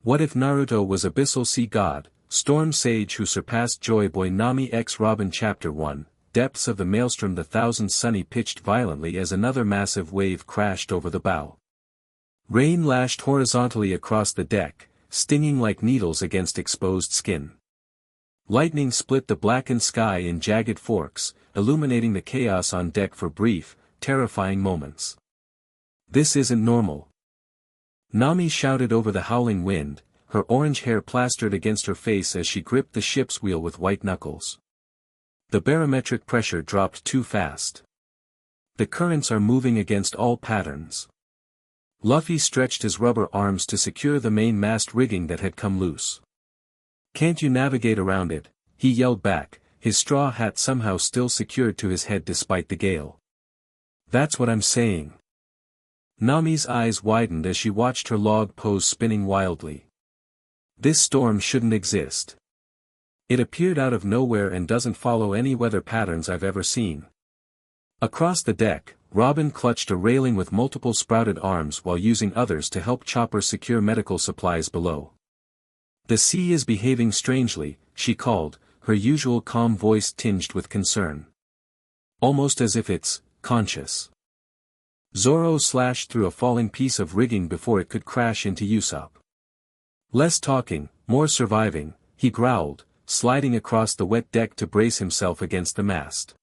What if Naruto was Abyssal Sea God, Storm Sage who surpassed Joy Boy Nami x Robin Chapter 1, Depths of the Maelstrom. The Thousand Sunny pitched violently as another massive wave crashed over the bow. Rain lashed horizontally across the deck, stinging like needles against exposed skin. Lightning split the blackened sky in jagged forks, illuminating the chaos on deck for brief, terrifying moments. This isn't normal. Nami shouted over the howling wind, her orange hair plastered against her face as she gripped the ship's wheel with white knuckles. The barometric pressure dropped too fast. The currents are moving against all patterns. Luffy stretched his rubber arms to secure the main mast rigging that had come loose. "Can't you navigate around it?" he yelled back, his straw hat somehow still secured to his head despite the gale. "That's what I'm saying." Nami's eyes widened as she watched her log pose spinning wildly. This storm shouldn't exist. It appeared out of nowhere and doesn't follow any weather patterns I've ever seen. Across the deck, Robin clutched a railing with multiple sprouted arms while using others to help Chopper secure medical supplies below. "The sea is behaving strangely," she called, her usual calm voice tinged with concern. "Almost as if it's conscious." Zoro slashed through a falling piece of rigging before it could crash into Usopp. "Less talking, more surviving," he growled, sliding across the wet deck to brace himself against the mast.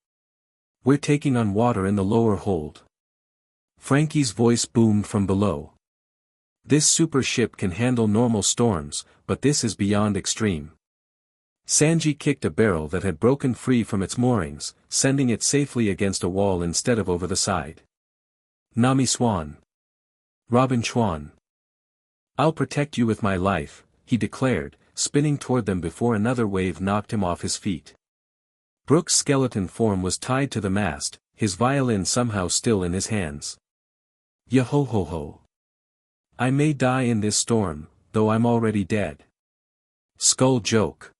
"We're taking on water in the lower hold." Frankie's voice boomed from below. "This super ship can handle normal storms, but this is beyond extreme." Sanji kicked a barrel that had broken free from its moorings, sending it safely against a wall instead of over the side. "Nami Swan. Robin Chuan. I'll protect you with my life," he declared, spinning toward them before another wave knocked him off his feet. Brook's skeleton form was tied to the mast, his violin somehow still in his hands. "Yo-ho-ho-ho. I may die in this storm, though I'm already dead." Skull joke.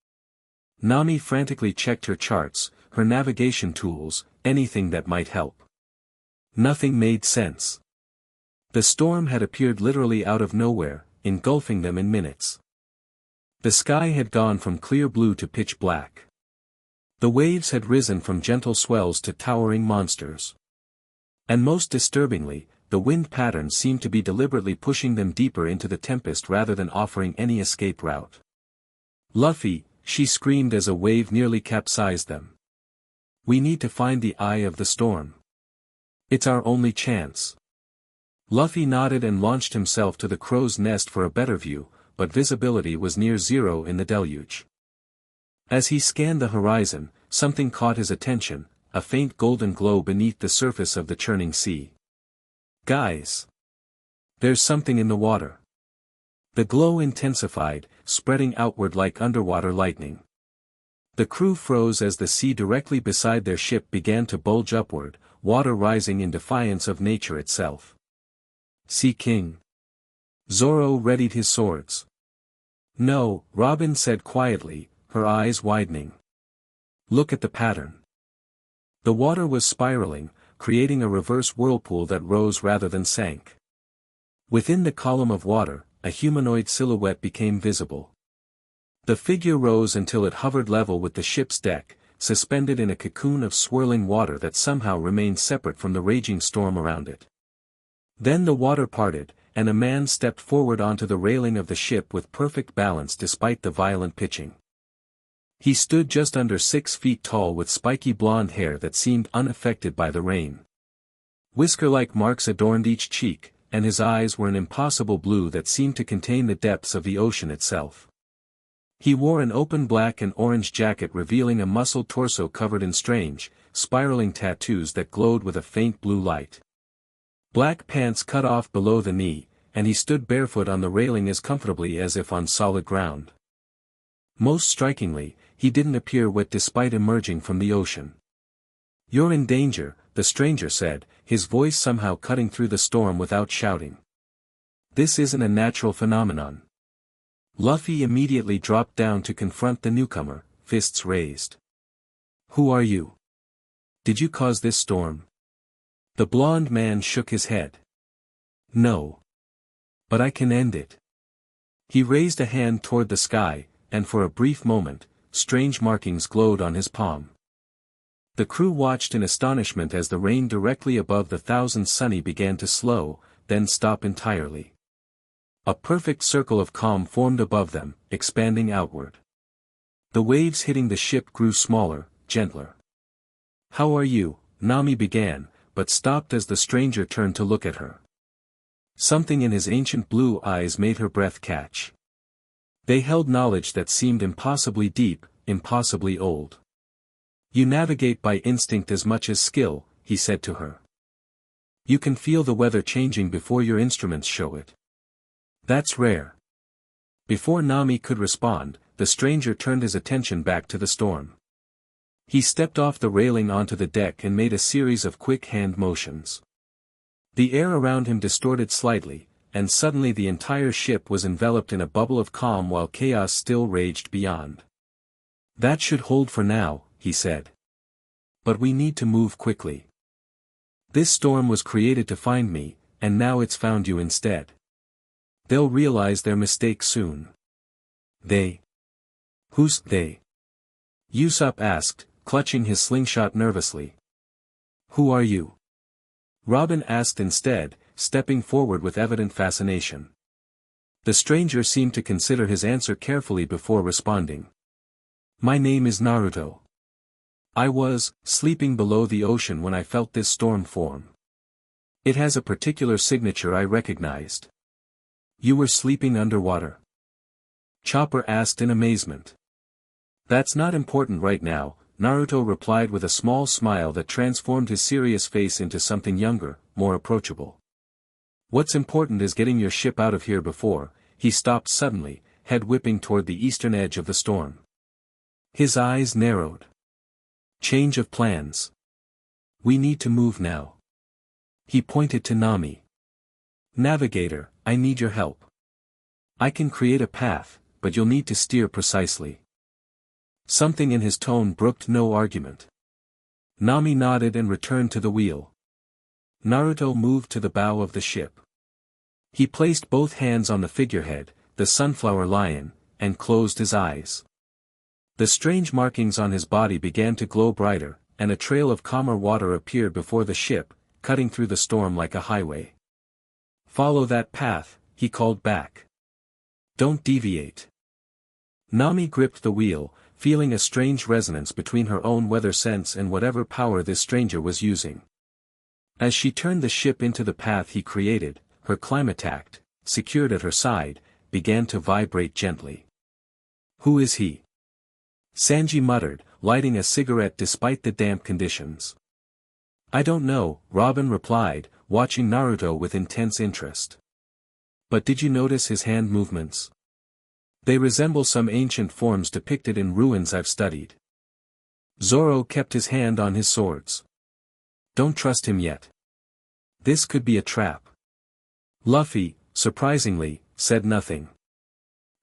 Nami frantically checked her charts, her navigation tools, anything that might help. Nothing made sense. The storm had appeared literally out of nowhere, engulfing them in minutes. The sky had gone from clear blue to pitch black. The waves had risen from gentle swells to towering monsters. And most disturbingly, the wind pattern seemed to be deliberately pushing them deeper into the tempest rather than offering any escape route. "Luffy," she screamed as a wave nearly capsized them. "We need to find the eye of the storm. It's our only chance." Luffy nodded and launched himself to the crow's nest for a better view, but visibility was near zero in the deluge. As he scanned the horizon, something caught his attention, a faint golden glow beneath the surface of the churning sea. "Guys! There's something in the water." The glow intensified, spreading outward like underwater lightning. The crew froze as the sea directly beside their ship began to bulge upward, water rising in defiance of nature itself. "Sea King." Zoro readied his swords. "No," Robin said quietly, her eyes widening. "Look at the pattern." The water was spiraling, creating a reverse whirlpool that rose rather than sank. Within the column of water, a humanoid silhouette became visible. The figure rose until it hovered level with the ship's deck, suspended in a cocoon of swirling water that somehow remained separate from the raging storm around it. Then the water parted, and a man stepped forward onto the railing of the ship with perfect balance despite the violent pitching. He stood just under 6 feet tall with spiky blonde hair that seemed unaffected by the rain. Whisker-like marks adorned each cheek, and his eyes were an impossible blue that seemed to contain the depths of the ocean itself. He wore an open black and orange jacket revealing a muscled torso covered in strange, spiraling tattoos that glowed with a faint blue light. Black pants cut off below the knee, and he stood barefoot on the railing as comfortably as if on solid ground. Most strikingly, he didn't appear wet despite emerging from the ocean. "You're in danger," the stranger said, his voice somehow cutting through the storm without shouting. "This isn't a natural phenomenon." Luffy immediately dropped down to confront the newcomer, fists raised. "Who are you? Did you cause this storm?" The blond man shook his head. "No. But I can end it." He raised a hand toward the sky, and for a brief moment, strange markings glowed on his palm. The crew watched in astonishment as the rain directly above the thousand sunny began to slow, then stop entirely. A perfect circle of calm formed above them, expanding outward. The waves hitting the ship grew smaller, gentler. "How are you?" Nami began, but stopped as the stranger turned to look at her. Something in his ancient blue eyes made her breath catch. They held knowledge that seemed impossibly deep, impossibly old. "You navigate by instinct as much as skill," he said to her. "You can feel the weather changing before your instruments show it. That's rare." Before Nami could respond, the stranger turned his attention back to the storm. He stepped off the railing onto the deck and made a series of quick hand motions. The air around him distorted slightly, and suddenly the entire ship was enveloped in a bubble of calm while chaos still raged beyond. "That should hold for now," he said. "But we need to move quickly. This storm was created to find me, and now it's found you instead. They'll realize their mistake soon." "They? Who's they?" Usopp asked, clutching his slingshot nervously. "Who are you?" Robin asked instead, stepping forward with evident fascination. The stranger seemed to consider his answer carefully before responding. "My name is Naruto. I was sleeping below the ocean when I felt this storm form. It has a particular signature I recognized." "You were sleeping underwater?" Chopper asked in amazement. "That's not important right now," Naruto replied with a small smile that transformed his serious face into something younger, more approachable. "What's important is getting your ship out of here before." He stopped suddenly, head whipping toward the eastern edge of the storm. His eyes narrowed. "Change of plans. We need to move now." He pointed to Nami. "Navigator, I need your help. I can create a path, but you'll need to steer precisely." Something in his tone brooked no argument. Nami nodded and returned to the wheel. Naruto moved to the bow of the ship. He placed both hands on the figurehead, the sunflower lion, and closed his eyes. The strange markings on his body began to glow brighter, and a trail of calmer water appeared before the ship, cutting through the storm like a highway. "Follow that path," he called back. "Don't deviate." Nami gripped the wheel, feeling a strange resonance between her own weather sense and whatever power this stranger was using. As she turned the ship into the path he created, her climatact, secured at her side, began to vibrate gently. "Who is he?" Sanji muttered, lighting a cigarette despite the damp conditions. "I don't know," Robin replied, watching Naruto with intense interest. "But did you notice his hand movements? They resemble some ancient forms depicted in ruins I've studied." Zoro kept his hand on his swords. "Don't trust him yet. This could be a trap." Luffy, surprisingly, said nothing.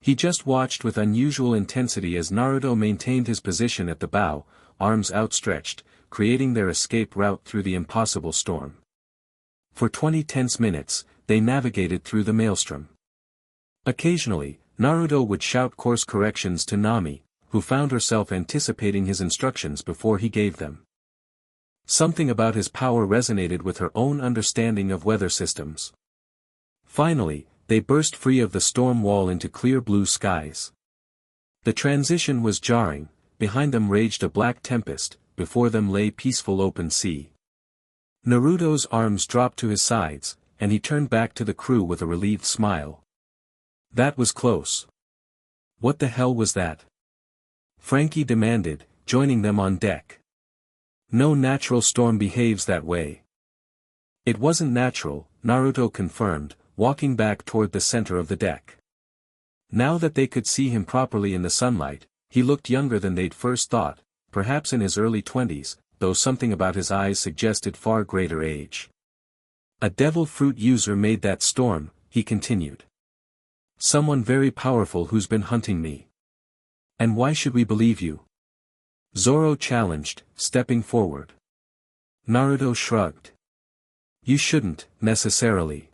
He just watched with unusual intensity as Naruto maintained his position at the bow, arms outstretched, creating their escape route through the impossible storm. For 20 tense minutes, they navigated through the maelstrom. Occasionally, Naruto would shout course corrections to Nami, who found herself anticipating his instructions before he gave them. Something about his power resonated with her own understanding of weather systems. Finally, they burst free of the storm wall into clear blue skies. The transition was jarring, behind them raged a black tempest, before them lay peaceful open sea. Naruto's arms dropped to his sides, and he turned back to the crew with a relieved smile. "That was close." "What the hell was that?" Frankie demanded, joining them on deck. "No natural storm behaves that way." "It wasn't natural," Naruto confirmed, walking back toward the center of the deck. Now that they could see him properly in the sunlight, he looked younger than they'd first thought, perhaps in his early 20s, though something about his eyes suggested far greater age. "A devil fruit user made that storm," he continued. "Someone very powerful who's been hunting me." "And why should we believe you?" Zoro challenged, stepping forward. Naruto shrugged. "You shouldn't, necessarily.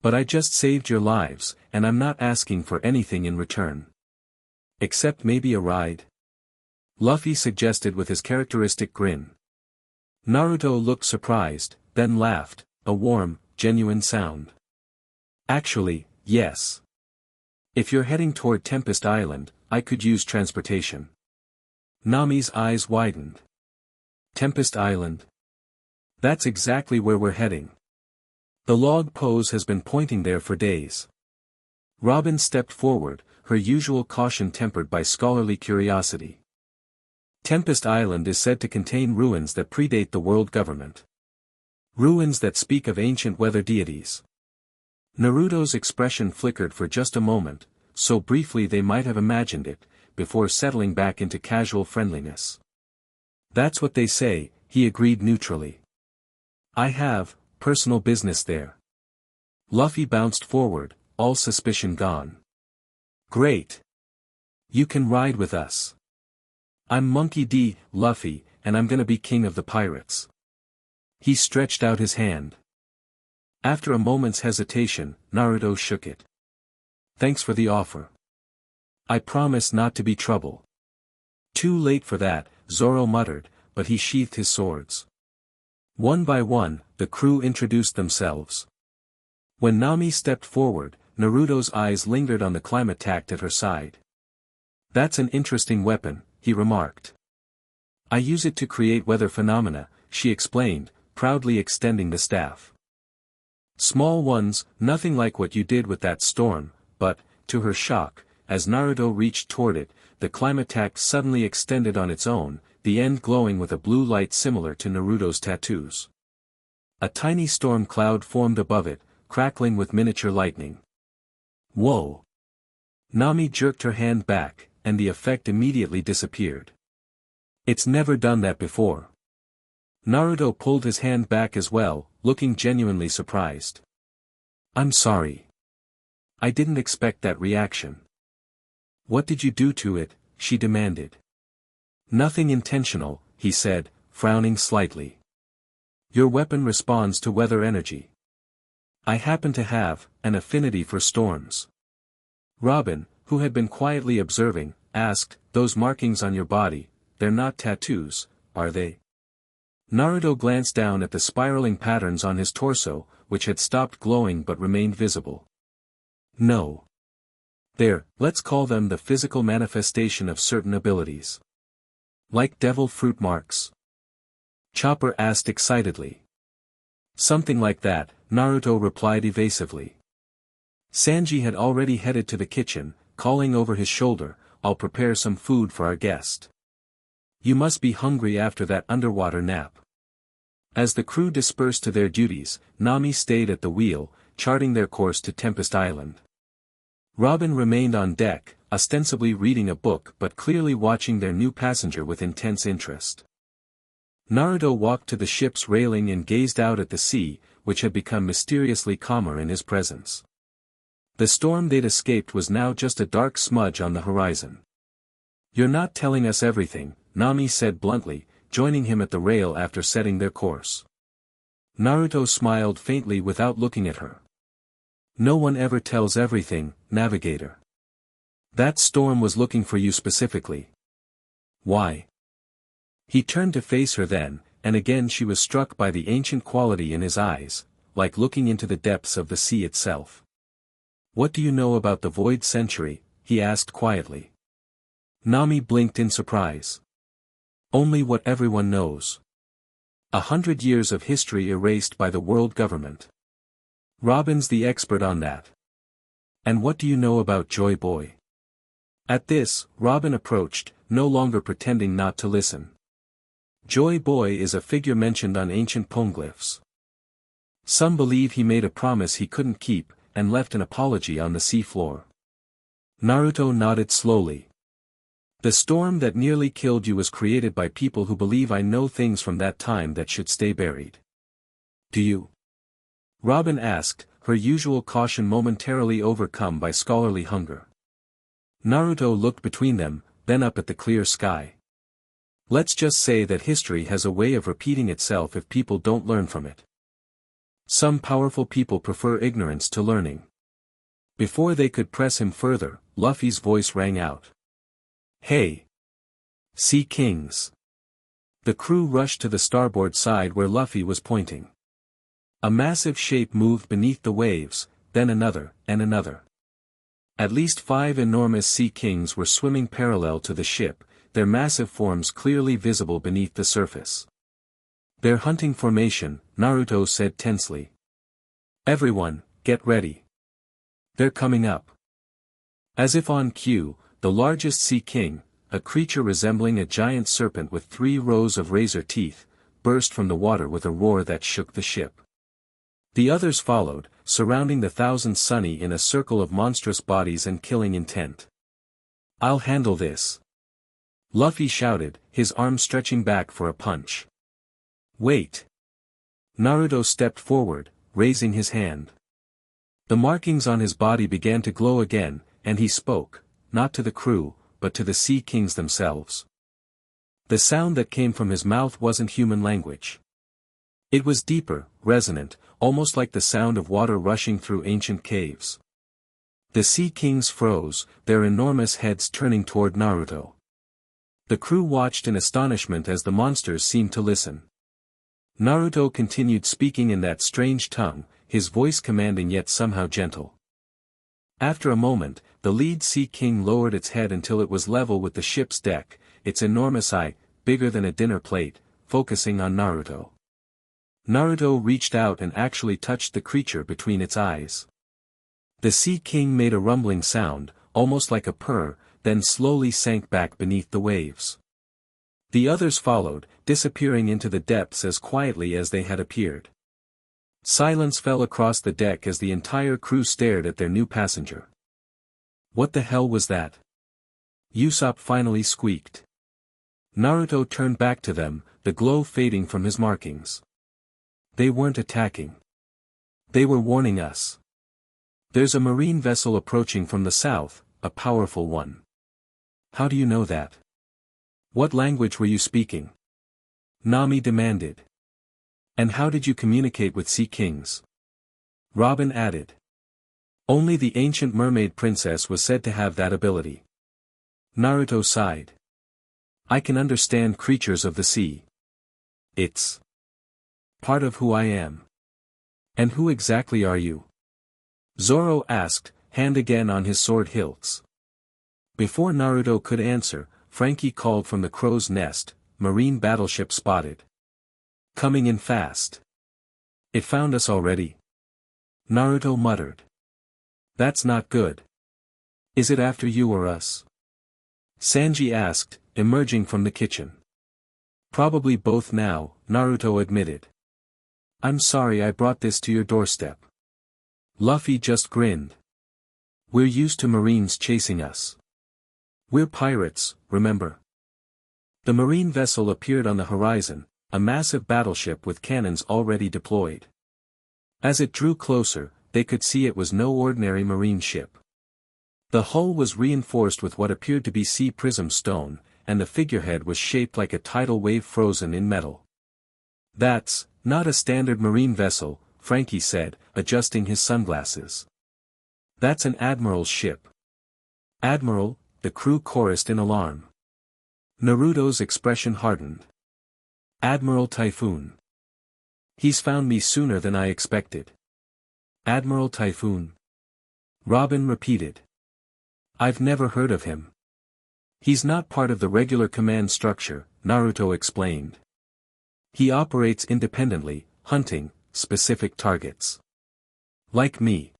But I just saved your lives, and I'm not asking for anything in return. Except maybe a ride? Luffy suggested with his characteristic grin. Naruto looked surprised, then laughed, a warm, genuine sound. Actually, yes. If you're heading toward Tempest Island, I could use transportation. Nami's eyes widened. Tempest Island? That's exactly where we're heading. The log pose has been pointing there for days. Robin stepped forward, her usual caution tempered by scholarly curiosity. Tempest Island is said to contain ruins that predate the world government. Ruins that speak of ancient weather deities. Naruto's expression flickered for just a moment, so briefly they might have imagined it, before settling back into casual friendliness. That's what they say, he agreed neutrally. I have personal business there. Luffy bounced forward, all suspicion gone. Great. You can ride with us. I'm Monkey D. Luffy, and I'm gonna be king of the pirates. He stretched out his hand. After a moment's hesitation, Naruto shook it. Thanks for the offer. I promise not to be trouble. Too late for that, Zoro muttered, but he sheathed his swords. One by one, the crew introduced themselves. When Nami stepped forward, Naruto's eyes lingered on the climatact at her side. That's an interesting weapon, he remarked. I use it to create weather phenomena, she explained, proudly extending the staff. Small ones, nothing like what you did with that storm, but, to her shock, as Naruto reached toward it, the climatact suddenly extended on its own, the end glowing with a blue light similar to Naruto's tattoos. A tiny storm cloud formed above it, crackling with miniature lightning. Whoa! Nami jerked her hand back, and the effect immediately disappeared. It's never done that before. Naruto pulled his hand back as well, looking genuinely surprised. I'm sorry. I didn't expect that reaction. What did you do to it? She demanded. Nothing intentional, he said, frowning slightly. Your weapon responds to weather energy. I happen to have an affinity for storms. Robin, who had been quietly observing, asked, those markings on your body, they're not tattoos, are they? Naruto glanced down at the spiraling patterns on his torso, which had stopped glowing but remained visible. No. Let's call them the physical manifestation of certain abilities. Like devil fruit marks? Chopper asked excitedly. Something like that, Naruto replied evasively. Sanji had already headed to the kitchen, calling over his shoulder, I'll prepare some food for our guest. You must be hungry after that underwater nap. As the crew dispersed to their duties, Nami stayed at the wheel, charting their course to Tempest Island. Robin remained on deck, ostensibly reading a book but clearly watching their new passenger with intense interest. Naruto walked to the ship's railing and gazed out at the sea, which had become mysteriously calmer in his presence. The storm they'd escaped was now just a dark smudge on the horizon. You're not telling us everything, Nami said bluntly, joining him at the rail after setting their course. Naruto smiled faintly without looking at her. No one ever tells everything, navigator. That storm was looking for you specifically. Why? He turned to face her then, and again she was struck by the ancient quality in his eyes, like looking into the depths of the sea itself. What do you know about the Void Century? He asked quietly. Nami blinked in surprise. Only what everyone knows. 100 years of history erased by the world government. Robin's the expert on that. And what do you know about Joy Boy? At this, Robin approached, no longer pretending not to listen. Joy Boy is a figure mentioned on ancient poneglyphs. Some believe he made a promise he couldn't keep, and left an apology on the sea floor. Naruto nodded slowly. The storm that nearly killed you was created by people who believe I know things from that time that should stay buried. Do you? Robin asked, her usual caution momentarily overcome by scholarly hunger. Naruto looked between them, then up at the clear sky. Let's just say that history has a way of repeating itself if people don't learn from it. Some powerful people prefer ignorance to learning. Before they could press him further, Luffy's voice rang out. Hey! Sea Kings! The crew rushed to the starboard side where Luffy was pointing. A massive shape moved beneath the waves, then another, and another. At least 5 enormous Sea Kings were swimming parallel to the ship, their massive forms clearly visible beneath the surface. Their hunting formation, Naruto said tensely. Everyone, get ready. They're coming up. As if on cue, the largest Sea King, a creature resembling a giant serpent with 3 rows of razor teeth, burst from the water with a roar that shook the ship. The others followed, surrounding the Thousand Sunny in a circle of monstrous bodies and killing intent. I'll handle this. Luffy shouted, his arm stretching back for a punch. Wait. Naruto stepped forward, raising his hand. The markings on his body began to glow again, and he spoke, not to the crew, but to the Sea Kings themselves. The sound that came from his mouth wasn't human language. It was deeper, resonant, almost like the sound of water rushing through ancient caves. The Sea Kings froze, their enormous heads turning toward Naruto. The crew watched in astonishment as the monsters seemed to listen. Naruto continued speaking in that strange tongue, his voice commanding yet somehow gentle. After a moment, the lead Sea King lowered its head until it was level with the ship's deck, its enormous eye, bigger than a dinner plate, focusing on Naruto. Naruto reached out and actually touched the creature between its eyes. The Sea King made a rumbling sound, almost like a purr, then slowly sank back beneath the waves. The others followed, disappearing into the depths as quietly as they had appeared. Silence fell across the deck as the entire crew stared at their new passenger. What the hell was that? Usopp finally squeaked. Naruto turned back to them, the glow fading from his markings. They weren't attacking. They were warning us. There's a marine vessel approaching from the south, a powerful one. How do you know that? What language were you speaking? Nami demanded. And how did you communicate with Sea Kings? Robin added. Only the ancient mermaid princess was said to have that ability. Naruto sighed. I can understand creatures of the sea. It's part of who I am. And who exactly are you? Zoro asked, hand again on his sword hilts. Before Naruto could answer, Frankie called from the crow's nest, marine battleship spotted. Coming in fast. It found us already. Naruto muttered. That's not good. Is it after you or us? Sanji asked, emerging from the kitchen. Probably both now, Naruto admitted. I'm sorry I brought this to your doorstep. Luffy just grinned. We're used to marines chasing us. We're pirates, remember? The marine vessel appeared on the horizon, a massive battleship with cannons already deployed. As it drew closer, they could see it was no ordinary marine ship. The hull was reinforced with what appeared to be sea prism stone, and the figurehead was shaped like a tidal wave frozen in metal. That's not a standard marine vessel, Frankie said, adjusting his sunglasses. That's an admiral's ship. Admiral, the crew chorused in alarm. Naruto's expression hardened. Admiral Typhoon. He's found me sooner than I expected. Admiral Typhoon. Robin repeated. I've never heard of him. He's not part of the regular command structure, Naruto explained. He operates independently, hunting specific targets. Like me.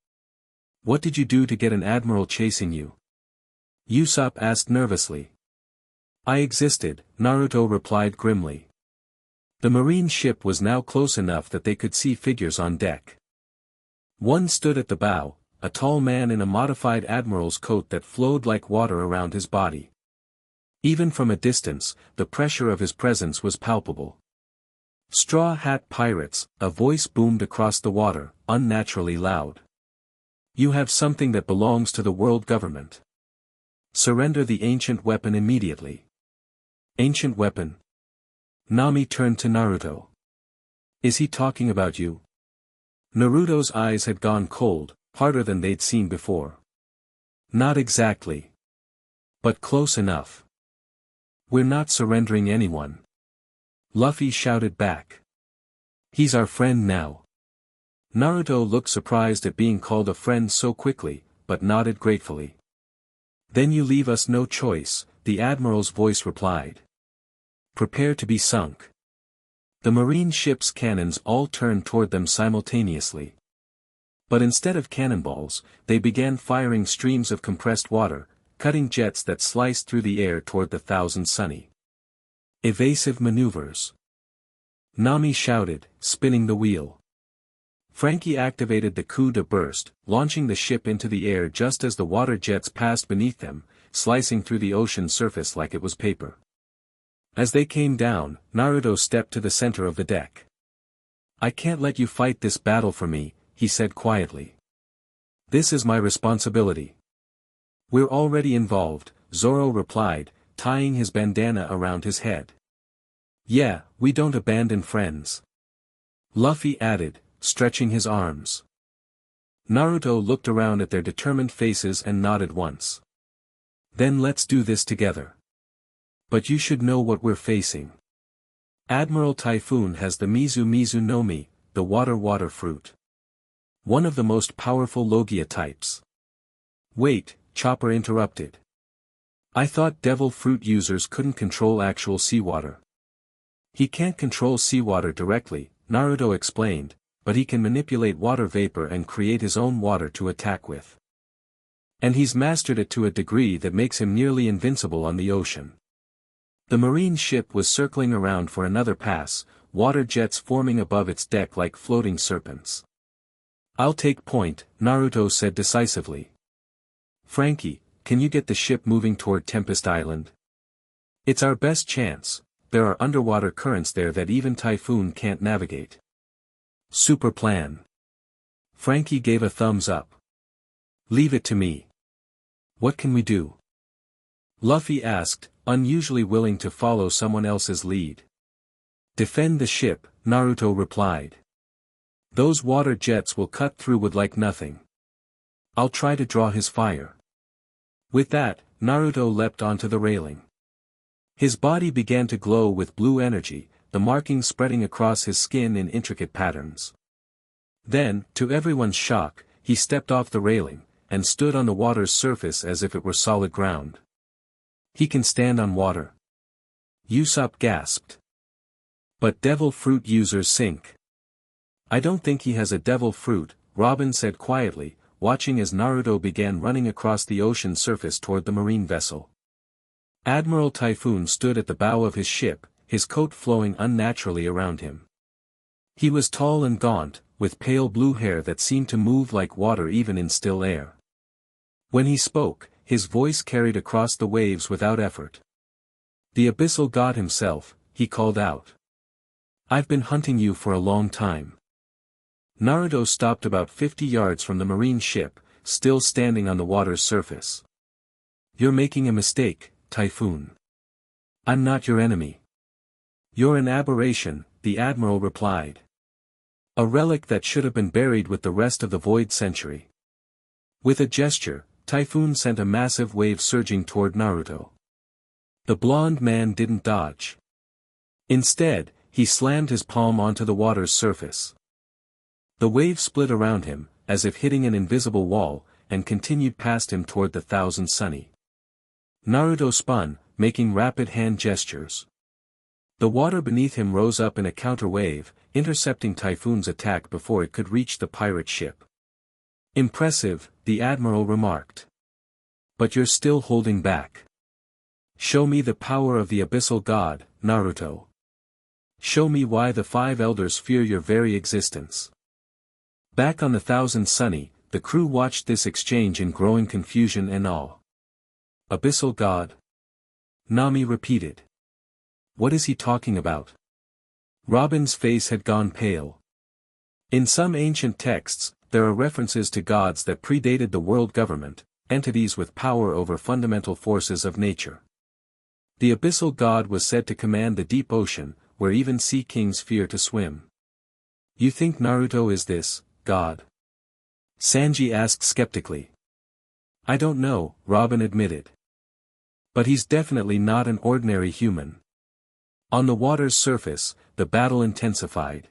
What did you do to get an admiral chasing you? Usopp asked nervously. I existed, Naruto replied grimly. The marine ship was now close enough that they could see figures on deck. One stood at the bow, a tall man in a modified admiral's coat that flowed like water around his body. Even from a distance, the pressure of his presence was palpable. Straw Hat Pirates, a voice boomed across the water, unnaturally loud. You have something that belongs to the world government. Surrender the ancient weapon immediately. Ancient weapon? Nami turned to Naruto. Is he talking about you? Naruto's eyes had gone cold, harder than they'd seen before. Not exactly. But close enough. We're not surrendering anyone. Luffy shouted back. He's our friend now. Naruto looked surprised at being called a friend so quickly, but nodded gratefully. Then you leave us no choice, the Admiral's voice replied. Prepare to be sunk. The marine ship's cannons all turned toward them simultaneously. But instead of cannonballs, they began firing streams of compressed water, cutting jets that sliced through the air toward the Thousand Sunny. Evasive maneuvers. Nami shouted, spinning the wheel. Frankie activated the coup de burst, launching the ship into the air just as the water jets passed beneath them, slicing through the ocean surface like it was paper. As they came down, Naruto stepped to the center of the deck. I can't let you fight this battle for me, he said quietly. This is my responsibility. We're already involved, Zoro replied, tying his bandana around his head. Yeah, we don't abandon friends. Luffy added, stretching his arms. Naruto looked around at their determined faces and nodded once. Then let's do this together. But you should know what we're facing. Admiral Typhoon has the Mizu no Mi, the water fruit. One of the most powerful Logia types. Wait, Chopper interrupted. I thought devil fruit users couldn't control actual seawater. He can't control seawater directly, Naruto explained, but he can manipulate water vapor and create his own water to attack with. And he's mastered it to a degree that makes him nearly invincible on the ocean. The marine ship was circling around for another pass, water jets forming above its deck like floating serpents. I'll take point, Naruto said decisively. Frankie, can you get the ship moving toward Tempest Island? It's our best chance, there are underwater currents there that even Typhoon can't navigate. Super plan. Frankie gave a thumbs up. Leave it to me. What can we do? Luffy asked, unusually willing to follow someone else's lead. Defend the ship, Naruto replied. Those water jets will cut through wood like nothing. I'll try to draw his fire. With that, Naruto leapt onto the railing. His body began to glow with blue energy, the markings spreading across his skin in intricate patterns. Then, to everyone's shock, he stepped off the railing, and stood on the water's surface as if it were solid ground. He can stand on water. Usopp gasped. But devil fruit users sink. I don't think he has a devil fruit, Robin said quietly, watching as Naruto began running across the ocean surface toward the marine vessel. Admiral Typhoon stood at the bow of his ship, his coat flowing unnaturally around him. He was tall and gaunt, with pale blue hair that seemed to move like water even in still air. When he spoke, his voice carried across the waves without effort. The Abyssal God himself, he called out. I've been hunting you for a long time. Naruto stopped about 50 yards from the marine ship, still standing on the water's surface. You're making a mistake, Typhoon. I'm not your enemy. You're an aberration, the Admiral replied. A relic that should have been buried with the rest of the Void Century. With a gesture, Typhoon sent a massive wave surging toward Naruto. The blonde man didn't dodge. Instead, he slammed his palm onto the water's surface. The wave split around him, as if hitting an invisible wall, and continued past him toward the Thousand Sunny. Naruto spun, making rapid hand gestures. The water beneath him rose up in a counter wave, intercepting Typhoon's attack before it could reach the pirate ship. Impressive, the Admiral remarked. But you're still holding back. Show me the power of the Abyssal God, Naruto. Show me why the 5 elders fear your very existence. Back on the Thousand Sunny, the crew watched this exchange in growing confusion and awe. Abyssal God? Nami repeated. What is he talking about? Robin's face had gone pale. In some ancient texts, there are references to gods that predated the world government, entities with power over fundamental forces of nature. The Abyssal God was said to command the deep ocean, where even sea kings fear to swim. You think Naruto is this god? Sanji asked skeptically. I don't know, Robin admitted. But he's definitely not an ordinary human. On the water's surface, the battle intensified.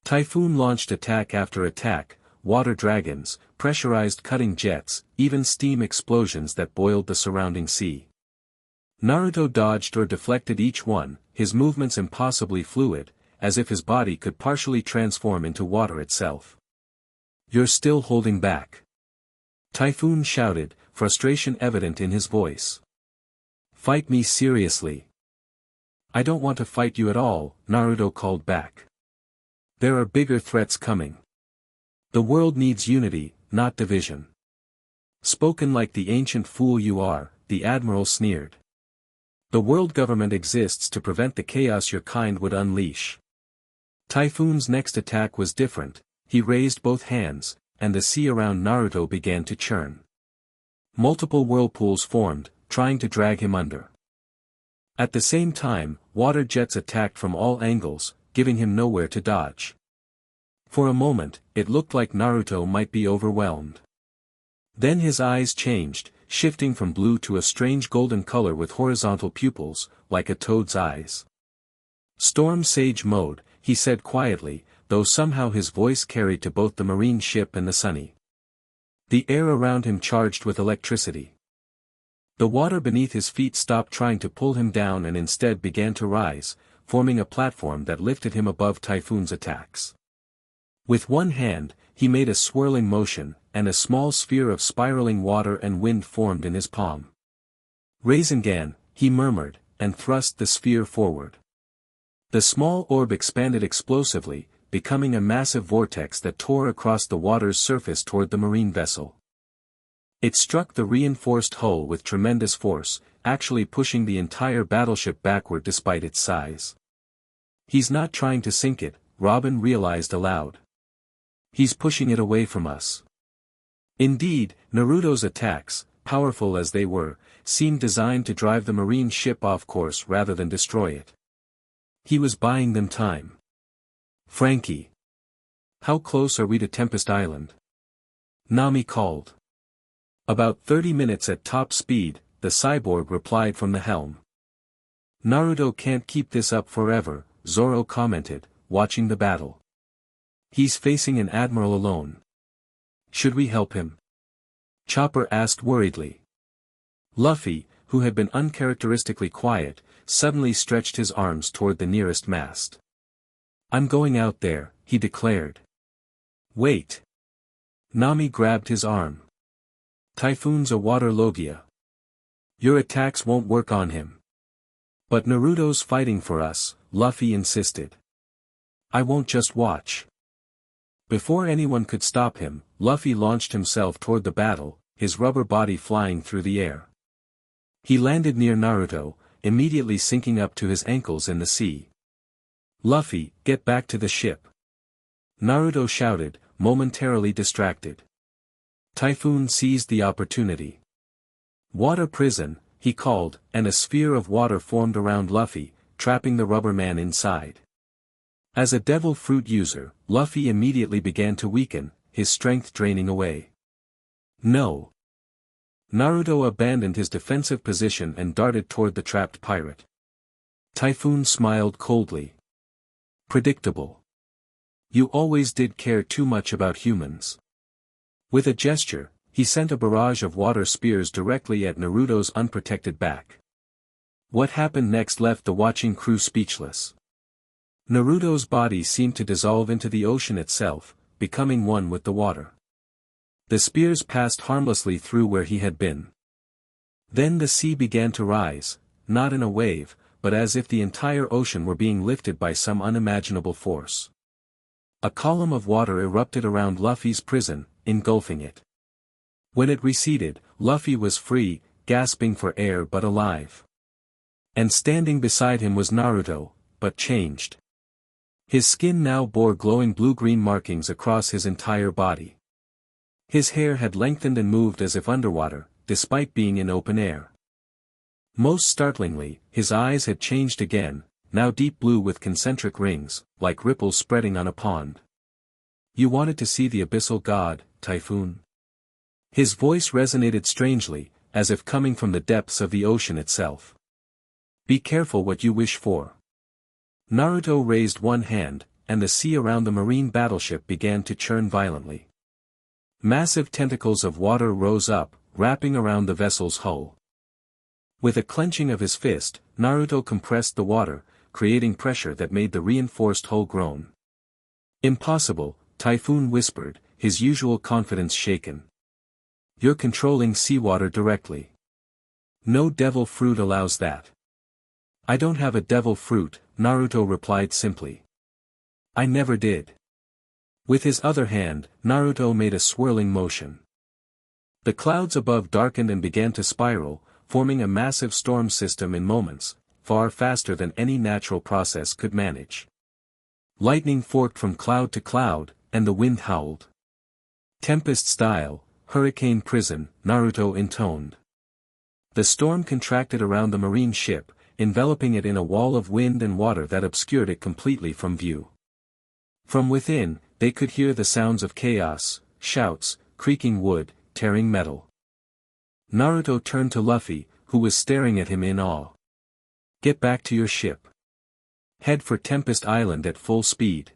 Typhoon launched attack after attack, water dragons, pressurized cutting jets, even steam explosions that boiled the surrounding sea. Naruto dodged or deflected each one, his movements impossibly fluid, as if his body could partially transform into water itself. You're still holding back. Typhoon shouted, frustration evident in his voice. Fight me seriously. I don't want to fight you at all, Naruto called back. There are bigger threats coming. The world needs unity, not division. Spoken like the ancient fool you are, the Admiral sneered. The world government exists to prevent the chaos your kind would unleash. Typhoon's next attack was different, he raised both hands, and the sea around Naruto began to churn. Multiple whirlpools formed, trying to drag him under. At the same time, water jets attacked from all angles, giving him nowhere to dodge. For a moment, it looked like Naruto might be overwhelmed. Then his eyes changed, shifting from blue to a strange golden color with horizontal pupils, like a toad's eyes. Storm Sage mode, he said quietly, though somehow his voice carried to both the marine ship and the sunny. The air around him charged with electricity. The water beneath his feet stopped trying to pull him down and instead began to rise, forming a platform that lifted him above Typhoon's attacks. With one hand, he made a swirling motion, and a small sphere of spiraling water and wind formed in his palm. Rasengan, he murmured, and thrust the sphere forward. The small orb expanded explosively, becoming a massive vortex that tore across the water's surface toward the marine vessel. It struck the reinforced hull with tremendous force, actually pushing the entire battleship backward despite its size. He's not trying to sink it, Robin realized aloud. He's pushing it away from us. Indeed, Naruto's attacks, powerful as they were, seemed designed to drive the marine ship off course rather than destroy it. He was buying them time. Frankie. How close are we to Tempest Island? Nami called. About 30 minutes at top speed, the cyborg replied from the helm. Naruto can't keep this up forever, Zoro commented, watching the battle. He's facing an admiral alone. Should we help him? Chopper asked worriedly. Luffy, who had been uncharacteristically quiet, suddenly stretched his arms toward the nearest mast. I'm going out there, he declared. Wait. Nami grabbed his arm. Typhoon's a water Logia. Your attacks won't work on him. But Naruto's fighting for us, Luffy insisted. I won't just watch. Before anyone could stop him, Luffy launched himself toward the battle, his rubber body flying through the air. He landed near Naruto, immediately sinking up to his ankles in the sea. Luffy, get back to the ship. Naruto shouted, momentarily distracted. Typhoon seized the opportunity. Water prison, he called, and a sphere of water formed around Luffy, trapping the rubber man inside. As a devil fruit user, Luffy immediately began to weaken, his strength draining away. No. Naruto abandoned his defensive position and darted toward the trapped pirate. Typhoon smiled coldly. Predictable. You always did care too much about humans. With a gesture, he sent a barrage of water spears directly at Naruto's unprotected back. What happened next left the watching crew speechless. Naruto's body seemed to dissolve into the ocean itself, becoming one with the water. The spears passed harmlessly through where he had been. Then the sea began to rise, not in a wave, but as if the entire ocean were being lifted by some unimaginable force. A column of water erupted around Luffy's prison, engulfing it. When it receded, Luffy was free, gasping for air but alive. And standing beside him was Naruto, but changed. His skin now bore glowing blue-green markings across his entire body. His hair had lengthened and moved as if underwater, despite being in open air. Most startlingly, his eyes had changed again, now deep blue with concentric rings, like ripples spreading on a pond. You wanted to see the Abyssal God, Typhoon? His voice resonated strangely, as if coming from the depths of the ocean itself. Be careful what you wish for. Naruto raised one hand, and the sea around the marine battleship began to churn violently. Massive tentacles of water rose up, wrapping around the vessel's hull. With a clenching of his fist, Naruto compressed the water, creating pressure that made the reinforced hull groan. Impossible, Typhoon whispered, his usual confidence shaken. You're controlling seawater directly. No devil fruit allows that. I don't have a devil fruit, Naruto replied simply. I never did. With his other hand, Naruto made a swirling motion. The clouds above darkened and began to spiral, forming a massive storm system in moments, far faster than any natural process could manage. Lightning forked from cloud to cloud, and the wind howled. Tempest style, hurricane prison, Naruto intoned. The storm contracted around the marine ship, enveloping it in a wall of wind and water that obscured it completely from view. From within, they could hear the sounds of chaos, shouts, creaking wood, tearing metal. Naruto turned to Luffy, who was staring at him in awe. Get back to your ship. Head for Tempest Island at full speed.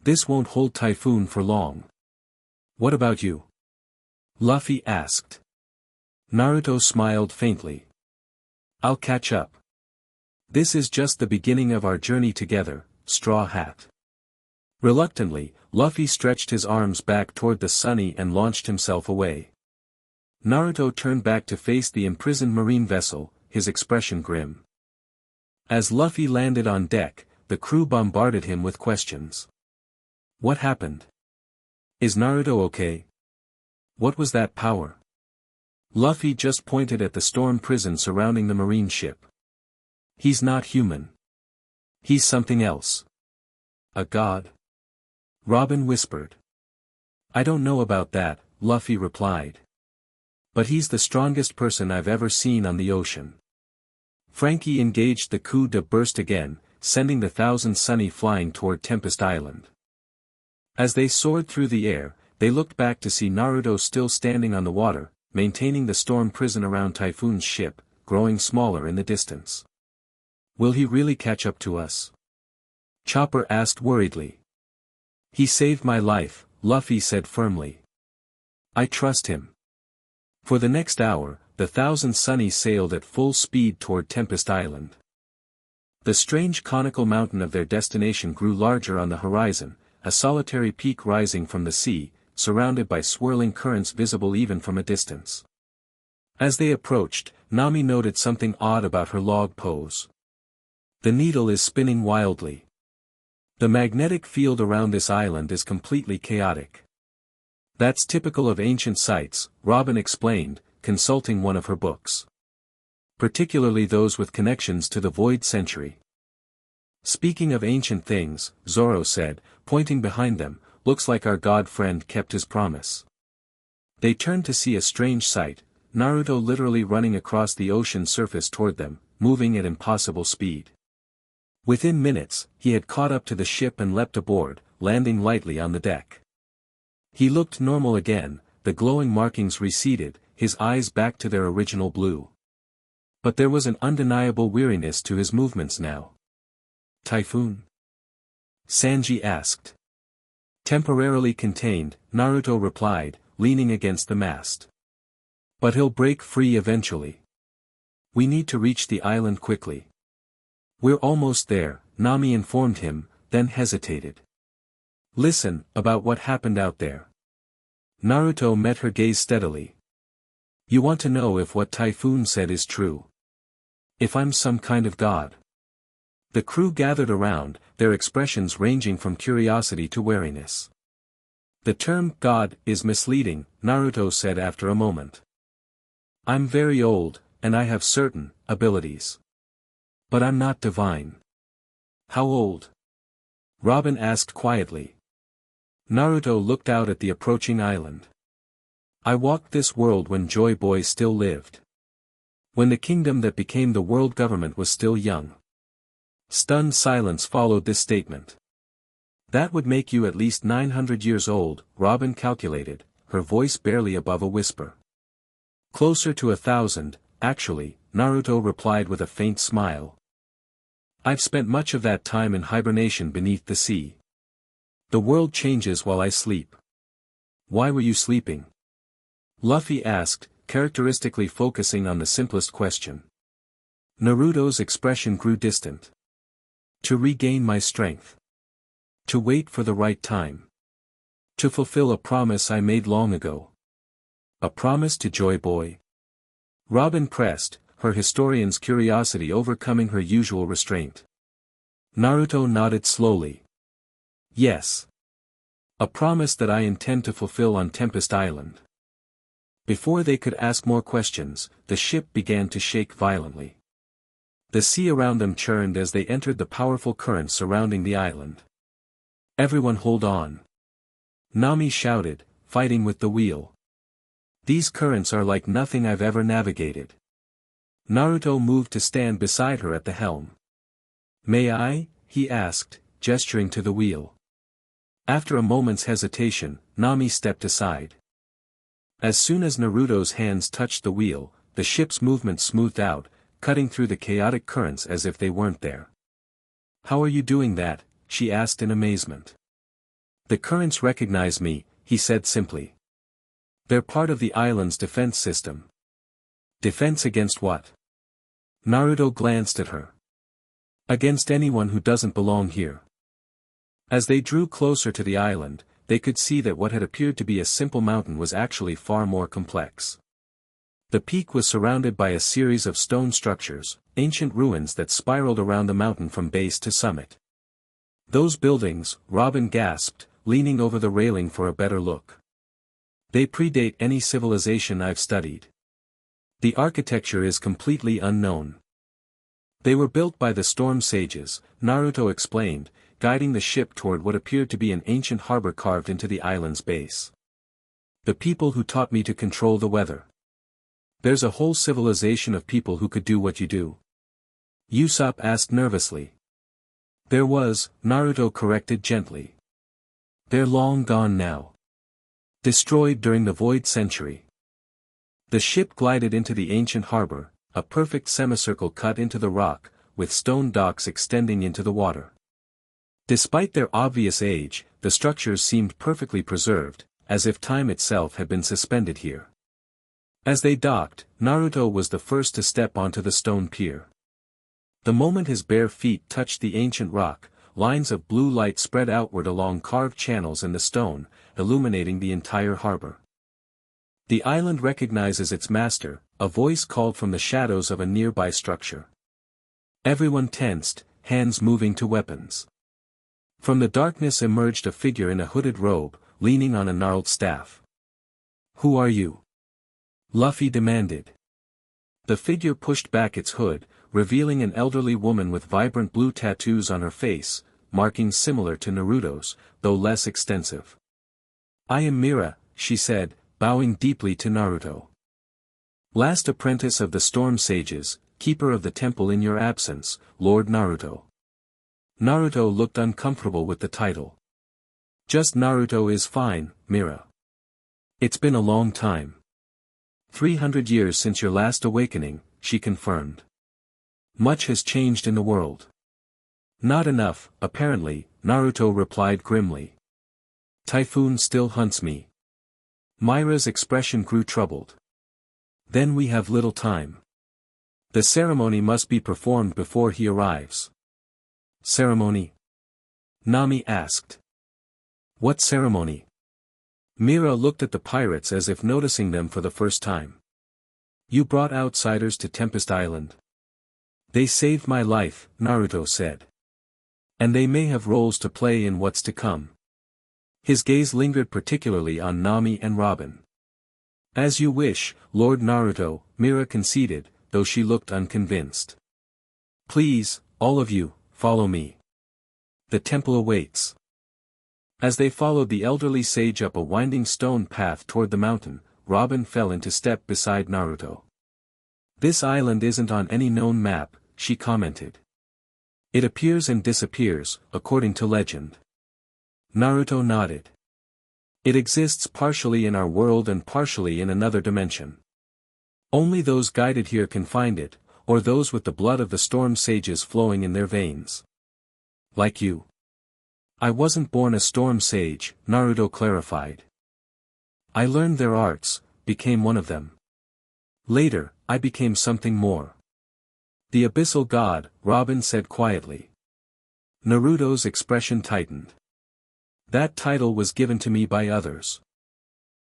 This won't hold Typhoon for long. What about you? Luffy asked. Naruto smiled faintly. I'll catch up. This is just the beginning of our journey together, Straw Hat. Reluctantly, Luffy stretched his arms back toward the sunny and launched himself away. Naruto turned back to face the imprisoned marine vessel, his expression grim. As Luffy landed on deck, the crew bombarded him with questions. What happened? Is Naruto okay? What was that power? Luffy just pointed at the storm prison surrounding the marine ship. He's not human. He's something else. A god? Robin whispered. I don't know about that, Luffy replied. But he's the strongest person I've ever seen on the ocean. Frankie engaged the coup de burst again, sending the Thousand Sunny flying toward Tempest Island. As they soared through the air, they looked back to see Naruto still standing on the water, maintaining the storm prison around Typhoon's ship, growing smaller in the distance. Will he really catch up to us? Chopper asked worriedly. He saved my life, Luffy said firmly. I trust him. For the next hour, the Thousand Sunny sailed at full speed toward Tempest Island. The strange conical mountain of their destination grew larger on the horizon, a solitary peak rising from the sea, surrounded by swirling currents visible even from a distance. As they approached, Nami noted something odd about her log pose. The needle is spinning wildly. The magnetic field around this island is completely chaotic. That's typical of ancient sites, Robin explained, consulting one of her books. Particularly those with connections to the Void Century. Speaking of ancient things, Zoro said, pointing behind them, looks like our god friend kept his promise. They turned to see a strange sight, Naruto literally running across the ocean surface toward them, moving at impossible speed. Within minutes, he had caught up to the ship and leapt aboard, landing lightly on the deck. He looked normal again, the glowing markings receded, his eyes back to their original blue. But there was an undeniable weariness to his movements now. Typhoon? Sanji asked. Temporarily contained, Naruto replied, leaning against the mast. But he'll break free eventually. We need to reach the island quickly. We're almost there, Nami informed him, then hesitated. Listen, about what happened out there. Naruto met her gaze steadily. You want to know if what Typhoon said is true? If I'm some kind of god? The crew gathered around, their expressions ranging from curiosity to wariness. The term god is misleading, Naruto said after a moment. I'm very old, and I have certain abilities. But I'm not divine. How old? Robin asked quietly. Naruto looked out at the approaching island. I walked this world when Joy Boy still lived. When the kingdom that became the world government was still young. Stunned silence followed this statement. That would make you at least 900 years old, Robin calculated, her voice barely above a whisper. Closer to 1,000, actually, Naruto replied with a faint smile. I've spent much of that time in hibernation beneath the sea. The world changes while I sleep. Why were you sleeping? Luffy asked, characteristically focusing on the simplest question. Naruto's expression grew distant. To regain my strength. To wait for the right time. To fulfill a promise I made long ago. A promise to Joy Boy? Robin pressed, her historian's curiosity overcoming her usual restraint. Naruto nodded slowly. Yes. A promise that I intend to fulfill on Tempest Island. Before they could ask more questions, the ship began to shake violently. The sea around them churned as they entered the powerful currents surrounding the island. Everyone hold on. Nami shouted, fighting with the wheel. These currents are like nothing I've ever navigated. Naruto moved to stand beside her at the helm. May I? He asked, gesturing to the wheel. After a moment's hesitation, Nami stepped aside. As soon as Naruto's hands touched the wheel, the ship's movement smoothed out, cutting through the chaotic currents as if they weren't there. How are you doing that? She asked in amazement. The currents recognize me, he said simply. They're part of the island's defense system. Defense against what? Naruto glanced at her. Against anyone who doesn't belong here. As they drew closer to the island, they could see that what had appeared to be a simple mountain was actually far more complex. The peak was surrounded by a series of stone structures, ancient ruins that spiraled around the mountain from base to summit. Those buildings, Robin gasped, leaning over the railing for a better look. They predate any civilization I've studied. The architecture is completely unknown. They were built by the storm sages, Naruto explained, guiding the ship toward what appeared to be an ancient harbor carved into the island's base. The people who taught me to control the weather. There's a whole civilization of people who could do what you do. Usopp asked nervously. There was, Naruto corrected gently. They're long gone now. Destroyed during the Void Century. The ship glided into the ancient harbor, a perfect semicircle cut into the rock, with stone docks extending into the water. Despite their obvious age, the structures seemed perfectly preserved, as if time itself had been suspended here. As they docked, Naruto was the first to step onto the stone pier. The moment his bare feet touched the ancient rock, lines of blue light spread outward along carved channels in the stone, illuminating the entire harbor. The island recognizes its master, a voice called from the shadows of a nearby structure. Everyone tensed, hands moving to weapons. From the darkness emerged a figure in a hooded robe, leaning on a gnarled staff. Who are you? Luffy demanded. The figure pushed back its hood, revealing an elderly woman with vibrant blue tattoos on her face, markings similar to Naruto's, though less extensive. I am Mira, she said, bowing deeply to Naruto. Last apprentice of the Storm Sages, keeper of the temple in your absence, Lord Naruto. Naruto looked uncomfortable with the title. Just Naruto is fine, Mira. It's been a long time. 300 years since your last awakening, she confirmed. Much has changed in the world. Not enough, apparently, Naruto replied grimly. Typhoon still hunts me. Mira's expression grew troubled. Then we have little time. The ceremony must be performed before he arrives. Ceremony? Nami asked. What ceremony? Mira looked at the pirates as if noticing them for the first time. You brought outsiders to Tempest Island. They saved my life, Naruto said. And they may have roles to play in what's to come. His gaze lingered particularly on Nami and Robin. As you wish, Lord Naruto, Mira conceded, though she looked unconvinced. Please, all of you, follow me. The temple awaits. As they followed the elderly sage up a winding stone path toward the mountain, Robin fell into step beside Naruto. This island isn't on any known map, she commented. It appears and disappears, according to legend. Naruto nodded. It exists partially in our world and partially in another dimension. Only those guided here can find it, or those with the blood of the storm sages flowing in their veins. Like you. I wasn't born a storm sage, Naruto clarified. I learned their arts, became one of them. Later, I became something more. The Abyssal God, Robin said quietly. Naruto's expression tightened. That title was given to me by others.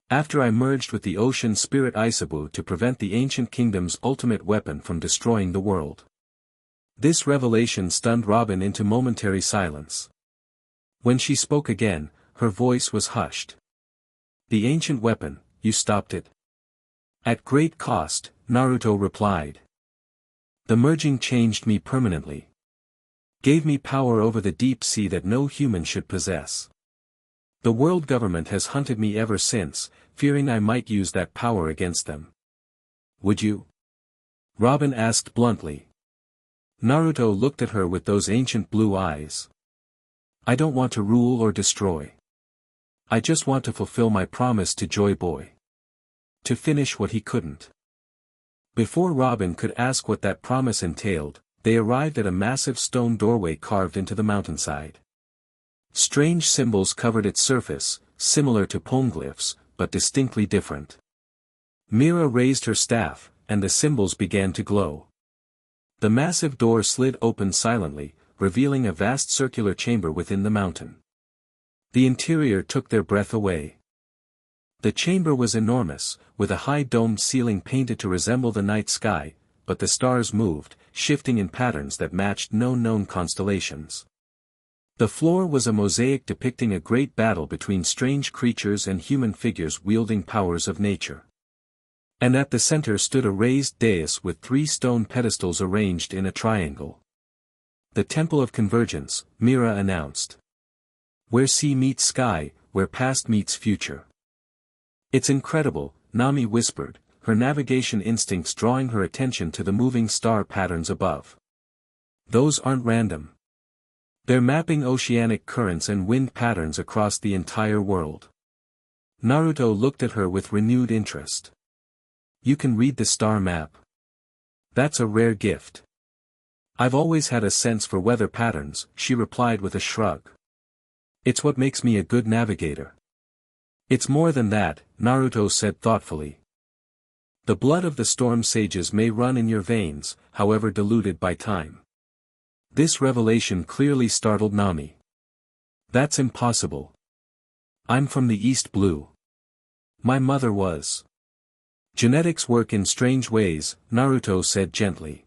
After I merged with the ocean spirit Isabu to prevent the ancient kingdom's ultimate weapon from destroying the world. This revelation stunned Robin into momentary silence. When she spoke again, her voice was hushed. The ancient weapon, you stopped it. At great cost, Naruto replied. The merging changed me permanently. Gave me power over the deep sea that no human should possess. The world government has hunted me ever since, fearing I might use that power against them. Would you? Robin asked bluntly. Naruto looked at her with those ancient blue eyes. I don't want to rule or destroy. I just want to fulfill my promise to Joy Boy. To finish what he couldn't. Before Robin could ask what that promise entailed, they arrived at a massive stone doorway carved into the mountainside. Strange symbols covered its surface, similar to poneglyphs, but distinctly different. Mira raised her staff, and the symbols began to glow. The massive door slid open silently, revealing a vast circular chamber within the mountain. The interior took their breath away. The chamber was enormous, with a high domed ceiling painted to resemble the night sky, but the stars moved, shifting in patterns that matched no known constellations. The floor was a mosaic depicting a great battle between strange creatures and human figures wielding powers of nature. And at the center stood a raised dais with 3 stone pedestals arranged in a triangle. The Temple of Convergence, Mira announced. Where sea meets sky, where past meets future. It's incredible, Nami whispered, her navigation instincts drawing her attention to the moving star patterns above. Those aren't random. They're mapping oceanic currents and wind patterns across the entire world. Naruto looked at her with renewed interest. You can read the star map. That's a rare gift. I've always had a sense for weather patterns, she replied with a shrug. It's what makes me a good navigator. It's more than that, Naruto said thoughtfully. The blood of the storm sages may run in your veins, however diluted by time. This revelation clearly startled Nami. That's impossible. I'm from the East Blue. My mother was. Genetics work in strange ways, Naruto said gently.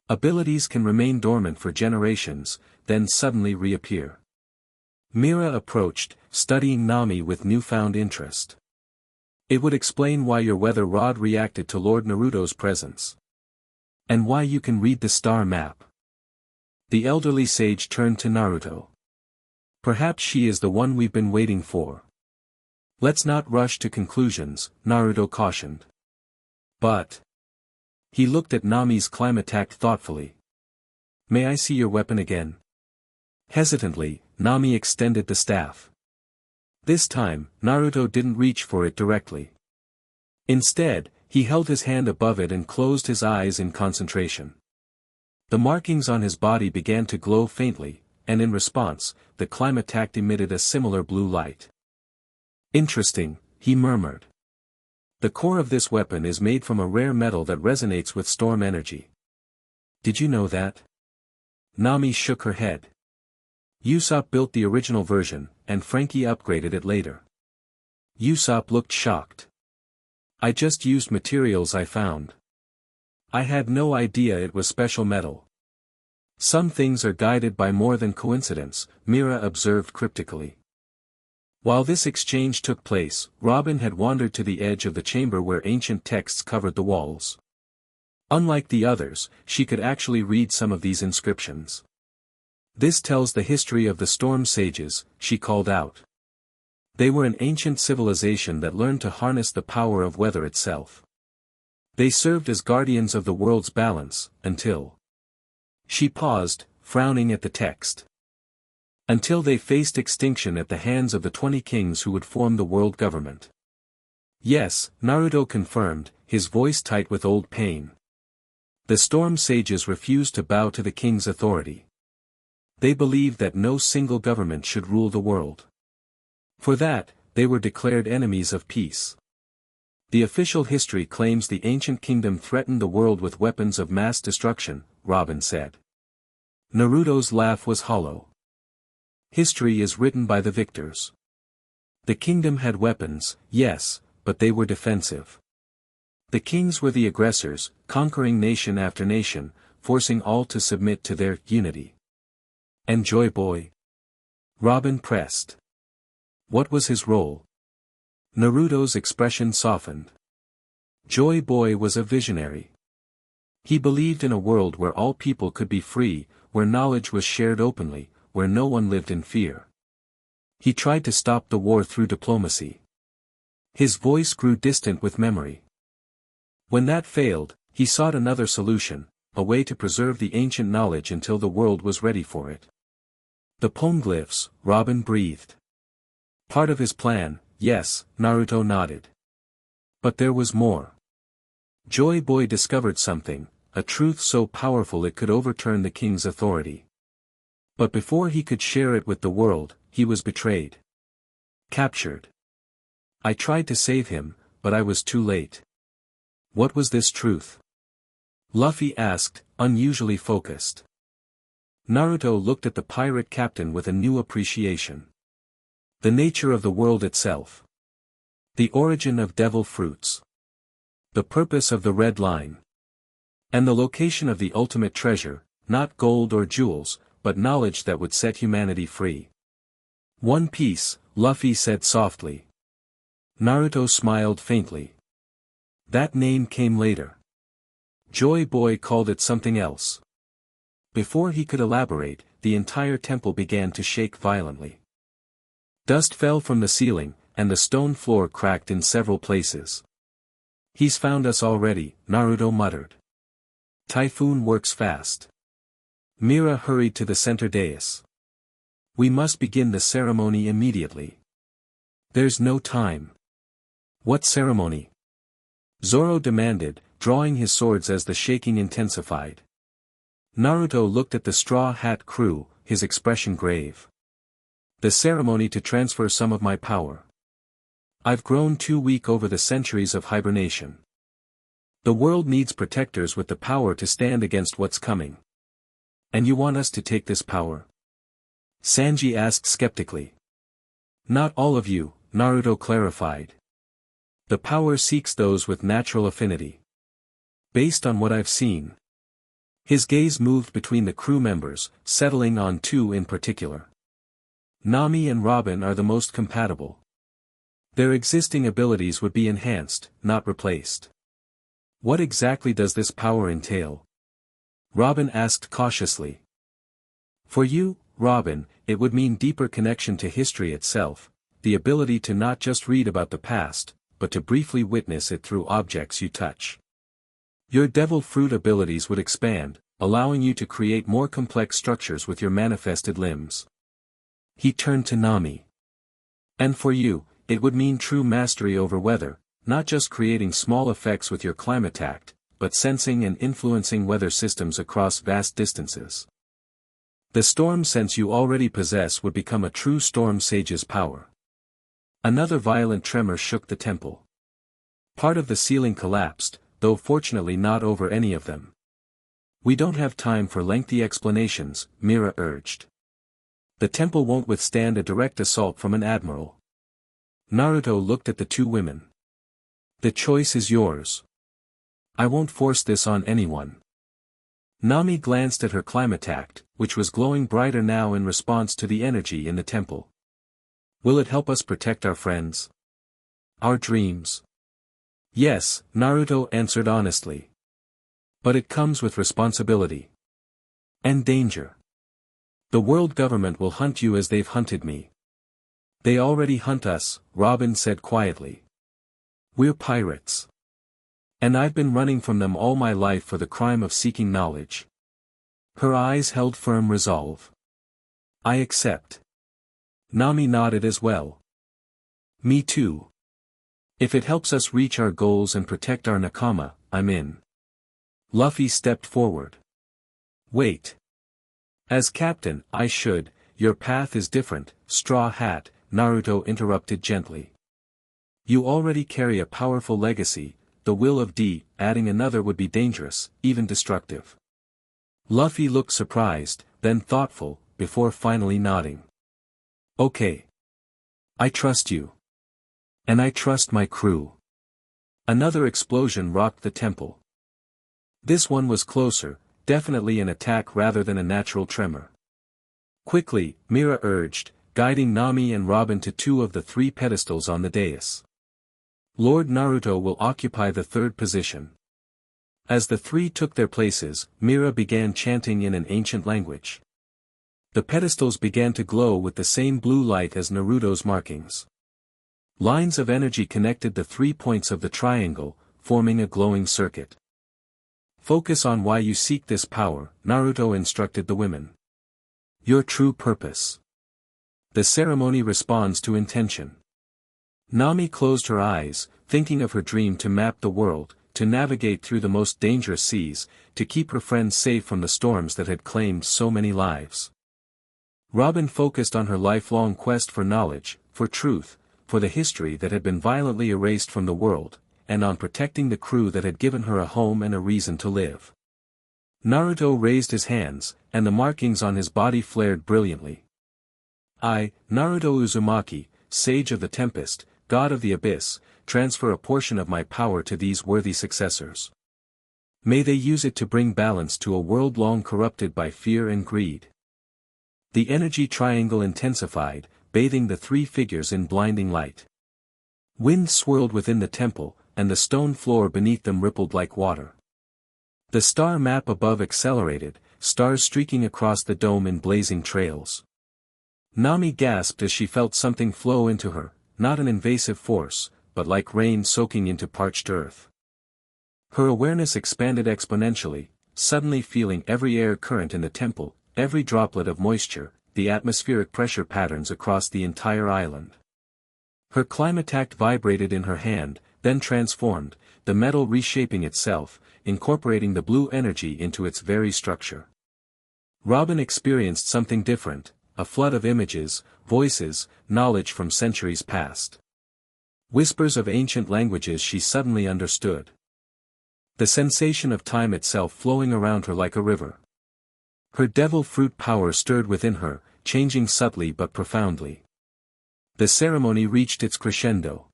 Abilities can remain dormant for generations, then suddenly reappear. Mira approached, studying Nami with newfound interest. It would explain why your weather rod reacted to Lord Naruto's presence. And why you can read the star map. The elderly sage turned to Naruto. Perhaps she is the one we've been waiting for. Let's not rush to conclusions, Naruto cautioned. But. He looked at Nami's climatic thoughtfully. May I see your weapon again? Hesitantly, Nami extended the staff. This time, Naruto didn't reach for it directly. Instead, he held his hand above it and closed his eyes in concentration. The markings on his body began to glow faintly, and in response, the climatic emitted a similar blue light. Interesting, he murmured. The core of this weapon is made from a rare metal that resonates with storm energy. Did you know that? Nami shook her head. Usopp built the original version, and Frankie upgraded it later. Usopp looked shocked. I just used materials I found. I had no idea it was special metal. Some things are guided by more than coincidence, Mira observed cryptically. While this exchange took place, Robin had wandered to the edge of the chamber where ancient texts covered the walls. Unlike the others, she could actually read some of these inscriptions. This tells the history of the storm sages, she called out. They were an ancient civilization that learned to harness the power of weather itself. They served as guardians of the world's balance, until. She paused, frowning at the text. Until they faced extinction at the hands of the 20 kings who would form the world government. Yes, Naruto confirmed, his voice tight with old pain. The storm sages refused to bow to the king's authority. They believed that no single government should rule the world. For that, they were declared enemies of peace. The official history claims the ancient kingdom threatened the world with weapons of mass destruction, Robin said. Naruto's laugh was hollow. History is written by the victors. The kingdom had weapons, yes, but they were defensive. The kings were the aggressors, conquering nation after nation, forcing all to submit to their unity. And Joy Boy? Robin pressed. What was his role? Naruto's expression softened. Joy Boy was a visionary. He believed in a world where all people could be free, where knowledge was shared openly, where no one lived in fear. He tried to stop the war through diplomacy. His voice grew distant with memory. When that failed, he sought another solution, a way to preserve the ancient knowledge until the world was ready for it. The poneglyphs, Robin breathed. Part of his plan, yes, Naruto nodded. But there was more. Joy Boy discovered something, a truth so powerful it could overturn the king's authority. But before he could share it with the world, he was betrayed. Captured. I tried to save him, but I was too late. What was this truth? Luffy asked, unusually focused. Naruto looked at the pirate captain with a new appreciation. The nature of the world itself. The origin of devil fruits. The purpose of the red line. And the location of the ultimate treasure, not gold or jewels, but knowledge that would set humanity free. One Piece, Luffy said softly. Naruto smiled faintly. That name came later. Joy Boy called it something else. Before he could elaborate, the entire temple began to shake violently. Dust fell from the ceiling, and the stone floor cracked in several places. He's found us already, Naruto muttered. Typhoon works fast. Mira hurried to the center dais. We must begin the ceremony immediately. There's no time. What ceremony? Zoro demanded, drawing his swords as the shaking intensified. Naruto looked at the Straw Hat crew, his expression grave. The ceremony to transfer some of my power. I've grown too weak over the centuries of hibernation. The world needs protectors with the power to stand against what's coming. And you want us to take this power? Sanji asked skeptically. Not all of you, Naruto clarified. The power seeks those with natural affinity. Based on what I've seen. His gaze moved between the crew members, settling on two in particular. Nami and Robin are the most compatible. Their existing abilities would be enhanced, not replaced. What exactly does this power entail? Robin asked cautiously. For you, Robin, it would mean deeper connection to history itself, the ability to not just read about the past, but to briefly witness it through objects you touch. Your devil fruit abilities would expand, allowing you to create more complex structures with your manifested limbs. He turned to Nami. And for you, it would mean true mastery over weather, not just creating small effects with your climatact, but sensing and influencing weather systems across vast distances. The storm sense you already possess would become a true storm sage's power. Another violent tremor shook the temple. Part of the ceiling collapsed, though fortunately not over any of them. We don't have time for lengthy explanations, Mira urged. The temple won't withstand a direct assault from an admiral. Naruto looked at the two women. The choice is yours. I won't force this on anyone. Nami glanced at her climatact, which was glowing brighter now in response to the energy in the temple. Will it help us protect our friends? Our dreams? Yes, Naruto answered honestly. But it comes with responsibility. And danger. The world government will hunt you as they've hunted me. They already hunt us, Robin said quietly. We're pirates. And I've been running from them all my life for the crime of seeking knowledge. Her eyes held firm resolve. I accept. Nami nodded as well. Me too. If it helps us reach our goals and protect our nakama, I'm in. Luffy stepped forward. Wait. As captain, I should. Your path is different, Straw Hat, Naruto interrupted gently. You already carry a powerful legacy, the will of D, adding another would be dangerous, even destructive. Luffy looked surprised, then thoughtful, before finally nodding. Okay. I trust you. And I trust my crew. Another explosion rocked the temple. This one was closer, definitely an attack rather than a natural tremor. Quickly, Mira urged, guiding Nami and Robin to two of the three pedestals on the dais. Lord Naruto will occupy the third position. As the three took their places, Mira began chanting in an ancient language. The pedestals began to glow with the same blue light as Naruto's markings. Lines of energy connected the 3 points of the triangle, forming a glowing circuit. Focus on why you seek this power, Naruto instructed the women. Your true purpose. The ceremony responds to intention. Nami closed her eyes, thinking of her dream to map the world, to navigate through the most dangerous seas, to keep her friends safe from the storms that had claimed so many lives. Robin focused on her lifelong quest for knowledge, for truth, for the history that had been violently erased from the world, and on protecting the crew that had given her a home and a reason to live. Naruto raised his hands, and the markings on his body flared brilliantly. I, Naruto Uzumaki, Sage of the Tempest, God of the Abyss, transfer a portion of my power to these worthy successors. May they use it to bring balance to a world long corrupted by fear and greed. The energy triangle intensified, bathing the three figures in blinding light. Wind swirled within the temple, and the stone floor beneath them rippled like water. The star map above accelerated, stars streaking across the dome in blazing trails. Nami gasped as she felt something flow into her, not an invasive force, but like rain soaking into parched earth. Her awareness expanded exponentially, suddenly feeling every air current in the temple, every droplet of moisture, the atmospheric pressure patterns across the entire island. Her climatact vibrated in her hand, then transformed, the metal reshaping itself, incorporating the blue energy into its very structure. Robin experienced something different, a flood of images, voices, knowledge from centuries past. Whispers of ancient languages she suddenly understood. The sensation of time itself flowing around her like a river. Her devil fruit power stirred within her, changing subtly but profoundly. The ceremony reached its crescendo.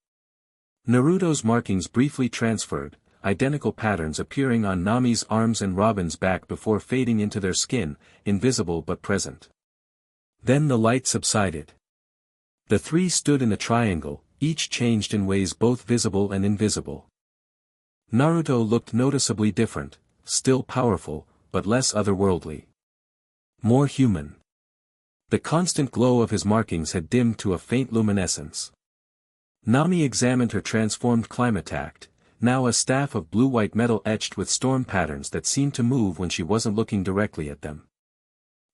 Naruto's markings briefly transferred, identical patterns appearing on Nami's arms and Robin's back before fading into their skin, invisible but present. Then the light subsided. The three stood in a triangle, each changed in ways both visible and invisible. Naruto looked noticeably different, still powerful, but less otherworldly. More human. The constant glow of his markings had dimmed to a faint luminescence. Nami examined her transformed climatact, now a staff of blue-white metal etched with storm patterns that seemed to move when she wasn't looking directly at them.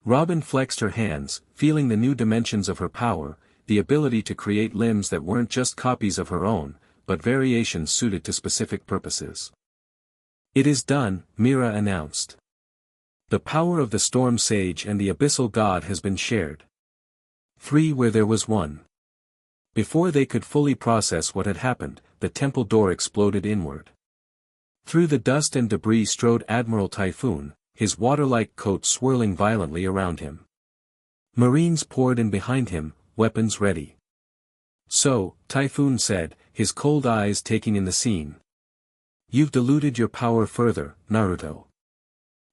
Robin flexed her hands, feeling the new dimensions of her power, the ability to create limbs that weren't just copies of her own, but variations suited to specific purposes. It is done, Mira announced. The power of the Storm Sage and the Abyssal God has been shared. 3 where there was 1. Before they could fully process what had happened, the temple door exploded inward. Through the dust and debris strode Admiral Typhoon, his water-like coat swirling violently around him. Marines poured in behind him, weapons ready. So, Typhoon said, his cold eyes taking in the scene. You've diluted your power further, Naruto.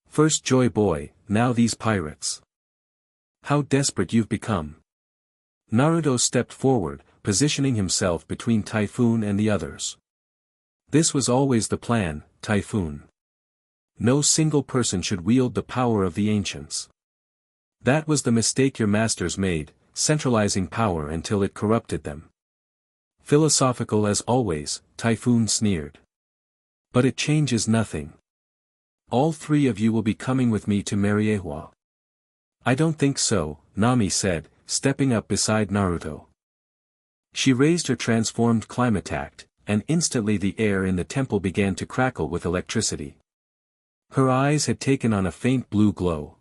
First Joy Boy, now these pirates. How desperate you've become. Naruto stepped forward, positioning himself between Typhoon and the others. This was always the plan, Typhoon. No single person should wield the power of the ancients. That was the mistake your masters made, centralizing power until it corrupted them. Philosophical as always, Typhoon sneered. But it changes nothing. All 3 of you will be coming with me to Mariehua. I don't think so, Nami said, stepping up beside Naruto. She raised her transformed climattact, and instantly the air in the temple began to crackle with electricity. Her eyes had taken on a faint blue glow.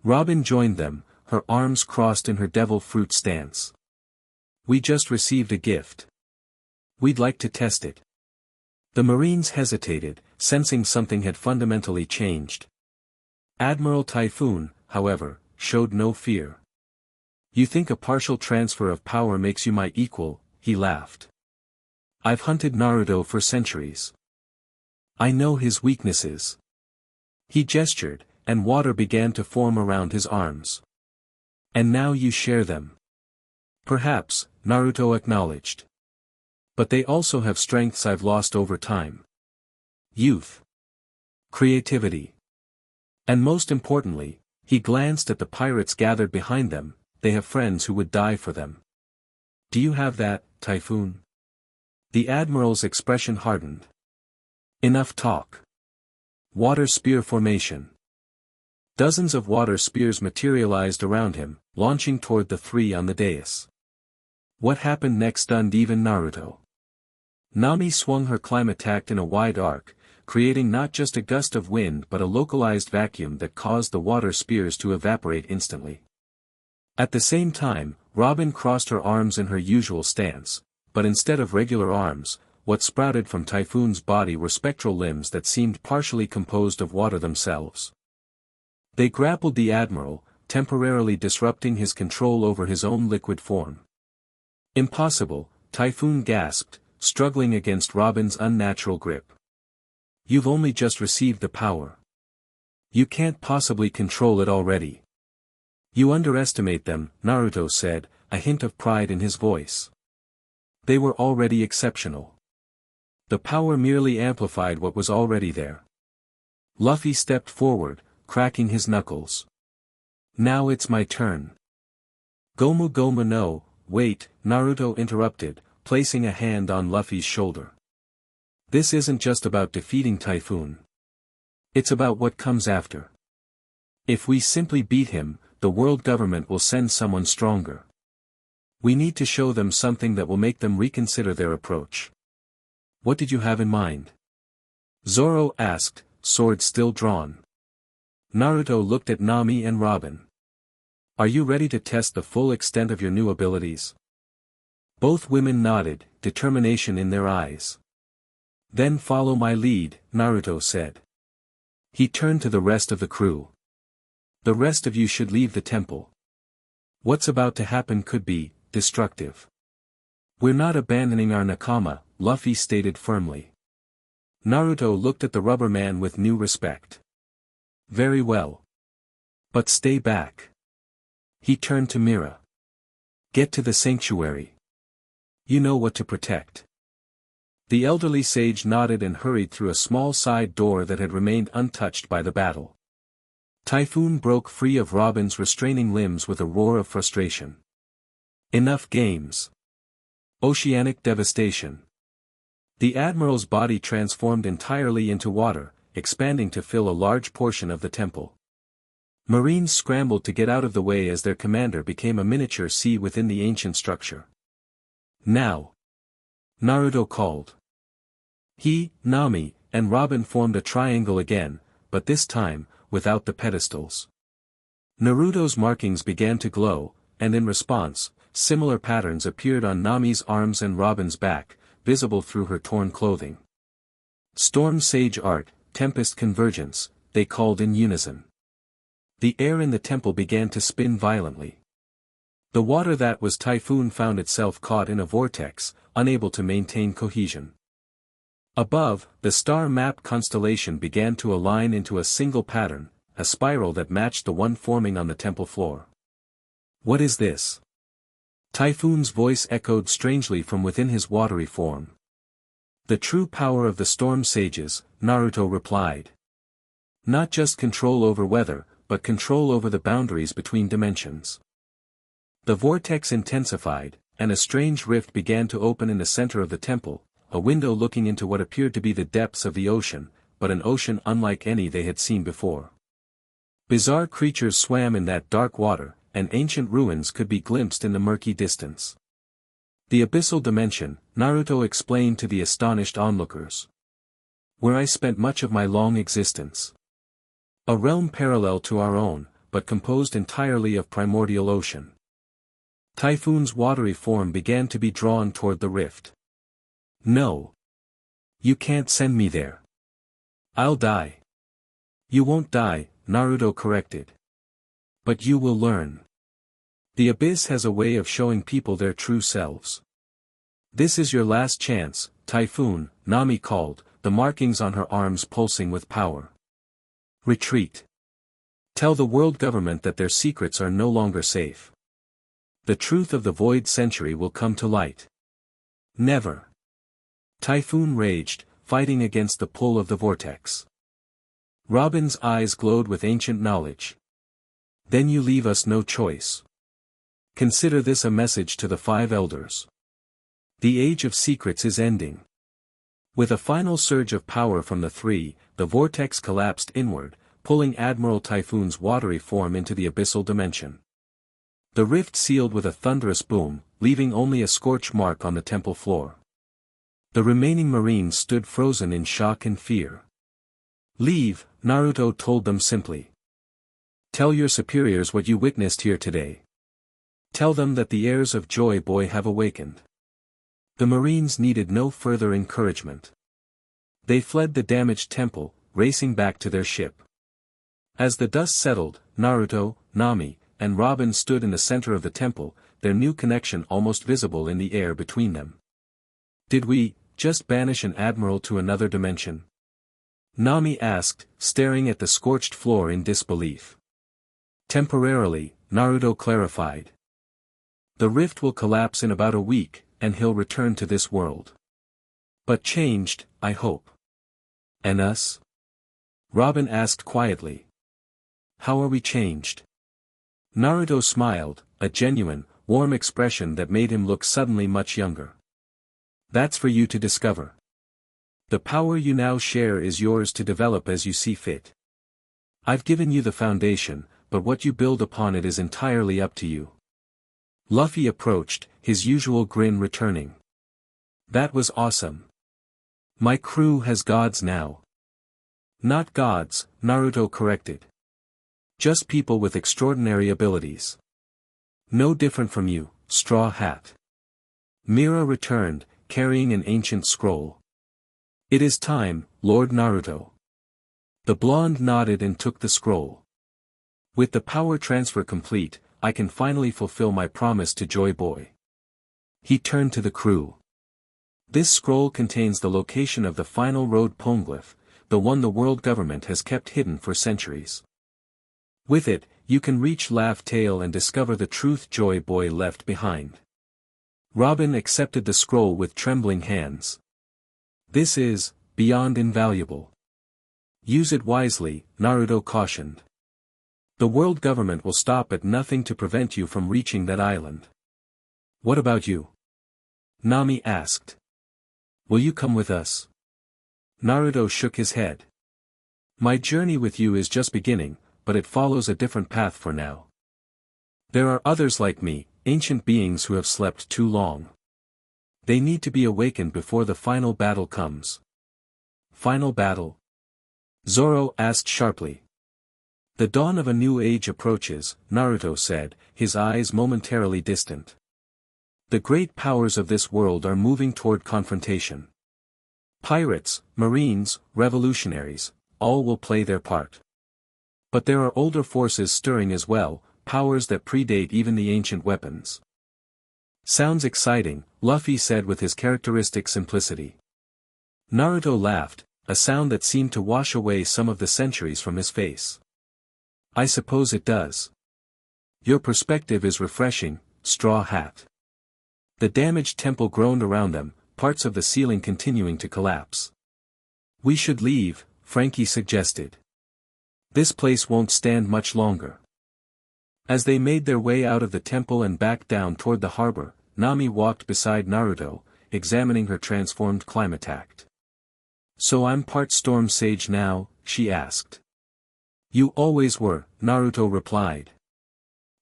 Robin joined them, her arms crossed in her devil fruit stance. "We just received a gift. We'd like to test it." The Marines hesitated, sensing something had fundamentally changed. Admiral Typhoon, however, showed no fear. "You think a partial transfer of power makes you my equal," he laughed. "I've hunted Naruto for centuries. I know his weaknesses." He gestured, and water began to form around his arms. "And now you share them." "Perhaps," Naruto acknowledged. "But they also have strengths I've lost over time. Youth. Creativity. And most importantly," he glanced at the pirates gathered behind them, "they have friends who would die for them. Do you have that, Typhoon?" The Admiral's expression hardened. "Enough talk. Water spear formation." Dozens of water spears materialized around him, launching toward the three on the dais. What happened next stunned even Naruto. Nami swung her climattact in a wide arc, creating not just a gust of wind but a localized vacuum that caused the water spears to evaporate instantly. At the same time, Robin crossed her arms in her usual stance, but instead of regular arms, what sprouted from Typhoon's body were spectral limbs that seemed partially composed of water themselves. They grappled the Admiral, temporarily disrupting his control over his own liquid form. "Impossible," Typhoon gasped, struggling against Robin's unnatural grip. "You've only just received the power. You can't possibly control it already." "You underestimate them," Naruto said, a hint of pride in his voice. "They were already exceptional. The power merely amplified what was already there." Luffy stepped forward, cracking his knuckles. "Now it's my turn." "Gomu Gomu no, wait," Naruto interrupted, placing a hand on Luffy's shoulder. "This isn't just about defeating Typhoon. It's about what comes after. If we simply beat him, the world government will send someone stronger. We need to show them something that will make them reconsider their approach." "What did you have in mind?" Zoro asked, sword still drawn. Naruto looked at Nami and Robin. "Are you ready to test the full extent of your new abilities?" Both women nodded, determination in their eyes. "Then follow my lead," Naruto said. He turned to the rest of the crew. "The rest of you should leave the temple. What's about to happen could be destructive." "We're not abandoning our nakama," Luffy stated firmly. Naruto looked at the rubber man with new respect. "Very well. But stay back." He turned to Mira. "Get to the sanctuary. You know what to protect." The elderly sage nodded and hurried through a small side door that had remained untouched by the battle. Typhoon broke free of Robin's restraining limbs with a roar of frustration. "Enough games. Oceanic devastation." The Admiral's body transformed entirely into water, expanding to fill a large portion of the temple. Marines scrambled to get out of the way as their commander became a miniature sea within the ancient structure. "Now!" Naruto called. He, Nami, and Robin formed a triangle again, but this time, without the pedestals. Naruto's markings began to glow, and in response, similar patterns appeared on Nami's arms and Robin's back, visible through her torn clothing. "Storm Sage Art, Tempest Convergence," they called in unison. The air in the temple began to spin violently. The water that was Typhoon found itself caught in a vortex, unable to maintain cohesion. Above, the star map constellation began to align into a single pattern, a spiral that matched the one forming on the temple floor. "What is this?" Typhoon's voice echoed strangely from within his watery form. "The true power of the storm sages," Naruto replied. "Not just control over weather, but control over the boundaries between dimensions." The vortex intensified, and a strange rift began to open in the center of the temple, a window looking into what appeared to be the depths of the ocean, but an ocean unlike any they had seen before. Bizarre creatures swam in that dark water, and ancient ruins could be glimpsed in the murky distance. The abyssal dimension, Naruto explained to the astonished onlookers. Where I spent much of my long existence. A realm parallel to our own, but composed entirely of primordial ocean. Typhoon's watery form began to be drawn toward the rift. No. You can't send me there. I'll die. You won't die, Naruto corrected. But you will learn. The abyss has a way of showing people their true selves. This is your last chance, Typhoon, Nami called, the markings on her arms pulsing with power. Retreat. Tell the world government that their secrets are no longer safe. The truth of the Void Century will come to light. Never. Typhoon raged, fighting against the pull of the vortex. Robin's eyes glowed with ancient knowledge. Then you leave us no choice. Consider this a message to the 5 elders. The Age of Secrets is ending. With a final surge of power from the 3, the vortex collapsed inward, pulling Admiral Typhoon's watery form into the abyssal dimension. The rift sealed with a thunderous boom, leaving only a scorch mark on the temple floor. The remaining marines stood frozen in shock and fear. Leave, Naruto told them simply. Tell your superiors what you witnessed here today. Tell them that the heirs of Joy Boy have awakened. The marines needed no further encouragement. They fled the damaged temple, racing back to their ship. As the dust settled, Naruto, Nami, and Robin stood in the center of the temple, their new connection almost visible in the air between them. Did we just banish an admiral to another dimension? Nami asked, staring at the scorched floor in disbelief. Temporarily, Naruto clarified. The rift will collapse in about a week, and he'll return to this world. But changed, I hope. And us? Robin asked quietly. How are we changed? Naruto smiled, a genuine, warm expression that made him look suddenly much younger. That's for you to discover. The power you now share is yours to develop as you see fit. I've given you the foundation, but what you build upon it is entirely up to you. Luffy approached, his usual grin returning. That was awesome. My crew has gods now. Not gods, Naruto corrected. Just people with extraordinary abilities. No different from you, Straw Hat. Mira returned, carrying an ancient scroll. It is time, Lord Naruto. The blonde nodded and took the scroll. With the power transfer complete, I can finally fulfill my promise to Joy Boy. He turned to the crew. This scroll contains the location of the final road poneglyph, the one the world government has kept hidden for centuries. With it, you can reach Laugh Tale and discover the truth Joy Boy left behind. Robin accepted the scroll with trembling hands. This is, beyond invaluable. Use it wisely, Naruto cautioned. The world government will stop at nothing to prevent you from reaching that island. What about you? Nami asked. Will you come with us? Naruto shook his head. My journey with you is just beginning, but it follows a different path for now. There are others like me, ancient beings who have slept too long. They need to be awakened before the final battle comes. Final battle? Zoro asked sharply. The dawn of a new age approaches, Naruto said, his eyes momentarily distant. The great powers of this world are moving toward confrontation. Pirates, marines, revolutionaries, all will play their part. But there are older forces stirring as well, powers that predate even the ancient weapons. Sounds exciting, Luffy said with his characteristic simplicity. Naruto laughed, a sound that seemed to wash away some of the centuries from his face. I suppose it does. Your perspective is refreshing, Straw Hat. The damaged temple groaned around them, parts of the ceiling continuing to collapse. We should leave, Frankie suggested. This place won't stand much longer. As they made their way out of the temple and back down toward the harbor, Nami walked beside Naruto, examining her transformed Climatact. So I'm part Storm Sage now, she asked. You always were, Naruto replied.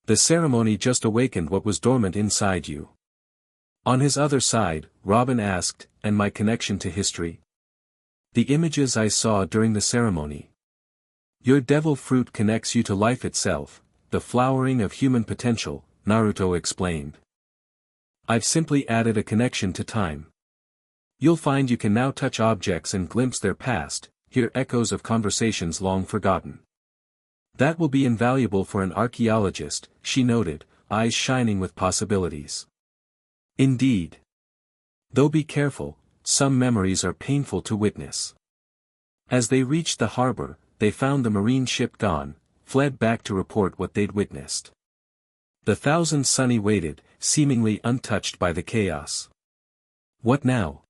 The ceremony just awakened what was dormant inside you. On his other side, Robin asked, and my connection to history? The images I saw during the ceremony. Your devil fruit connects you to life itself, the flowering of human potential, Naruto explained. I've simply added a connection to time. You'll find you can now touch objects and glimpse their past, hear echoes of conversations long forgotten. That will be invaluable for an archaeologist, she noted, eyes shining with possibilities. Indeed. Though be careful, some memories are painful to witness. As they reached the harbor, they found the marine ship gone, fled back to report what they'd witnessed. The Thousand Sunny waited, seemingly untouched by the chaos. What now?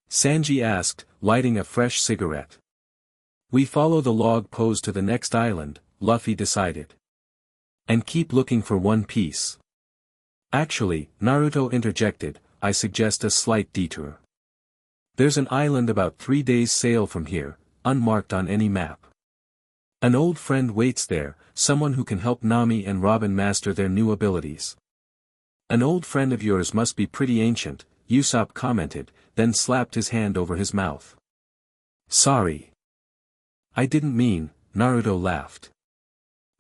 Sanji asked, lighting a fresh cigarette. We follow the log pose to the next island, Luffy decided. And keep looking for One Piece. Actually, Naruto interjected, I suggest a slight detour. There's an island about 3 days' sail from here, unmarked on any map. An old friend waits there, someone who can help Nami and Robin master their new abilities. An old friend of yours must be pretty ancient, Usopp commented, then slapped his hand over his mouth. Sorry. I didn't mean, Naruto laughed.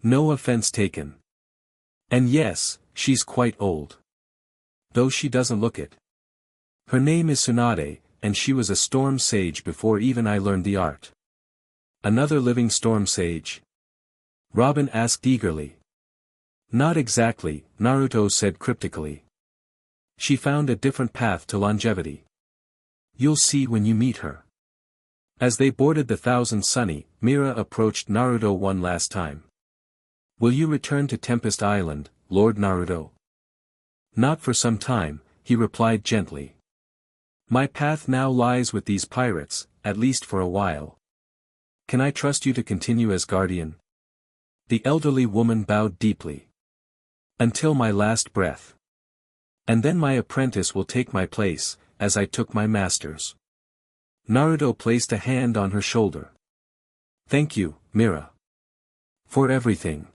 No offense taken. And yes, she's quite old. Though she doesn't look it. Her name is Tsunade, and she was a storm sage before even I learned the art. Another living storm sage? Robin asked eagerly. Not exactly, Naruto said cryptically. She found a different path to longevity. You'll see when you meet her. As they boarded the Thousand Sunny, Mira approached Naruto one last time. Will you return to Tempest Island, Lord Naruto? Not for some time, he replied gently. My path now lies with these pirates, at least for a while. Can I trust you to continue as guardian? The elderly woman bowed deeply. Until my last breath. And then my apprentice will take my place, as I took my master's. Naruto placed a hand on her shoulder. Thank you, Mira. For everything.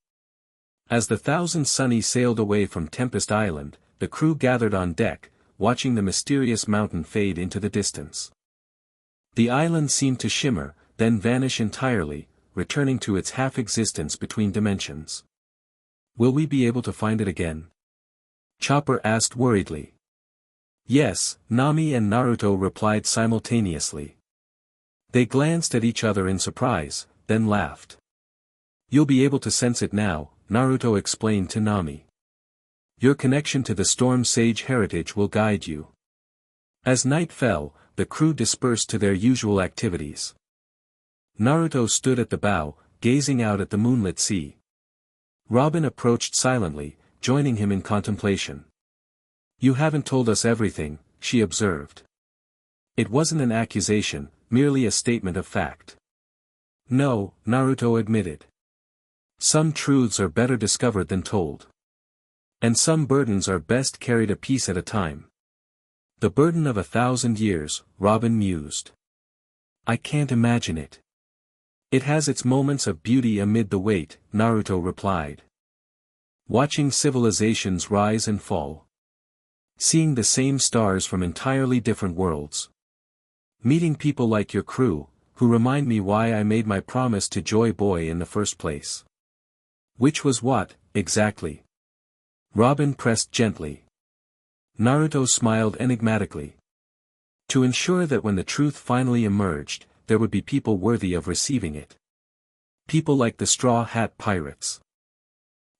As the Thousand Sunny sailed away from Tempest Island, the crew gathered on deck, watching the mysterious mountain fade into the distance. The island seemed to shimmer, then vanish entirely, returning to its half-existence between dimensions. Will we be able to find it again? Chopper asked worriedly. Yes, Nami and Naruto replied simultaneously. They glanced at each other in surprise, then laughed. You'll be able to sense it now, Naruto explained to Nami. Your connection to the Storm Sage heritage will guide you. As night fell, the crew dispersed to their usual activities. Naruto stood at the bow, gazing out at the moonlit sea. Robin approached silently, joining him in contemplation. You haven't told us everything, she observed. It wasn't an accusation, merely a statement of fact. No, Naruto admitted. Some truths are better discovered than told. And some burdens are best carried a piece at a time. The burden of 1,000 years, Robin mused. I can't imagine it. It has its moments of beauty amid the weight, Naruto replied. Watching civilizations rise and fall. Seeing the same stars from entirely different worlds. Meeting people like your crew, who remind me why I made my promise to Joy Boy in the first place. Which was what, exactly? Robin pressed gently. Naruto smiled enigmatically. To ensure that when the truth finally emerged, there would be people worthy of receiving it. People like the Straw Hat Pirates.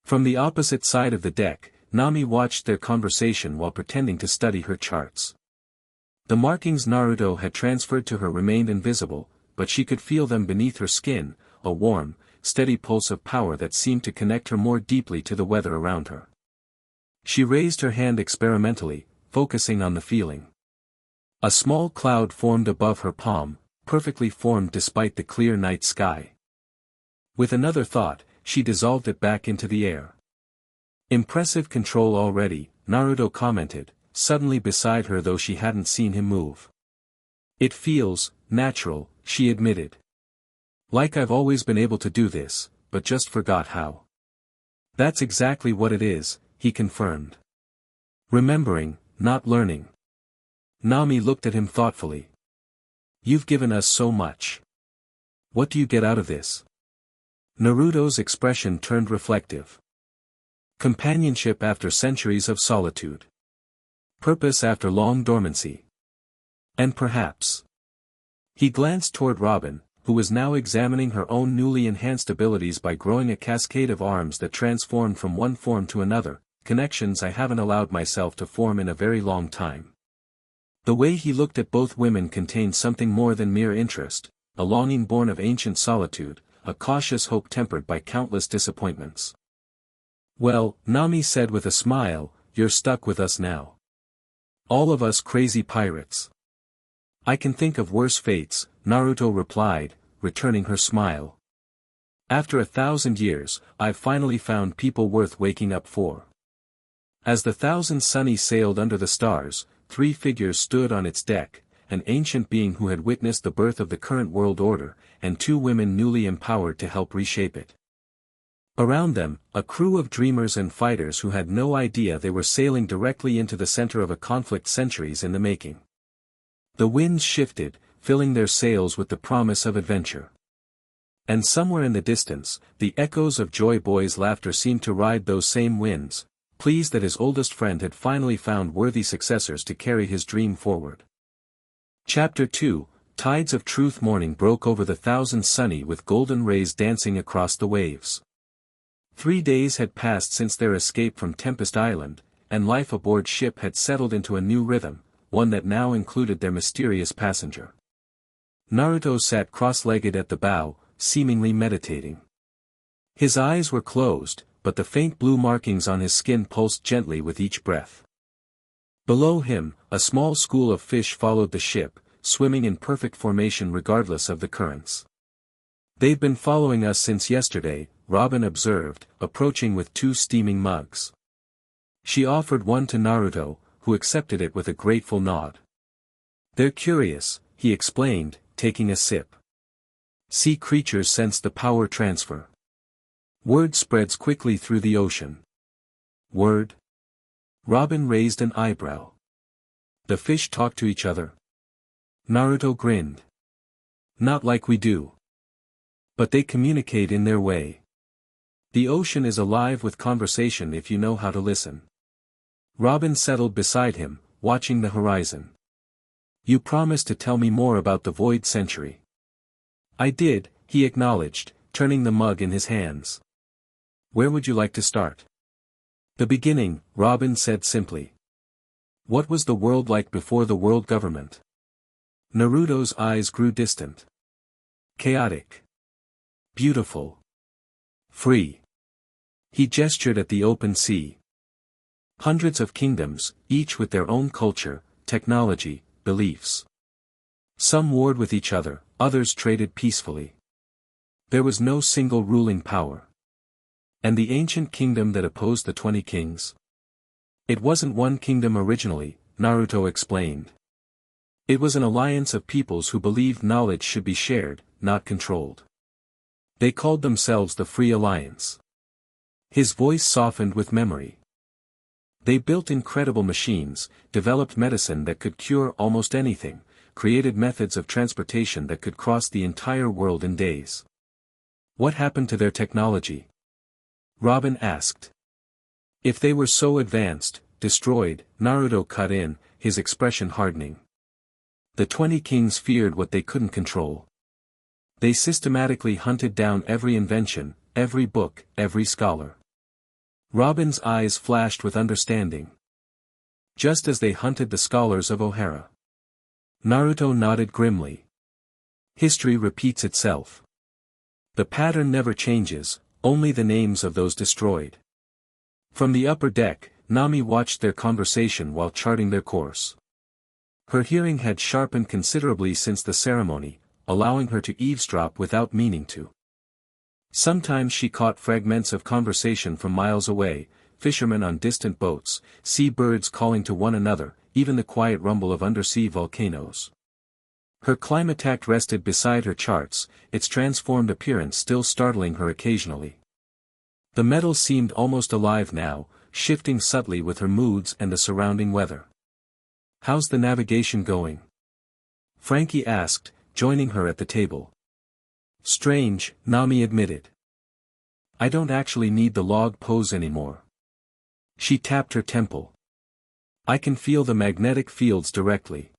From the opposite side of the deck, Nami watched their conversation while pretending to study her charts. The markings Naruto had transferred to her remained invisible, but she could feel them beneath her skin, a warm, steady pulse of power that seemed to connect her more deeply to the weather around her. She raised her hand experimentally, focusing on the feeling. A small cloud formed above her palm, perfectly formed despite the clear night sky. With another thought, she dissolved it back into the air. Impressive control already, Naruto commented, suddenly beside her though she hadn't seen him move. It feels natural, she admitted. Like I've always been able to do this, but just forgot how. That's exactly what it is, he confirmed. Remembering, not learning. Nami looked at him thoughtfully. You've given us so much. What do you get out of this? Naruto's expression turned reflective. Companionship after centuries of solitude. Purpose after long dormancy. And perhaps. He glanced toward Robin, who was now examining her own newly enhanced abilities by growing a cascade of arms that transformed from one form to another, connections I haven't allowed myself to form in a very long time. The way he looked at both women contained something more than mere interest, a longing born of ancient solitude, a cautious hope tempered by countless disappointments. Well, Nami said with a smile, you're stuck with us now. All of us crazy pirates. I can think of worse fates, Naruto replied, returning her smile. After 1,000 years, I've finally found people worth waking up for. As the Thousand Sunny sailed under the stars, 3 figures stood on its deck, an ancient being who had witnessed the birth of the current world order, and 2 women newly empowered to help reshape it. Around them, a crew of dreamers and fighters who had no idea they were sailing directly into the center of a conflict centuries in the making. The winds shifted, filling their sails with the promise of adventure. And somewhere in the distance, the echoes of Joy Boy's laughter seemed to ride those same winds, pleased that his oldest friend had finally found worthy successors to carry his dream forward. Chapter 2, Tides of Truth. Morning broke over the Thousand Sunny with golden rays dancing across the waves. 3 days had passed since their escape from Tempest Island, and life aboard ship had settled into a new rhythm, one that now included their mysterious passenger. Naruto sat cross-legged at the bow, seemingly meditating. His eyes were closed, but the faint blue markings on his skin pulsed gently with each breath. Below him, a small school of fish followed the ship, swimming in perfect formation regardless of the currents. They've been following us since yesterday, Robin observed, approaching with 2 steaming mugs. She offered one to Naruto, who accepted it with a grateful nod. They're curious, he explained, taking a sip. Sea creatures sense the power transfer. Word spreads quickly through the ocean. Word? Robin raised an eyebrow. The fish talk to each other? Naruto grinned. Not like we do. But they communicate in their way. The ocean is alive with conversation if you know how to listen. Robin settled beside him, watching the horizon. You promised to tell me more about the Void Century. I did, he acknowledged, turning the mug in his hands. Where would you like to start? The beginning, Robin said simply. What was the world like before the world government? Naruto's eyes grew distant. Chaotic. Beautiful. Free. He gestured at the open sea. Hundreds of kingdoms, each with their own culture, technology, beliefs. Some warred with each other, others traded peacefully. There was no single ruling power. And the ancient kingdom that opposed the 20 kings? It wasn't one kingdom originally, Naruto explained. It was an alliance of peoples who believed knowledge should be shared, not controlled. They called themselves the Free Alliance. His voice softened with memory. They built incredible machines, developed medicine that could cure almost anything, created methods of transportation that could cross the entire world in days. What happened to their technology? Robin asked. If they were so advanced, destroyed, Naruto cut in, his expression hardening. The 20 kings feared what they couldn't control. They systematically hunted down every invention, every book, every scholar. Robin's eyes flashed with understanding. Just as they hunted the scholars of Ohara. Naruto nodded grimly. History repeats itself. The pattern never changes, only the names of those destroyed. From the upper deck, Nami watched their conversation while charting their course. Her hearing had sharpened considerably since the ceremony, allowing her to eavesdrop without meaning to. Sometimes she caught fragments of conversation from miles away, fishermen on distant boats, sea birds calling to one another, even the quiet rumble of undersea volcanoes. Her climatact rested beside her charts, its transformed appearance still startling her occasionally. The metal seemed almost alive now, shifting subtly with her moods and the surrounding weather. "How's the navigation going?" Frankie asked, joining her at the table. "Strange," Nami admitted. "I don't actually need the log pose anymore." She tapped her temple. "I can feel the magnetic fields directly.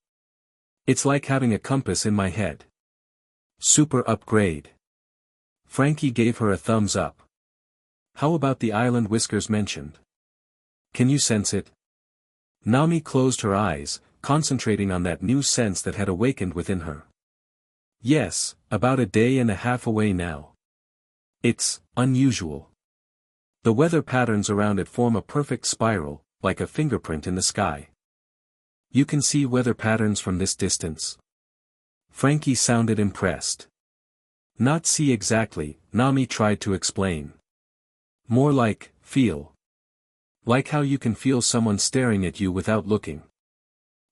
It's like having a compass in my head." "Super upgrade." Frankie gave her a thumbs up. "How about the island Whiskers mentioned? Can you sense it?" Nami closed her eyes, concentrating on that new sense that had awakened within her. "Yes, about a day and a half away now. It's unusual. The weather patterns around it form a perfect spiral, like a fingerprint in the sky." "You can see weather patterns from this distance?" Frankie sounded impressed. "Not see exactly," Nami tried to explain. "More like, feel. Like how you can feel someone staring at you without looking."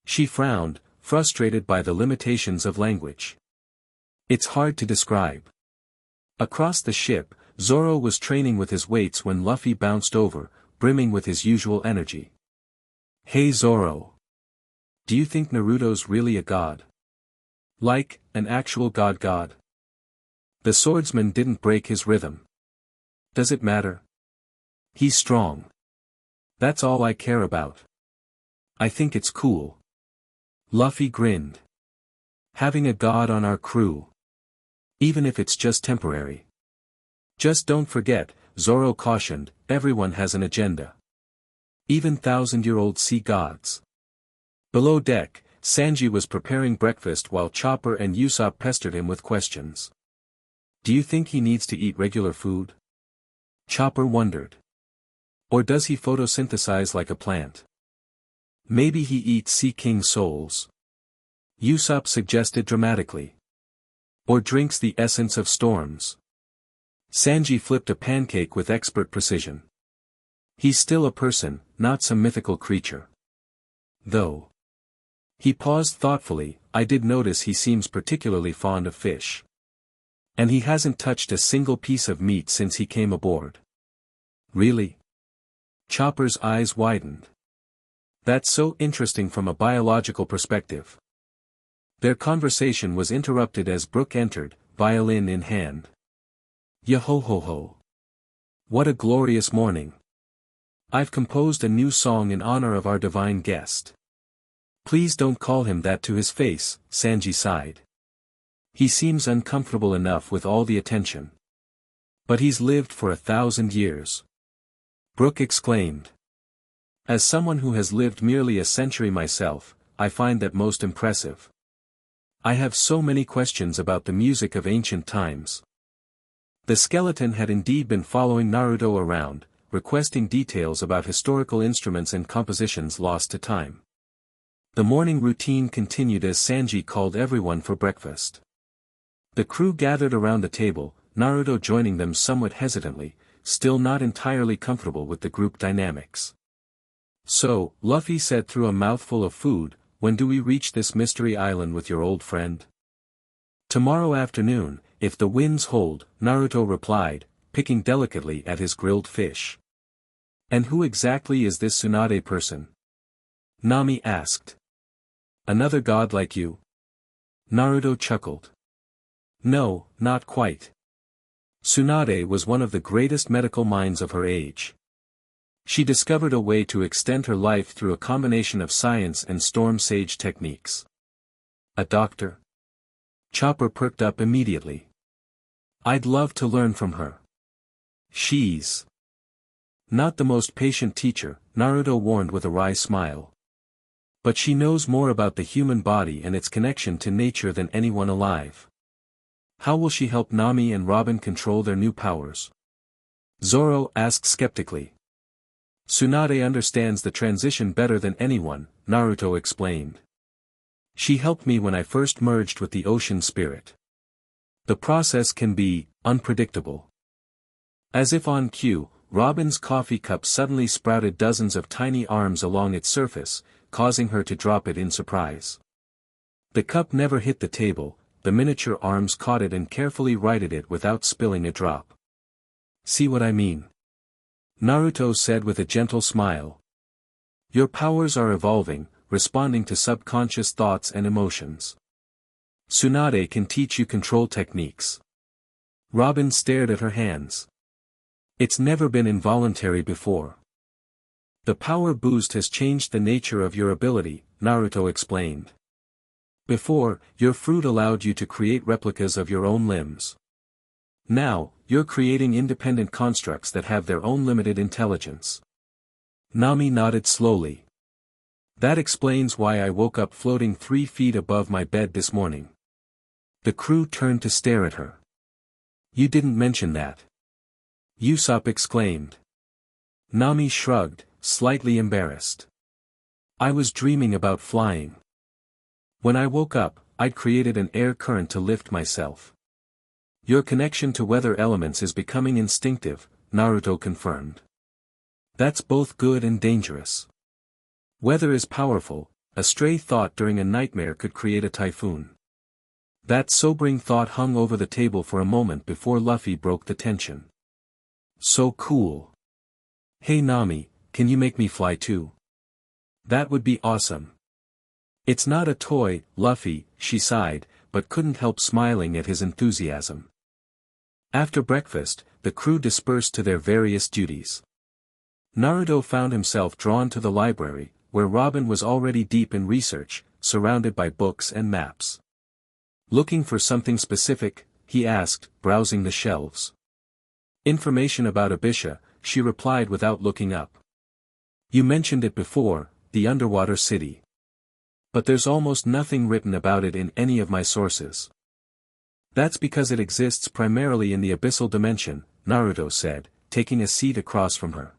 She frowned, frustrated by the limitations of language. "It's hard to describe." Across the ship, Zoro was training with his weights when Luffy bounced over, brimming with his usual energy. "Hey Zoro. Do you think Naruto's really a god? Like, an actual god?" The swordsman didn't break his rhythm. "Does it matter? He's strong. That's all I care about. I think it's cool." Luffy grinned. "Having a god on our crew. Even if it's just temporary. Just don't forget," Zoro cautioned, "everyone has an agenda. Even thousand-year-old sea gods." Below deck, Sanji was preparing breakfast while Chopper and Usopp pestered him with questions. "Do you think he needs to eat regular food?" Chopper wondered. "Or does he photosynthesize like a plant? Maybe he eats Sea King souls," Usopp suggested dramatically. "Or drinks the essence of storms." Sanji flipped a pancake with expert precision. "He's still a person, not some mythical creature. Though." He paused thoughtfully. "I did notice he seems particularly fond of fish. And he hasn't touched a single piece of meat since he came aboard." "Really?" Chopper's eyes widened. "That's so interesting from a biological perspective." Their conversation was interrupted as Brook entered, violin in hand. "Yo-ho-ho-ho. What a glorious morning. I've composed a new song in honor of our divine guest." "Please don't call him that to his face," Sanji sighed. "He seems uncomfortable enough with all the attention. But he's lived for 1,000 years. Brook exclaimed. "As someone who has lived merely a century myself, I find that most impressive. I have so many questions about the music of ancient times." The skeleton had indeed been following Naruto around, requesting details about historical instruments and compositions lost to time. The morning routine continued as Sanji called everyone for breakfast. The crew gathered around the table, Naruto joining them somewhat hesitantly, still not entirely comfortable with the group dynamics. "So," Luffy said through a mouthful of food, "when do we reach this mystery island with your old friend?" "Tomorrow afternoon, if the winds hold," Naruto replied, picking delicately at his grilled fish. "And who exactly is this Tsunade person?" Nami asked. "Another god like you?" Naruto chuckled. "No, not quite. Tsunade was one of the greatest medical minds of her age. She discovered a way to extend her life through a combination of science and storm sage techniques." "A doctor?" Chopper perked up immediately. "I'd love to learn from her. She's not the most patient teacher," Naruto warned with a wry smile. "But she knows more about the human body and its connection to nature than anyone alive. How will she help Nami and Robin control their new powers?" Zoro asked skeptically. "Tsunade understands the transition better than anyone," Naruto explained. "She helped me when I first merged with the ocean spirit. The process can be unpredictable." As if on cue, Robin's coffee cup suddenly sprouted dozens of tiny arms along its surface, causing her to drop it in surprise. The cup never hit the table, the miniature arms caught it and carefully righted it without spilling a drop. "See what I mean?" Naruto said with a gentle smile. Your powers are evolving, responding to subconscious thoughts and emotions. Tsunade can teach you control techniques. Robin stared at her hands. It's never been involuntary before. The power boost has changed the nature of your ability, Naruto explained. Before, your fruit allowed you to create replicas of your own limbs. Now, you're creating independent constructs that have their own limited intelligence. Nami nodded slowly. That explains why I woke up floating 3 feet above my bed this morning. The crew turned to stare at her. You didn't mention that. Usopp exclaimed. Nami shrugged, slightly embarrassed. I was dreaming about flying. When I woke up, I'd created an air current to lift myself. Your connection to weather elements is becoming instinctive, Naruto confirmed. That's both good and dangerous. Weather is powerful, a stray thought during a nightmare could create a typhoon. That sobering thought hung over the table for a moment before Luffy broke the tension. So cool. Hey Nami, can you make me fly too? That would be awesome. It's not a toy, Luffy, she sighed, but couldn't help smiling at his enthusiasm. After breakfast, the crew dispersed to their various duties. Naruto found himself drawn to the library, where Robin was already deep in research, surrounded by books and maps. Looking for something specific, he asked, browsing the shelves. Information about Abisha, she replied without looking up. You mentioned it before, the underwater city. But there's almost nothing written about it in any of my sources. That's because it exists primarily in the abyssal dimension, Naruto said, taking a seat across from her.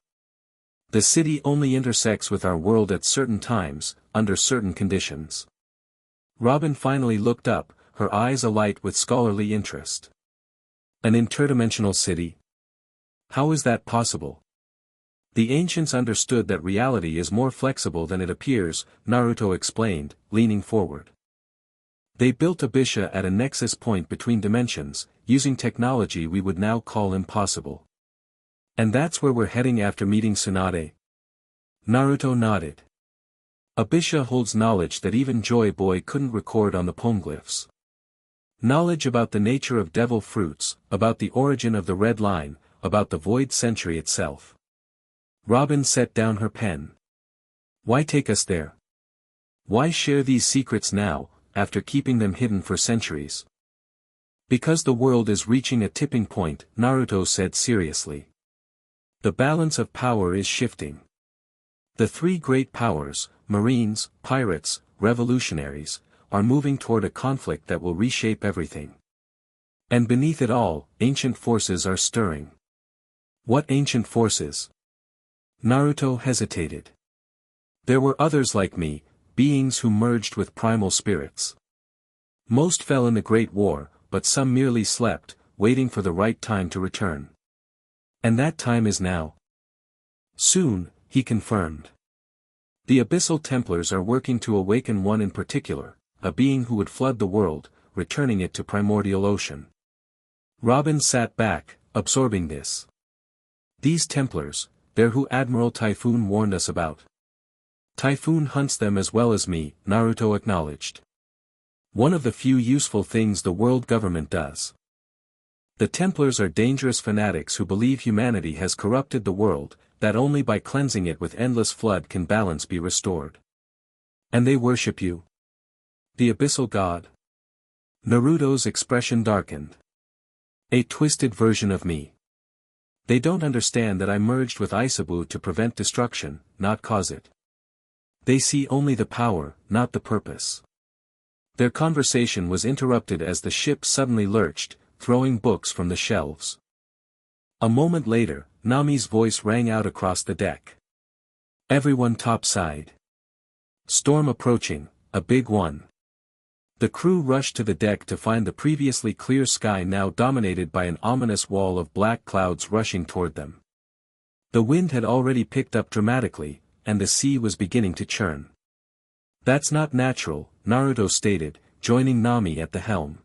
The city only intersects with our world at certain times, under certain conditions. Robin finally looked up, her eyes alight with scholarly interest. An interdimensional city? How is that possible? The ancients understood that reality is more flexible than it appears, Naruto explained, leaning forward. They built Abisha at a nexus point between dimensions, using technology we would now call impossible. And that's where we're heading after meeting Tsunade? Naruto nodded. Abisha holds knowledge that even Joy Boy couldn't record on the poneglyphs. Knowledge about the nature of devil fruits, about the origin of the red line, about the void century itself. Robin set down her pen. Why take us there? Why share these secrets now, after keeping them hidden for centuries? Because the world is reaching a tipping point, Naruto said seriously. The balance of power is shifting. The 3 great powers, Marines, pirates, revolutionaries, are moving toward a conflict that will reshape everything. And beneath it all, ancient forces are stirring. What ancient forces? Naruto hesitated. There were others like me, beings who merged with primal spirits. Most fell in the Great War, but some merely slept, waiting for the right time to return. And that time is now. Soon, he confirmed. The Abyssal Templars are working to awaken one in particular, a being who would flood the world, returning it to primordial ocean. Robin sat back, absorbing this. These Templars, they're who Admiral Typhoon warned us about. Typhoon hunts them as well as me, Naruto acknowledged. One of the few useful things the world government does. The Templars are dangerous fanatics who believe humanity has corrupted the world, that only by cleansing it with endless flood can balance be restored. And they worship you? The Abyssal God? Naruto's expression darkened. A twisted version of me. They don't understand that I merged with Isabu to prevent destruction, not cause it. They see only the power, not the purpose. Their conversation was interrupted as the ship suddenly lurched, throwing books from the shelves. A moment later, Nami's voice rang out across the deck. Everyone topside. Storm approaching, a big one. The crew rushed to the deck to find the previously clear sky now dominated by an ominous wall of black clouds rushing toward them. The wind had already picked up dramatically, and the sea was beginning to churn. That's not natural, Naruto stated, joining Nami at the helm.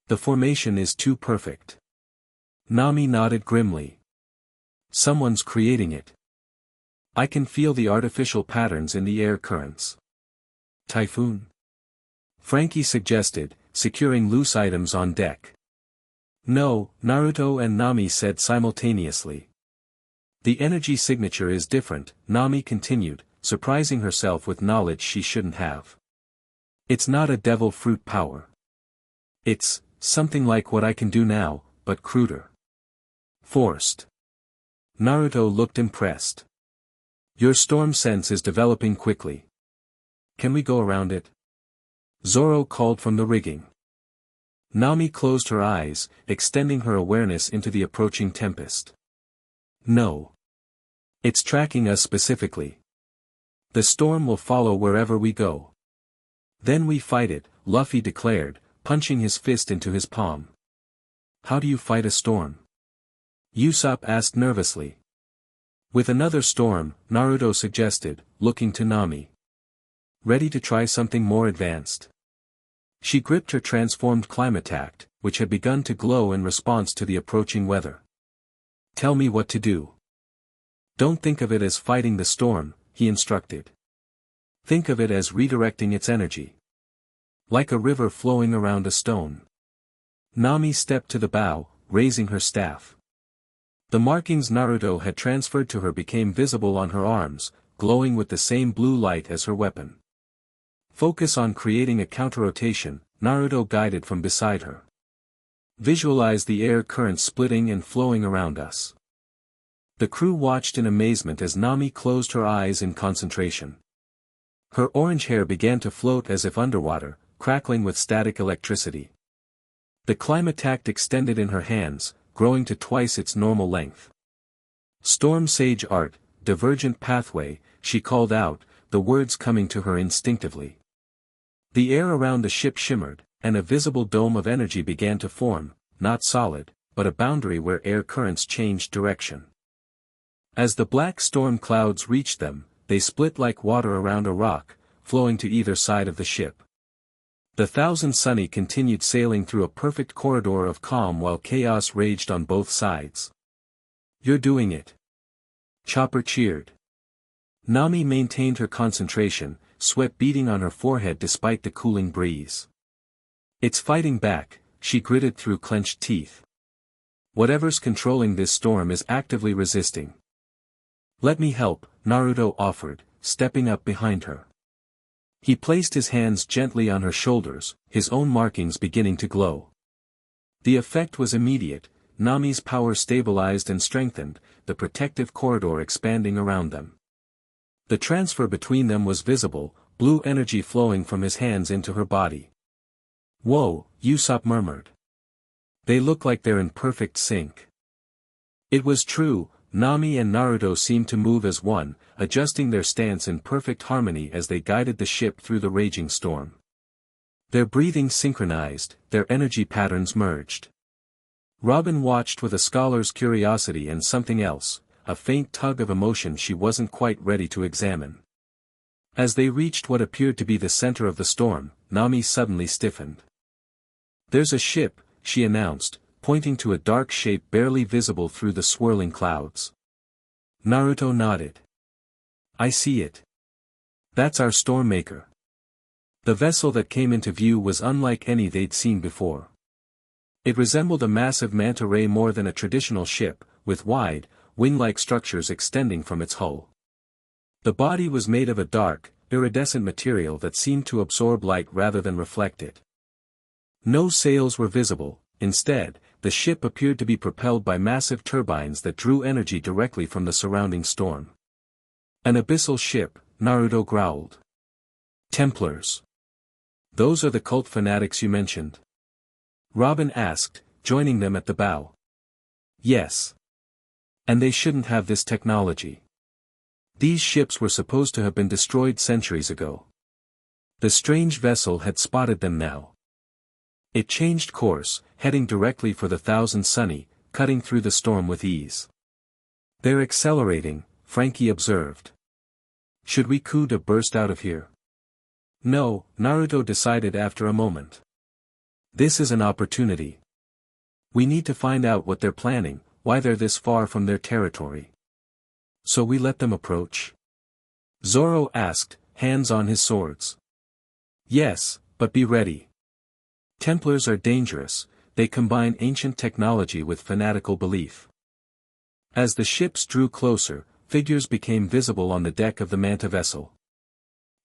The formation is too perfect. Nami nodded grimly. Someone's creating it. I can feel the artificial patterns in the air currents. Typhoon? Frankie suggested, securing loose items on deck. No, Naruto and Nami said simultaneously. The energy signature is different, Nami continued, surprising herself with knowledge she shouldn't have. It's not a devil fruit power. It's something like what I can do now, but cruder. Forced. Naruto looked impressed. Your storm sense is developing quickly. Can we go around it? Zoro called from the rigging. Nami closed her eyes, extending her awareness into the approaching tempest. No. It's tracking us specifically. The storm will follow wherever we go. Then we fight it, Luffy declared, punching his fist into his palm. How do you fight a storm? Usopp asked nervously. With another storm, Naruto suggested, looking to Nami. Ready to try something more advanced? She gripped her transformed Climatact, which had begun to glow in response to the approaching weather. Tell me what to do. Don't think of it as fighting the storm, he instructed. Think of it as redirecting its energy. Like a river flowing around a stone. Nami stepped to the bow, raising her staff. The markings Naruto had transferred to her became visible on her arms, glowing with the same blue light as her weapon. Focus on creating a counter-rotation, Naruto guided from beside her. Visualize the air currents splitting and flowing around us. The crew watched in amazement as Nami closed her eyes in concentration. Her orange hair began to float as if underwater, crackling with static electricity. The Climatact extended in her hands, growing to twice its normal length. Storm Sage Art, Divergent Pathway, she called out, the words coming to her instinctively. The air around the ship shimmered, and a visible dome of energy began to form, not solid, but a boundary where air currents changed direction. As the black storm clouds reached them, they split like water around a rock, flowing to either side of the ship. The Thousand Sunny continued sailing through a perfect corridor of calm while chaos raged on both sides. You're doing it. Chopper cheered. Nami maintained her concentration, sweat beading on her forehead despite the cooling breeze. It's fighting back, she gritted through clenched teeth. Whatever's controlling this storm is actively resisting. Let me help, Naruto offered, stepping up behind her. He placed his hands gently on her shoulders, his own markings beginning to glow. The effect was immediate, Nami's power stabilized and strengthened, the protective corridor expanding around them. The transfer between them was visible, blue energy flowing from his hands into her body. Whoa, Usopp murmured. They look like they're in perfect sync. It was true, Nami and Naruto seemed to move as one, adjusting their stance in perfect harmony as they guided the ship through the raging storm. Their breathing synchronized, their energy patterns merged. Robin watched with a scholar's curiosity and something else, a faint tug of emotion she wasn't quite ready to examine. As they reached what appeared to be the center of the storm, Nami suddenly stiffened. There's a ship, she announced, pointing to a dark shape barely visible through the swirling clouds. Naruto nodded. I see it. That's our storm maker. The vessel that came into view was unlike any they'd seen before. It resembled a massive manta ray more than a traditional ship, with wide, wing-like structures extending from its hull. The body was made of a dark, iridescent material that seemed to absorb light rather than reflect it. No sails were visible, instead, the ship appeared to be propelled by massive turbines that drew energy directly from the surrounding storm. An abyssal ship, Naruto growled. Templars. Those are the cult fanatics you mentioned? Robin asked, joining them at the bow. Yes. And they shouldn't have this technology. These ships were supposed to have been destroyed centuries ago. The strange vessel had spotted them now. It changed course, heading directly for the Thousand Sunny, cutting through the storm with ease. They're accelerating, Frankie observed. Should we coup to burst out of here? No, Naruto decided after a moment. This is an opportunity. We need to find out what they're planning, why they're this far from their territory. So we let them approach? Zoro asked, hands on his swords. Yes, but be ready. Templars are dangerous, they combine ancient technology with fanatical belief. As the ships drew closer, figures became visible on the deck of the manta vessel.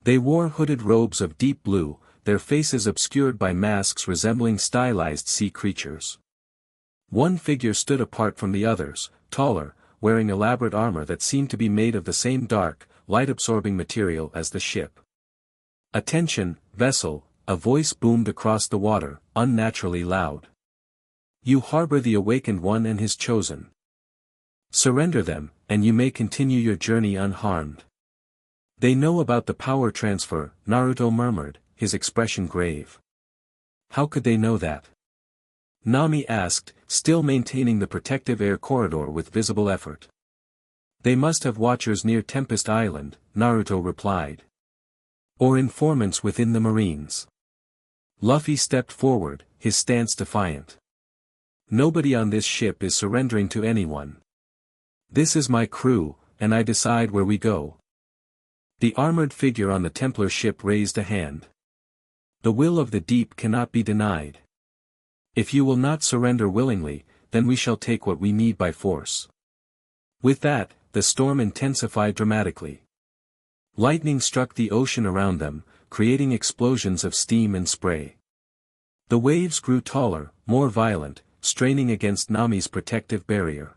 They wore hooded robes of deep blue, their faces obscured by masks resembling stylized sea creatures. One figure stood apart from the others, taller, wearing elaborate armor that seemed to be made of the same dark, light-absorbing material as the ship. "Attention, vessel," a voice boomed across the water, unnaturally loud. "You harbor the Awakened One and his chosen. Surrender them, and you may continue your journey unharmed." "They know about the power transfer," Naruto murmured, his expression grave. "How could they know that?" Nami asked, still maintaining the protective air corridor with visible effort. "They must have watchers near Tempest Island," Naruto replied. "Or informants within the Marines." Luffy stepped forward, his stance defiant. "Nobody on this ship is surrendering to anyone. This is my crew, and I decide where we go." The armored figure on the Templar ship raised a hand. "The will of the deep cannot be denied. If you will not surrender willingly, then we shall take what we need by force." With that, the storm intensified dramatically. Lightning struck the ocean around them, creating explosions of steam and spray. The waves grew taller, more violent, straining against Nami's protective barrier.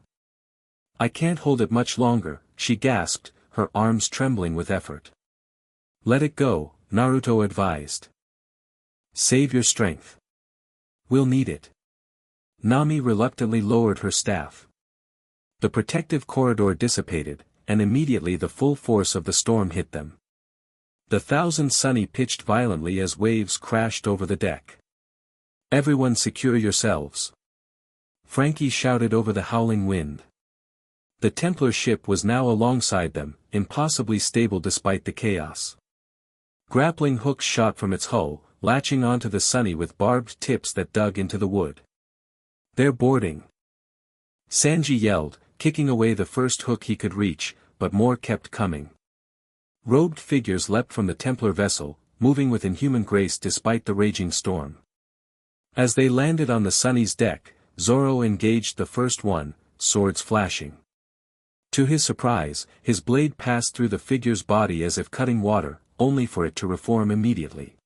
"I can't hold it much longer," she gasped, her arms trembling with effort. "Let it go," Naruto advised. "Save your strength. We'll need it." Nami reluctantly lowered her staff. The protective corridor dissipated, and immediately the full force of the storm hit them. The Thousand Sunny pitched violently as waves crashed over the deck. "Everyone secure yourselves," Frankie shouted over the howling wind. The Templar ship was now alongside them, impossibly stable despite the chaos. Grappling hooks shot from its hull, latching onto the Sunny with barbed tips that dug into the wood. "They're boarding," Sanji yelled, kicking away the first hook he could reach, but more kept coming. Robed figures leapt from the Templar vessel, moving with inhuman grace despite the raging storm. As they landed on the Sunny's deck, Zoro engaged the first one, swords flashing. To his surprise, his blade passed through the figure's body as if cutting water, only for it to reform immediately.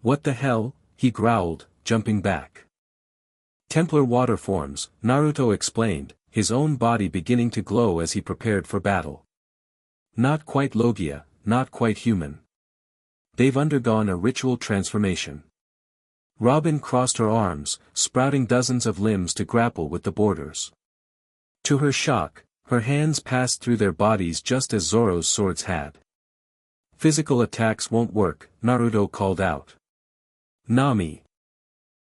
"What the hell?" he growled, jumping back. "Templar water forms," Naruto explained, his own body beginning to glow as he prepared for battle. "Not quite Logia, not quite human. They've undergone a ritual transformation." Robin crossed her arms, sprouting dozens of limbs to grapple with the boarders. To her shock, her hands passed through their bodies just as Zoro's swords had. "Physical attacks won't work," Naruto called out. "Nami,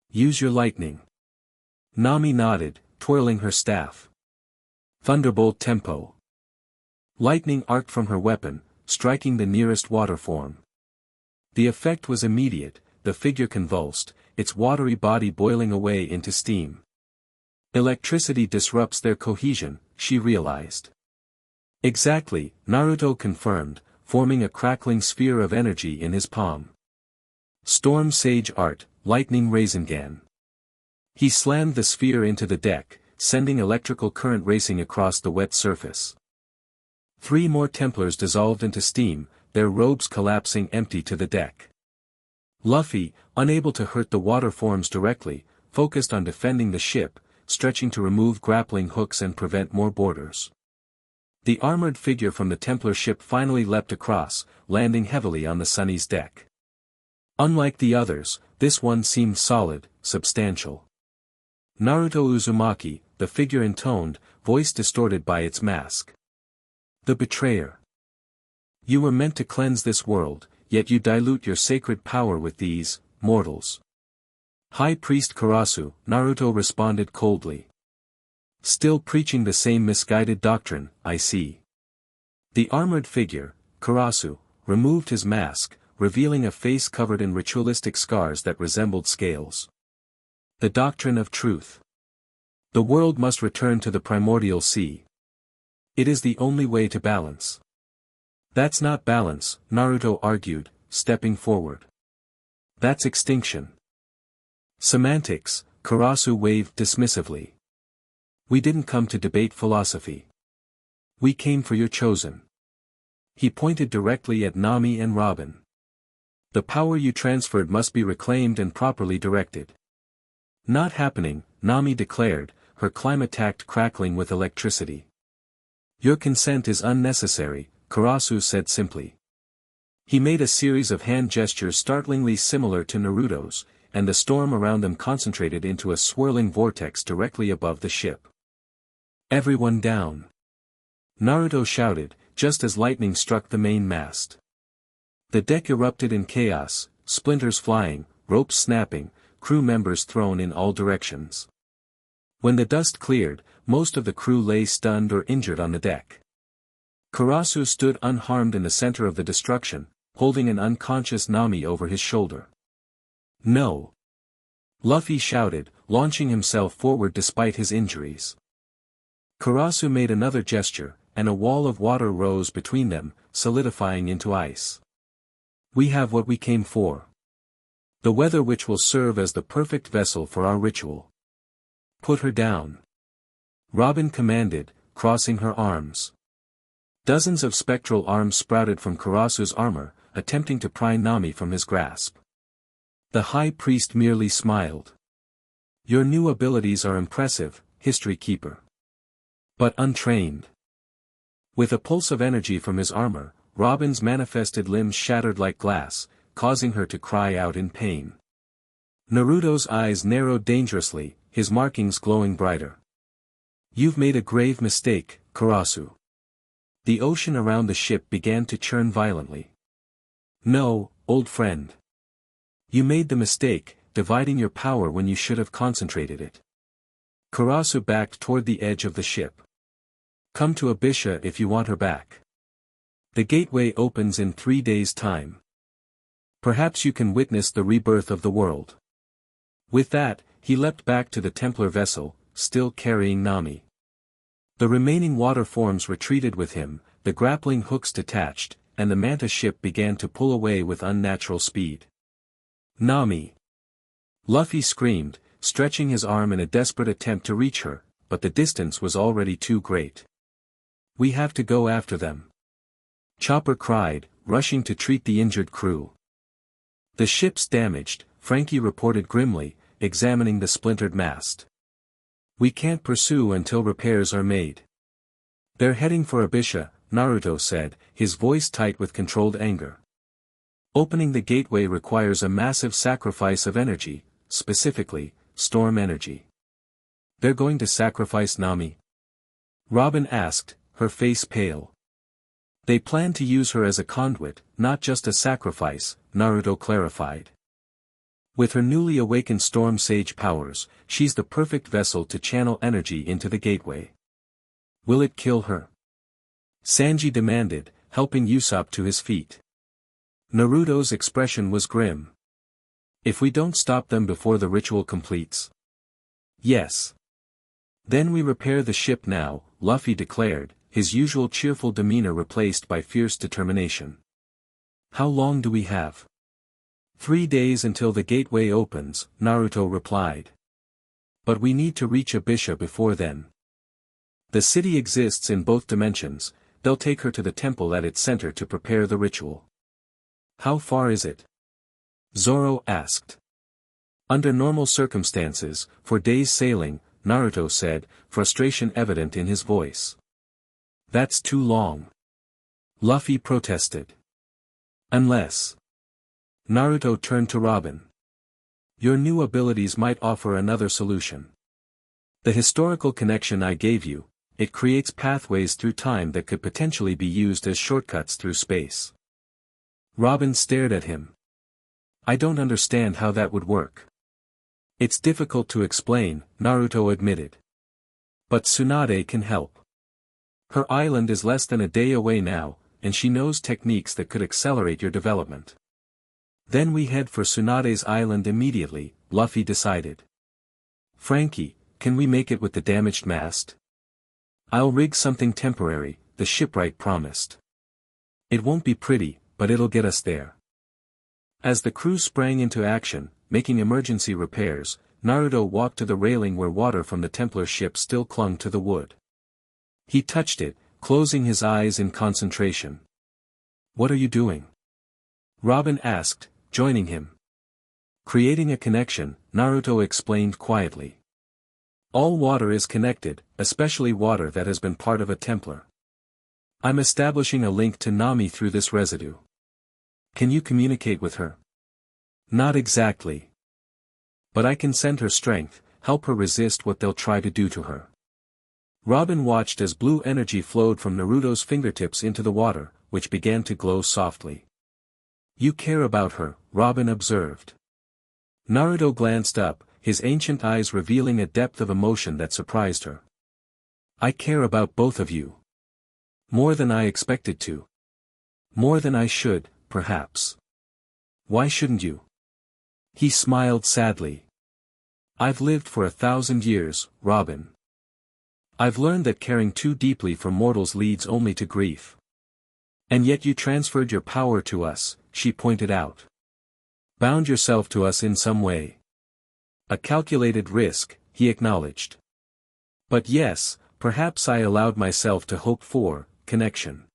use your lightning." Nami nodded, twirling her staff. "Thunderbolt tempo." Lightning arced from her weapon, striking the nearest water form. The effect was immediate, the figure convulsed, its watery body boiling away into steam. Electricity disrupts their cohesion, she realized. "Exactly," Naruto confirmed, forming a crackling sphere of energy in his palm. "Storm Sage Art, Lightning Rasengan." He slammed the sphere into the deck, sending electrical current racing across the wet surface. 3 more Templars dissolved into steam, their robes collapsing empty to the deck. Luffy, unable to hurt the water forms directly, focused on defending the ship, stretching to remove grappling hooks and prevent more boarders. The armored figure from the Templar ship finally leapt across, landing heavily on the Sunny's deck. Unlike the others, this one seemed solid, substantial. Naruto Uzumaki, the figure intoned, voice distorted by its mask. "The betrayer. You were meant to cleanse this world, yet you dilute your sacred power with these, mortals." "High Priest Karasu," Naruto responded coldly. "Still preaching the same misguided doctrine, I see." The armored figure, Karasu, removed his mask, revealing a face covered in ritualistic scars that resembled scales. "The doctrine of truth. The world must return to the primordial sea. It is the only way to balance. That's not balance, Naruto argued, stepping forward. That's extinction. Semantics, Karasu waved dismissively. We didn't come to debate philosophy. We came for your chosen. He pointed directly at Nami and Robin. The power you transferred must be reclaimed and properly directed. Not happening, Nami declared, her climate-tact crackling with electricity. Your consent is unnecessary, Karasu said simply. He made a series of hand gestures startlingly similar to Naruto's, and the storm around them concentrated into a swirling vortex directly above the ship. Everyone down! Naruto shouted, just as lightning struck the main mast. The deck erupted in chaos, splinters flying, ropes snapping, crew members thrown in all directions. When the dust cleared, most of the crew lay stunned or injured on the deck. Karasu stood unharmed in the center of the destruction, holding an unconscious Nami over his shoulder. No! Luffy shouted, launching himself forward despite his injuries. Karasu made another gesture, and a wall of water rose between them, solidifying into ice. We have what we came for. The weather which will serve as the perfect vessel for our ritual. Put her down. Robin commanded, crossing her arms. Dozens of spectral arms sprouted from Karasu's armor, attempting to pry Nami from his grasp. The high priest merely smiled. Your new abilities are impressive, History Keeper. But untrained. With a pulse of energy from his armor, Robin's manifested limbs shattered like glass, causing her to cry out in pain. Naruto's eyes narrowed dangerously, his markings glowing brighter. You've made a grave mistake, Karasu. The ocean around the ship began to churn violently. No, old friend. You made the mistake, dividing your power when you should have concentrated it. Karasu backed toward the edge of the ship. Come to Abisha if you want her back. The gateway opens in 3 days' time. Perhaps you can witness the rebirth of the world. With that, he leapt back to the Templar vessel, still carrying Nami. The remaining water forms retreated with him, the grappling hooks detached, and the manta ship began to pull away with unnatural speed. Nami! Luffy screamed, stretching his arm in a desperate attempt to reach her, but the distance was already too great. We have to go after them. Chopper cried, rushing to treat the injured crew. The ship's damaged, Frankie reported grimly, examining the splintered mast. We can't pursue until repairs are made. They're heading for Abisha, Naruto said, his voice tight with controlled anger. Opening the gateway requires a massive sacrifice of energy, specifically, storm energy. They're going to sacrifice Nami? Robin asked, her face pale. They plan to use her as a conduit, not just a sacrifice, Naruto clarified. With her newly awakened Storm Sage powers, she's the perfect vessel to channel energy into the gateway. Will it kill her? Sanji demanded, helping Usopp to his feet. Naruto's expression was grim. If we don't stop them before the ritual completes. Yes. Then we repair the ship now, Luffy declared, his usual cheerful demeanor replaced by fierce determination. How long do we have? 3 days until the gateway opens, Naruto replied. But we need to reach Abisha before then. The city exists in both dimensions, they'll take her to the temple at its center to prepare the ritual. How far is it? Zoro asked. Under normal circumstances, for days sailing, Naruto said, frustration evident in his voice. That's too long. Luffy protested. Unless. Naruto turned to Robin. Your new abilities might offer another solution. The historical connection I gave you, it creates pathways through time that could potentially be used as shortcuts through space. Robin stared at him. I don't understand how that would work. It's difficult to explain, Naruto admitted. But Tsunade can help. Her island is less than a day away now, and she knows techniques that could accelerate your development. Then we head for Tsunade's island immediately, Luffy decided. Frankie, can we make it with the damaged mast? I'll rig something temporary, the shipwright promised. It won't be pretty, but it'll get us there. As the crew sprang into action, making emergency repairs, Naruto walked to the railing where water from the Templar ship still clung to the wood. He touched it, closing his eyes in concentration. "What are you doing?" Robin asked, joining him. "Creating a connection," Naruto explained quietly. "All water is connected, especially water that has been part of a Templar. I'm establishing a link to Nami through this residue. Can you communicate with her?" "Not exactly. But I can send her strength, help her resist what they'll try to do to her." Robin watched as blue energy flowed from Naruto's fingertips into the water, which began to glow softly. "You care about her," Robin observed. Naruto glanced up, his ancient eyes revealing a depth of emotion that surprised her. "I care about both of you. More than I expected to. More than I should, perhaps. Why shouldn't you?" He smiled sadly. "I've lived for 1,000 years, Robin. I've learned that caring too deeply for mortals leads only to grief. And yet you transferred your power to us," she pointed out. "Bound yourself to us in some way." "A calculated risk," he acknowledged. "But yes, perhaps I allowed myself to hope for connection.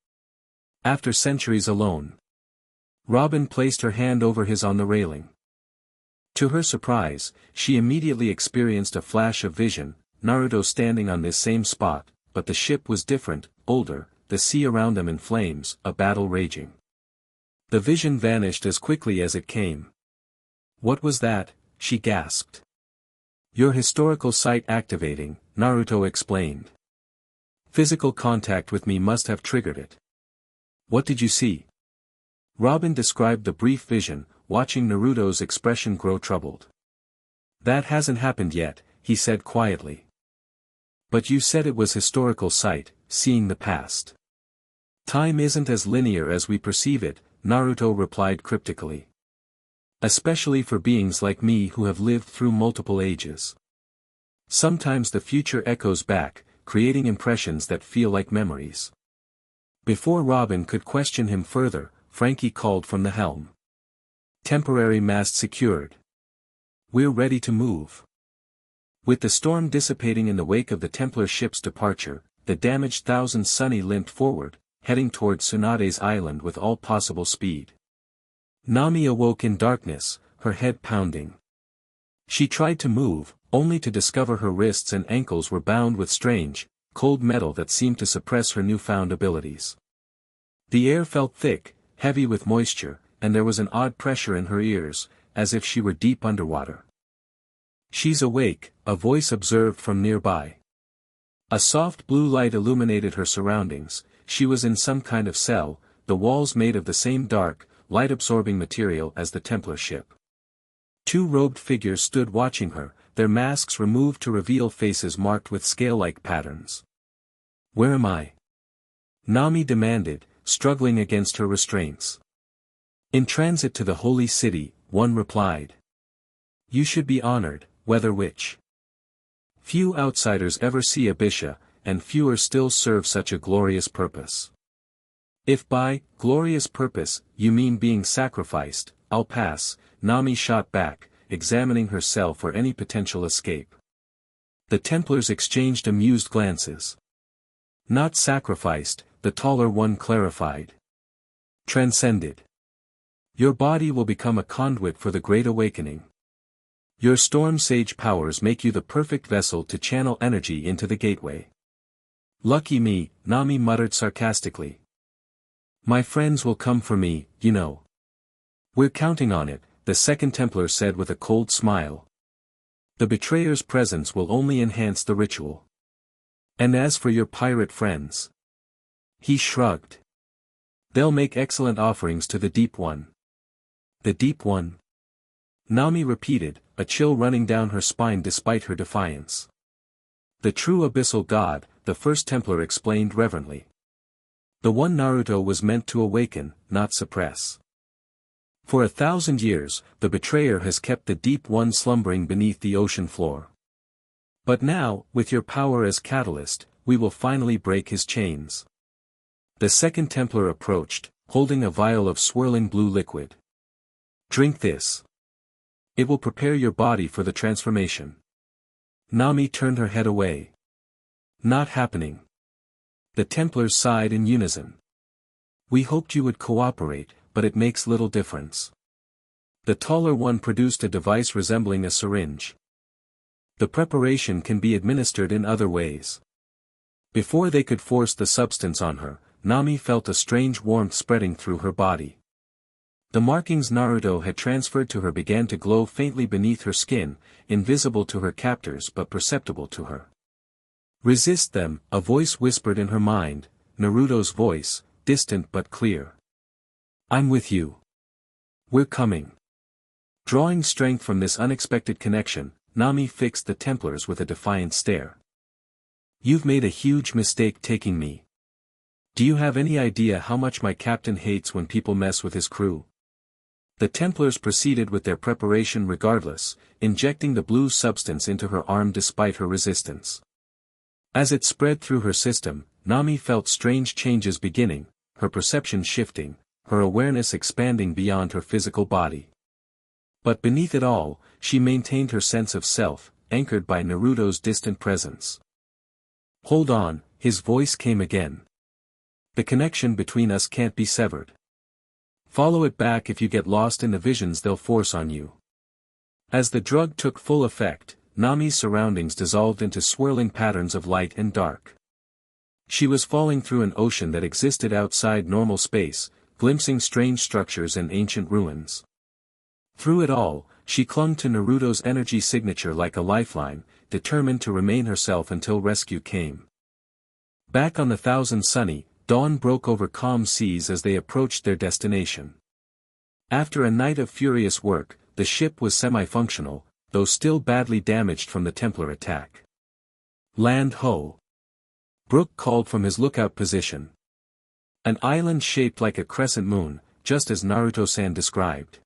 After centuries alone." Robin placed her hand over his on the railing. To her surprise, she immediately experienced a flash of vision, Naruto standing on this same spot, but the ship was different, older, the sea around them in flames, a battle raging. The vision vanished as quickly as it came. "What was that?" she gasped. "Your historical sight activating," Naruto explained. "Physical contact with me must have triggered it." "What did you see?" Robin described the brief vision, watching Naruto's expression grow troubled. "That hasn't happened yet," he said quietly. "But you said it was historical sight, seeing the past." "Time isn't as linear as we perceive it," Naruto replied cryptically. "Especially for beings like me who have lived through multiple ages. Sometimes the future echoes back, creating impressions that feel like memories." Before Robin could question him further, Frankie called from the helm. "Temporary mast secured. We're ready to move." With the storm dissipating in the wake of the Templar ship's departure, the damaged Thousand Sunny limped forward, heading toward Tsunade's island with all possible speed. Nami awoke in darkness, her head pounding. She tried to move, only to discover her wrists and ankles were bound with strange, cold metal that seemed to suppress her newfound abilities. The air felt thick, heavy with moisture, and there was an odd pressure in her ears, as if she were deep underwater. "She's awake," a voice observed from nearby. A soft blue light illuminated her surroundings. She was in some kind of cell, the walls made of the same dark, light-absorbing material as the Templar ship. Two robed figures stood watching her, their masks removed to reveal faces marked with scale-like patterns. "Where am I?" Nami demanded, struggling against her restraints. "In transit to the holy city," one replied. "You should be honored, Weather Witch. Few outsiders ever see Abisha, and fewer still serve such a glorious purpose." "If by glorious purpose you mean being sacrificed, I'll pass," Nami shot back, examining herself for any potential escape. The Templars exchanged amused glances. "Not sacrificed," the taller one clarified. "Transcended. Your body will become a conduit for the Great Awakening. Your storm sage powers make you the perfect vessel to channel energy into the gateway." "Lucky me," Nami muttered sarcastically. "My friends will come for me, you know." "We're counting on it," the second Templar said with a cold smile. "The betrayer's presence will only enhance the ritual. And as for your pirate friends," he shrugged, "they'll make excellent offerings to the Deep One." "The Deep One?" Nami repeated, a chill running down her spine despite her defiance. "The true Abyssal God," the first Templar explained reverently. "The one Naruto was meant to awaken, not suppress. For 1,000 years, the betrayer has kept the Deep One slumbering beneath the ocean floor. But now, with your power as catalyst, we will finally break his chains. The second Templar approached, holding a vial of swirling blue liquid. Drink this. It will prepare your body for the transformation. Nami turned her head away. Not happening. The Templars sighed in unison. We hoped you would cooperate, but it makes little difference. The taller one produced a device resembling a syringe. The preparation can be administered in other ways. Before they could force the substance on her, Nami felt a strange warmth spreading through her body. The markings Naruto had transferred to her began to glow faintly beneath her skin, invisible to her captors but perceptible to her. Resist them, a voice whispered in her mind, Naruto's voice, distant but clear. I'm with you. We're coming. Drawing strength from this unexpected connection, Nami fixed the Templars with a defiant stare. You've made a huge mistake taking me. Do you have any idea how much my captain hates when people mess with his crew? The Templars proceeded with their preparation regardless, injecting the blue substance into her arm despite her resistance. As it spread through her system, Nami felt strange changes beginning, her perception shifting, her awareness expanding beyond her physical body. But beneath it all, she maintained her sense of self, anchored by Naruto's distant presence. Hold on, his voice came again. The connection between us can't be severed. Follow it back if you get lost in the visions they'll force on you. As the drug took full effect, Nami's surroundings dissolved into swirling patterns of light and dark. She was falling through an ocean that existed outside normal space, glimpsing strange structures and ancient ruins. Through it all, she clung to Naruto's energy signature like a lifeline, determined to remain herself until rescue came. Back on the Thousand Sunny, dawn broke over calm seas as they approached their destination. After a night of furious work, the ship was semi-functional, though still badly damaged from the Templar attack. Land ho! Brook called from his lookout position. An island shaped like a crescent moon, just as Naruto-san described.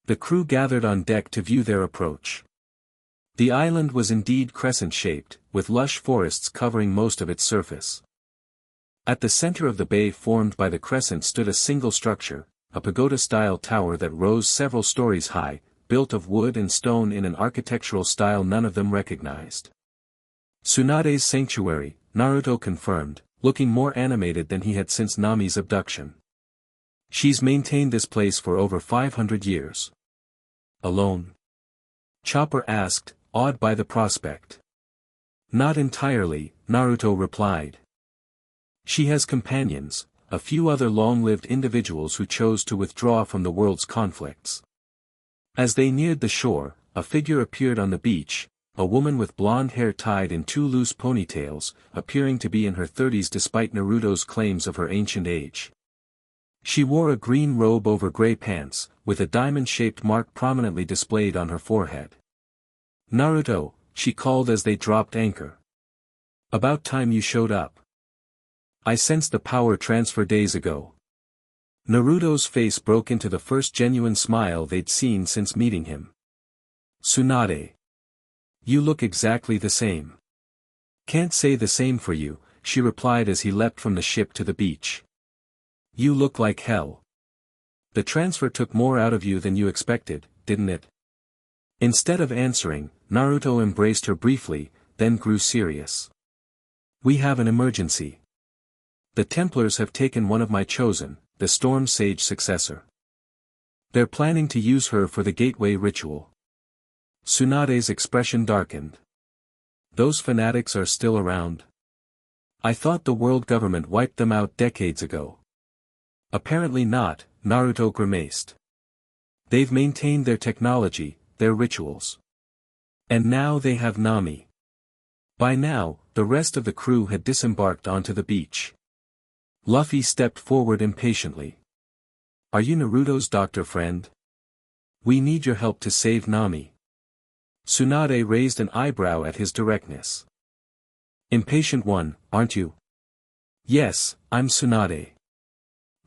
The crew gathered on deck to view their approach. The island was indeed crescent-shaped, with lush forests covering most of its surface. At the center of the bay formed by the crescent stood a single structure, a pagoda-style tower that rose several stories high, built of wood and stone in an architectural style none of them recognized. Tsunade's sanctuary, Naruto confirmed, looking more animated than he had since Nami's abduction. She's maintained this place for over 500 years. Alone? Chopper asked, awed by the prospect. Not entirely, Naruto replied. She has companions, a few other long-lived individuals who chose to withdraw from the world's conflicts. As they neared the shore, a figure appeared on the beach, a woman with blonde hair tied in two loose ponytails, appearing to be in her 30s despite Naruto's claims of her ancient age. She wore a green robe over gray pants, with a diamond-shaped mark prominently displayed on her forehead. Naruto, she called as they dropped anchor. About time you showed up. I sensed the power transfer days ago. Naruto's face broke into the first genuine smile they'd seen since meeting him. Tsunade. You look exactly the same. Can't say the same for you, she replied as he leapt from the ship to the beach. You look like hell. The transfer took more out of you than you expected, didn't it? Instead of answering, Naruto embraced her briefly, then grew serious. We have an emergency. The Templars have taken one of my chosen, the Storm Sage successor. They're planning to use her for the gateway ritual. Tsunade's expression darkened. Those fanatics are still around. I thought the world government wiped them out decades ago. Apparently not, Naruto grimaced. They've maintained their technology, their rituals. And now they have Nami. By now, the rest of the crew had disembarked onto the beach. Luffy stepped forward impatiently. Are you Naruto's doctor friend? We need your help to save Nami. Tsunade raised an eyebrow at his directness. Impatient one, aren't you? Yes, I'm Tsunade.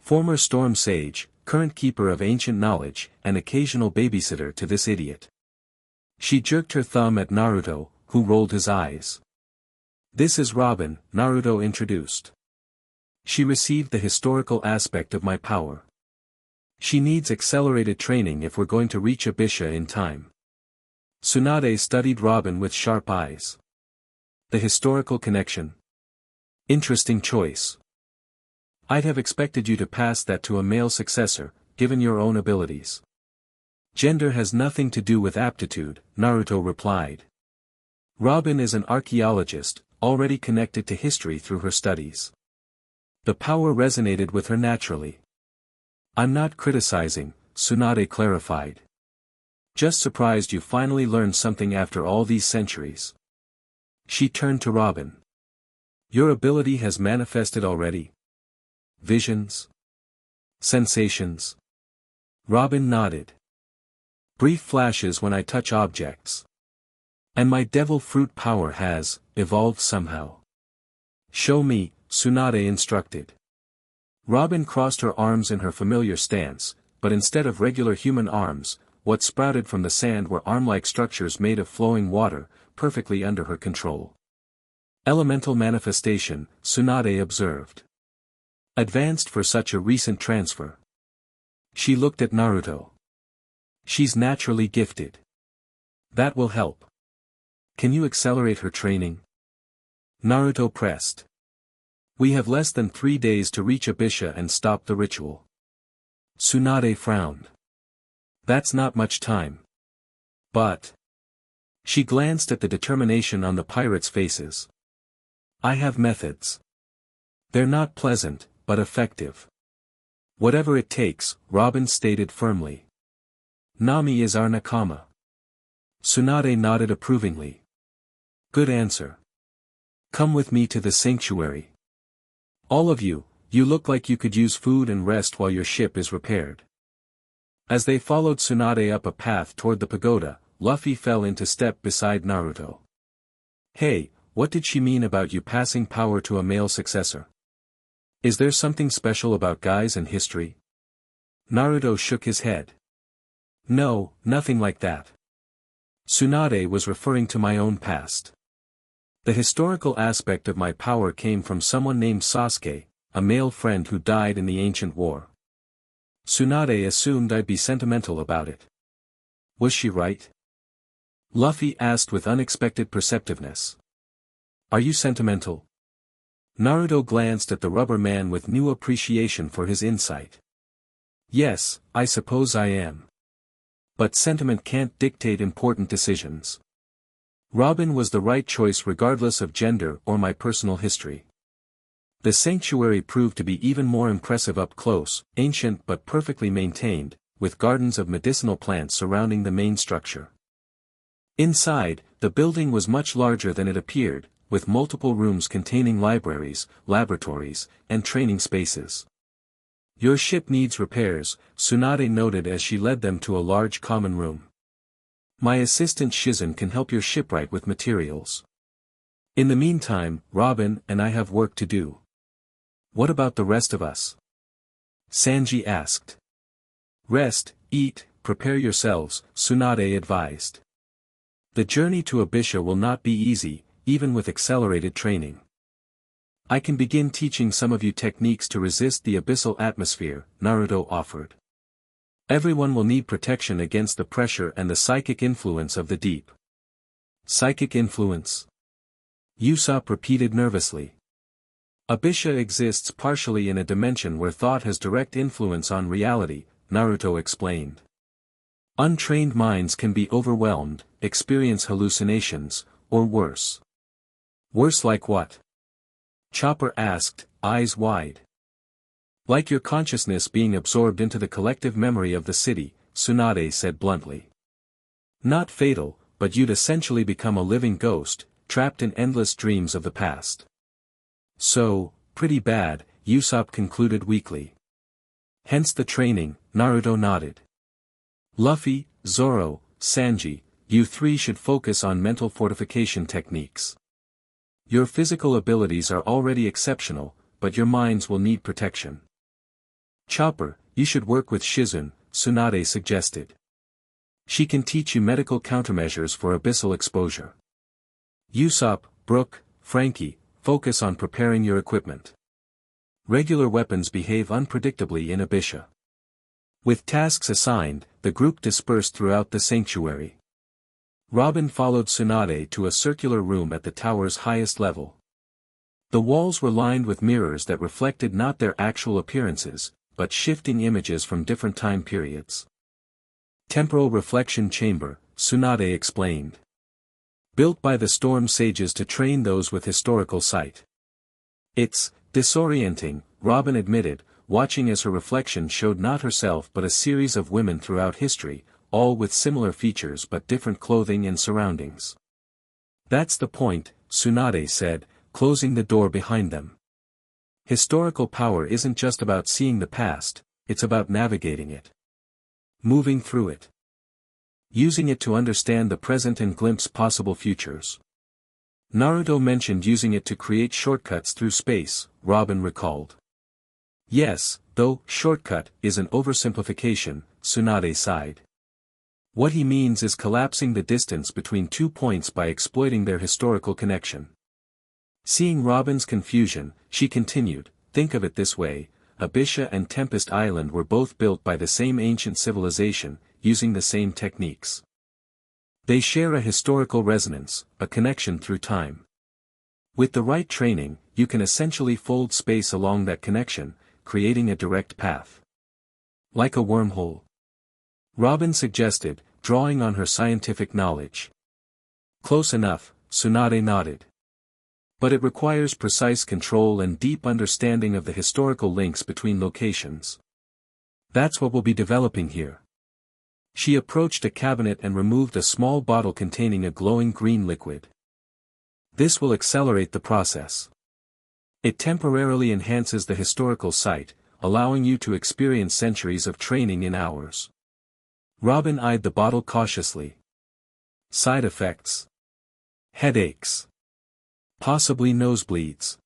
Former Storm Sage, current keeper of ancient knowledge, and occasional babysitter to this idiot. She jerked her thumb at Naruto, who rolled his eyes. "This is Robin," Naruto introduced. "She received the historical aspect of my power. She needs accelerated training if we're going to reach Abisha in time." Tsunade studied Robin with sharp eyes. "The historical connection. Interesting choice. I'd have expected you to pass that to a male successor, given your own abilities." "Gender has nothing to do with aptitude," Naruto replied. "Robin is an archaeologist, already connected to history through her studies. The power resonated with her naturally." "I'm not criticizing," Tsunade clarified. "Just surprised you finally learned something after all these centuries." She turned to Robin. "Your ability has manifested already? Visions? Sensations?" Robin nodded. "Brief flashes when I touch objects. And my devil fruit power has evolved somehow." "Show me," Tsunade instructed. Robin crossed her arms in her familiar stance, but instead of regular human arms, what sprouted from the sand were arm-like structures made of flowing water, perfectly under her control. "Elemental manifestation," Tsunade observed. "Advanced for such a recent transfer." She looked at Naruto. "She's naturally gifted. That will help. Can you accelerate her training?" Naruto pressed. "We have less than 3 days to reach Abisha and stop the ritual." Tsunade frowned. "That's not much time. But..." She glanced at the determination on the pirates' faces. "I have methods. They're not pleasant, but effective." "Whatever it takes," Robin stated firmly. "Nami is our nakama." Tsunade nodded approvingly. "Good answer. Come with me to the sanctuary. All of you, you look like you could use food and rest while your ship is repaired." As they followed Tsunade up a path toward the pagoda, Luffy fell into step beside Naruto. "Hey, what did she mean about you passing power to a male successor? Is there something special about guys and history?" Naruto shook his head. "No, nothing like that. Tsunade was referring to my own past. The historical aspect of my power came from someone named Sasuke, a male friend who died in the ancient war." Tsunade assumed I'd be sentimental about it. Was she right? Luffy asked with unexpected perceptiveness. "Are you sentimental?" Naruto glanced at the rubber man with new appreciation for his insight. "Yes, I suppose I am. But sentiment can't dictate important decisions. Robin was the right choice regardless of gender or my personal history." The sanctuary proved to be even more impressive up close, ancient but perfectly maintained, with gardens of medicinal plants surrounding the main structure. Inside, the building was much larger than it appeared, with multiple rooms containing libraries, laboratories, and training spaces. "Your ship needs repairs," Tsunade noted as she led them to a large common room. "My assistant Shizen can help your shipwright with materials. In the meantime, Robin and I have work to do." "What about the rest of us?" Sanji asked. "Rest, eat, prepare yourselves," Tsunade advised. "The journey to Abisha will not be easy, even with accelerated training. I can begin teaching some of you techniques to resist the abyssal atmosphere," Naruto offered. "Everyone will need protection against the pressure and the psychic influence of the deep." "Psychic influence?" Usopp repeated nervously. "Abisha exists partially in a dimension where thought has direct influence on reality," Naruto explained. "Untrained minds can be overwhelmed, experience hallucinations, or worse." "Worse like what?" Chopper asked, eyes wide. "Like your consciousness being absorbed into the collective memory of the city," Tsunade said bluntly. "Not fatal, but you'd essentially become a living ghost, trapped in endless dreams of the past." "So, pretty bad," Usopp concluded weakly. "Hence the training," Naruto nodded. "Luffy, Zoro, Sanji, you three should focus on mental fortification techniques. Your physical abilities are already exceptional, but your minds will need protection." "Chopper, you should work with Shizen," Tsunade suggested. "She can teach you medical countermeasures for abyssal exposure." Usopp, Brook, Frankie, focus on preparing your equipment. Regular weapons behave unpredictably in Abisha. With tasks assigned, the group dispersed throughout the sanctuary. Robin followed Tsunade to a circular room at the tower's highest level. The walls were lined with mirrors that reflected not their actual appearances, but shifting images from different time periods. Temporal reflection chamber, Tsunade explained. Built by the storm sages to train those with historical sight. It's disorienting, Robin admitted, watching as her reflection showed not herself but a series of women throughout history, all with similar features but different clothing and surroundings. That's the point, Tsunade said, closing the door behind them. Historical power isn't just about seeing the past, it's about navigating it. Moving through it. Using it to understand the present and glimpse possible futures. Naruto mentioned using it to create shortcuts through space, Robin recalled. Yes, though shortcut is an oversimplification, Tsunade sighed. What he means is collapsing the distance between 2 points by exploiting their historical connection. Seeing Robin's confusion, she continued, think of it this way, Abisha and Tempest Island were both built by the same ancient civilization, using the same techniques. They share a historical resonance, a connection through time. With the right training, you can essentially fold space along that connection, creating a direct path. Like a wormhole. Robin suggested, drawing on her scientific knowledge. Close enough, Tsunade nodded. But it requires precise control and deep understanding of the historical links between locations. That's what we'll be developing here. She approached a cabinet and removed a small bottle containing a glowing green liquid. This will accelerate the process. It temporarily enhances the historical sight, allowing you to experience centuries of training in hours. Robin eyed the bottle cautiously. Side effects. Headaches. Possibly nosebleeds.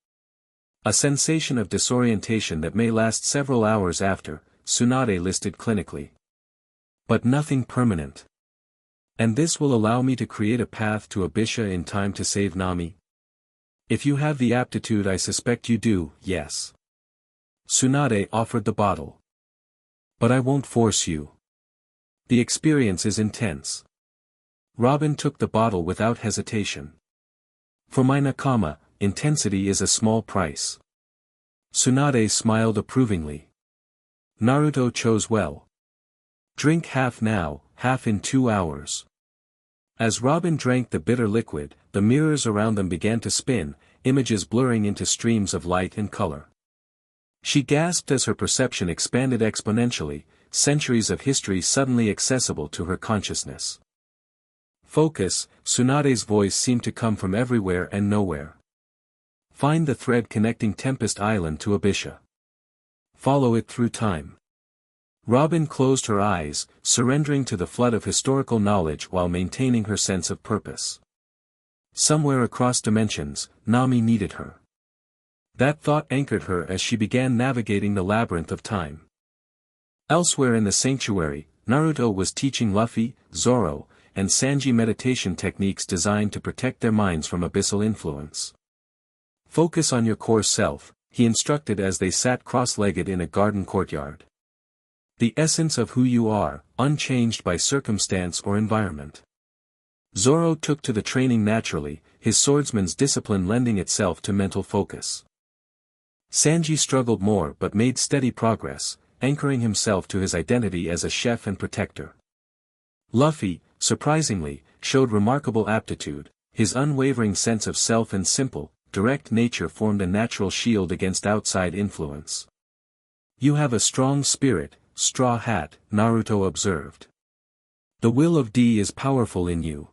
A sensation of disorientation that may last several hours after, Tsunade listed clinically. But nothing permanent. And this will allow me to create a path to Abisha in time to save Nami? If you have the aptitude I suspect you do, yes. Tsunade offered the bottle. But I won't force you. The experience is intense. Robin took the bottle without hesitation. For my Nakama, intensity is a small price. Tsunade smiled approvingly. Naruto chose well. Drink half now, half in 2 hours. As Robin drank the bitter liquid, the mirrors around them began to spin, images blurring into streams of light and color. She gasped as her perception expanded exponentially, centuries of history suddenly accessible to her consciousness. Focus, Tsunade's voice seemed to come from everywhere and nowhere. Find the thread connecting Tempest Island to Abisha. Follow it through time. Robin closed her eyes, surrendering to the flood of historical knowledge while maintaining her sense of purpose. Somewhere across dimensions, Nami needed her. That thought anchored her as she began navigating the labyrinth of time. Elsewhere in the sanctuary, Naruto was teaching Luffy, Zoro, and Sanji meditation techniques designed to protect their minds from abyssal influence. Focus on your core self, he instructed as they sat cross-legged in a garden courtyard. The essence of who you are, unchanged by circumstance or environment. Zoro took to the training naturally, his swordsman's discipline lending itself to mental focus. Sanji struggled more but made steady progress, anchoring himself to his identity as a chef and protector. Luffy, surprisingly, showed remarkable aptitude, his unwavering sense of self and simple, direct nature formed a natural shield against outside influence. You have a strong spirit, Straw Hat, Naruto observed. The will of D is powerful in you.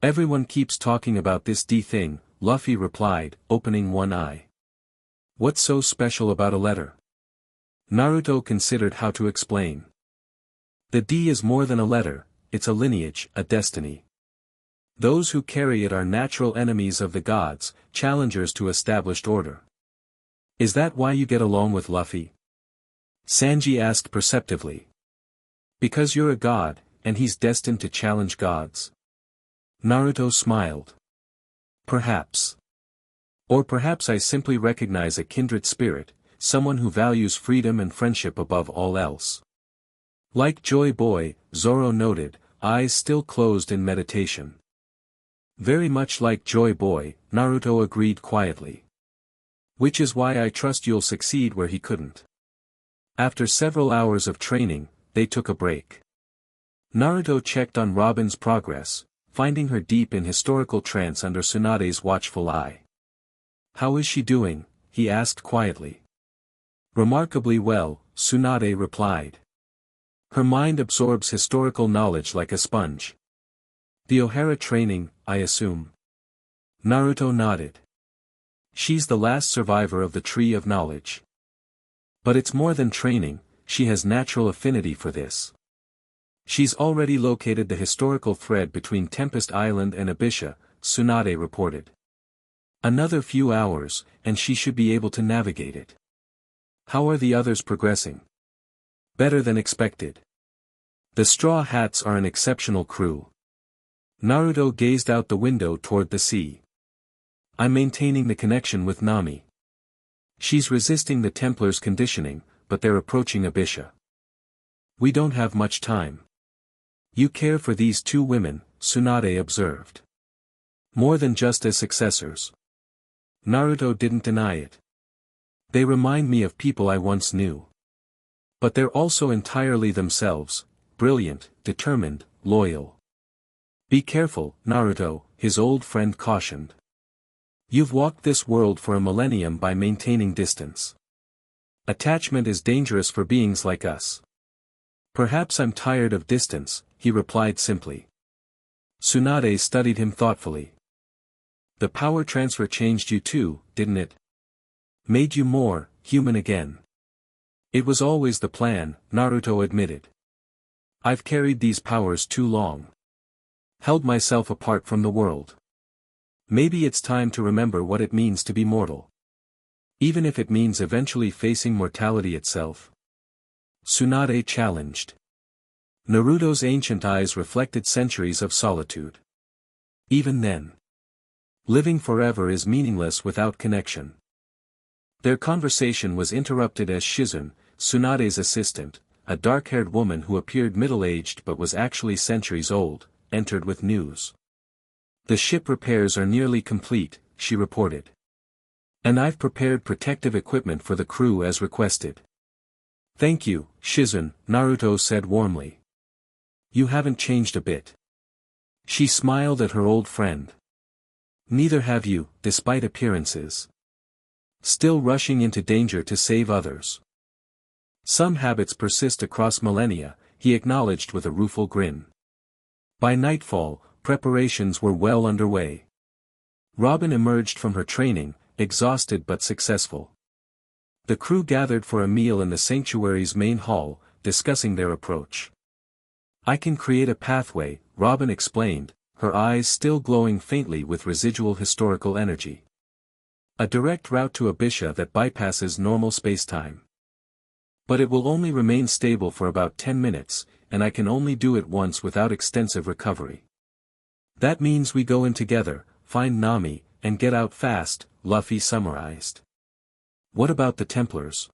Everyone keeps talking about this D thing, Luffy replied, opening one eye. What's so special about a letter? Naruto considered how to explain. The D is more than a letter, it's a lineage, a destiny. Those who carry it are natural enemies of the gods, challengers to established order. Is that why you get along with Luffy? Sanji asked perceptively. Because you're a god, and he's destined to challenge gods. Naruto smiled. Perhaps. Or perhaps I simply recognize a kindred spirit, someone who values freedom and friendship above all else. Like Joy Boy, Zoro noted, eyes still closed in meditation. Very much like Joy Boy, Naruto agreed quietly. Which is why I trust you'll succeed where he couldn't. After several hours of training, they took a break. Naruto checked on Robin's progress, finding her deep in historical trance under Tsunade's watchful eye. "How is she doing?" he asked quietly. "Remarkably well," Tsunade replied. "Her mind absorbs historical knowledge like a sponge." "The Ohara training, I assume?" Naruto nodded. "She's the last survivor of the Tree of Knowledge. But it's more than training, she has natural affinity for this. She's already located the historical thread between Tempest Island and Abisha," Tsunade reported. "Another few hours, and she should be able to navigate it." "How are the others progressing?" "Better than expected. The Straw Hats are an exceptional crew." Naruto gazed out the window toward the sea. "I'm maintaining the connection with Nami. She's resisting the Templars' conditioning, but they're approaching Abisha. We don't have much time." "You care for these two women," Tsunade observed. "More than just as successors." Naruto didn't deny it. "They remind me of people I once knew. But they're also entirely themselves, brilliant, determined, loyal." "Be careful, Naruto," his old friend cautioned. "You've walked this world for a millennium by maintaining distance. Attachment is dangerous for beings like us." "Perhaps I'm tired of distance," he replied simply. Tsunade studied him thoughtfully. "The power transfer changed you too, didn't it? Made you more human again." "It was always the plan," Naruto admitted. "I've carried these powers too long. Held myself apart from the world. Maybe it's time to remember what it means to be mortal. Even if it means eventually facing mortality itself." Tsunade challenged. Naruto's ancient eyes reflected centuries of solitude. "Even then, living forever is meaningless without connection." Their conversation was interrupted as Shizune, Tsunade's assistant, a dark-haired woman who appeared middle-aged but was actually centuries old, entered with news. "The ship repairs are nearly complete," she reported. "And I've prepared protective equipment for the crew as requested." "Thank you, Shizune," Naruto said warmly. "You haven't changed a bit." She smiled at her old friend. "Neither have you, despite appearances. Still rushing into danger to save others." "Some habits persist across millennia," he acknowledged with a rueful grin. By nightfall, preparations were well underway. Robin emerged from her training, exhausted but successful. The crew gathered for a meal in the sanctuary's main hall, discussing their approach. "I can create a pathway," Robin explained, her eyes still glowing faintly with residual historical energy. "A direct route to Abisha that bypasses normal spacetime. But it will only remain stable for about 10 minutes, and I can only do it once without extensive recovery." "That means we go in together, find Nami, and get out fast," Luffy summarized. "What about the Templars?"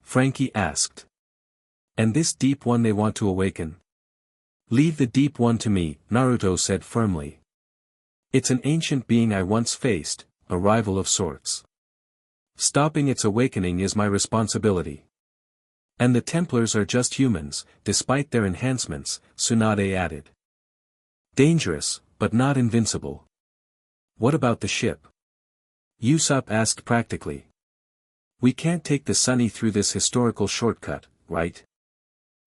Frankie asked. "And this deep one they want to awaken?" "Leave the deep one to me," Naruto said firmly. "It's an ancient being I once faced, a rival of sorts. Stopping its awakening is my responsibility. And the Templars are just humans, despite their enhancements," Tsunade added. "Dangerous, but not invincible." "What about the ship?" Usopp asked practically. "We can't take the Sunny through this historical shortcut, right?"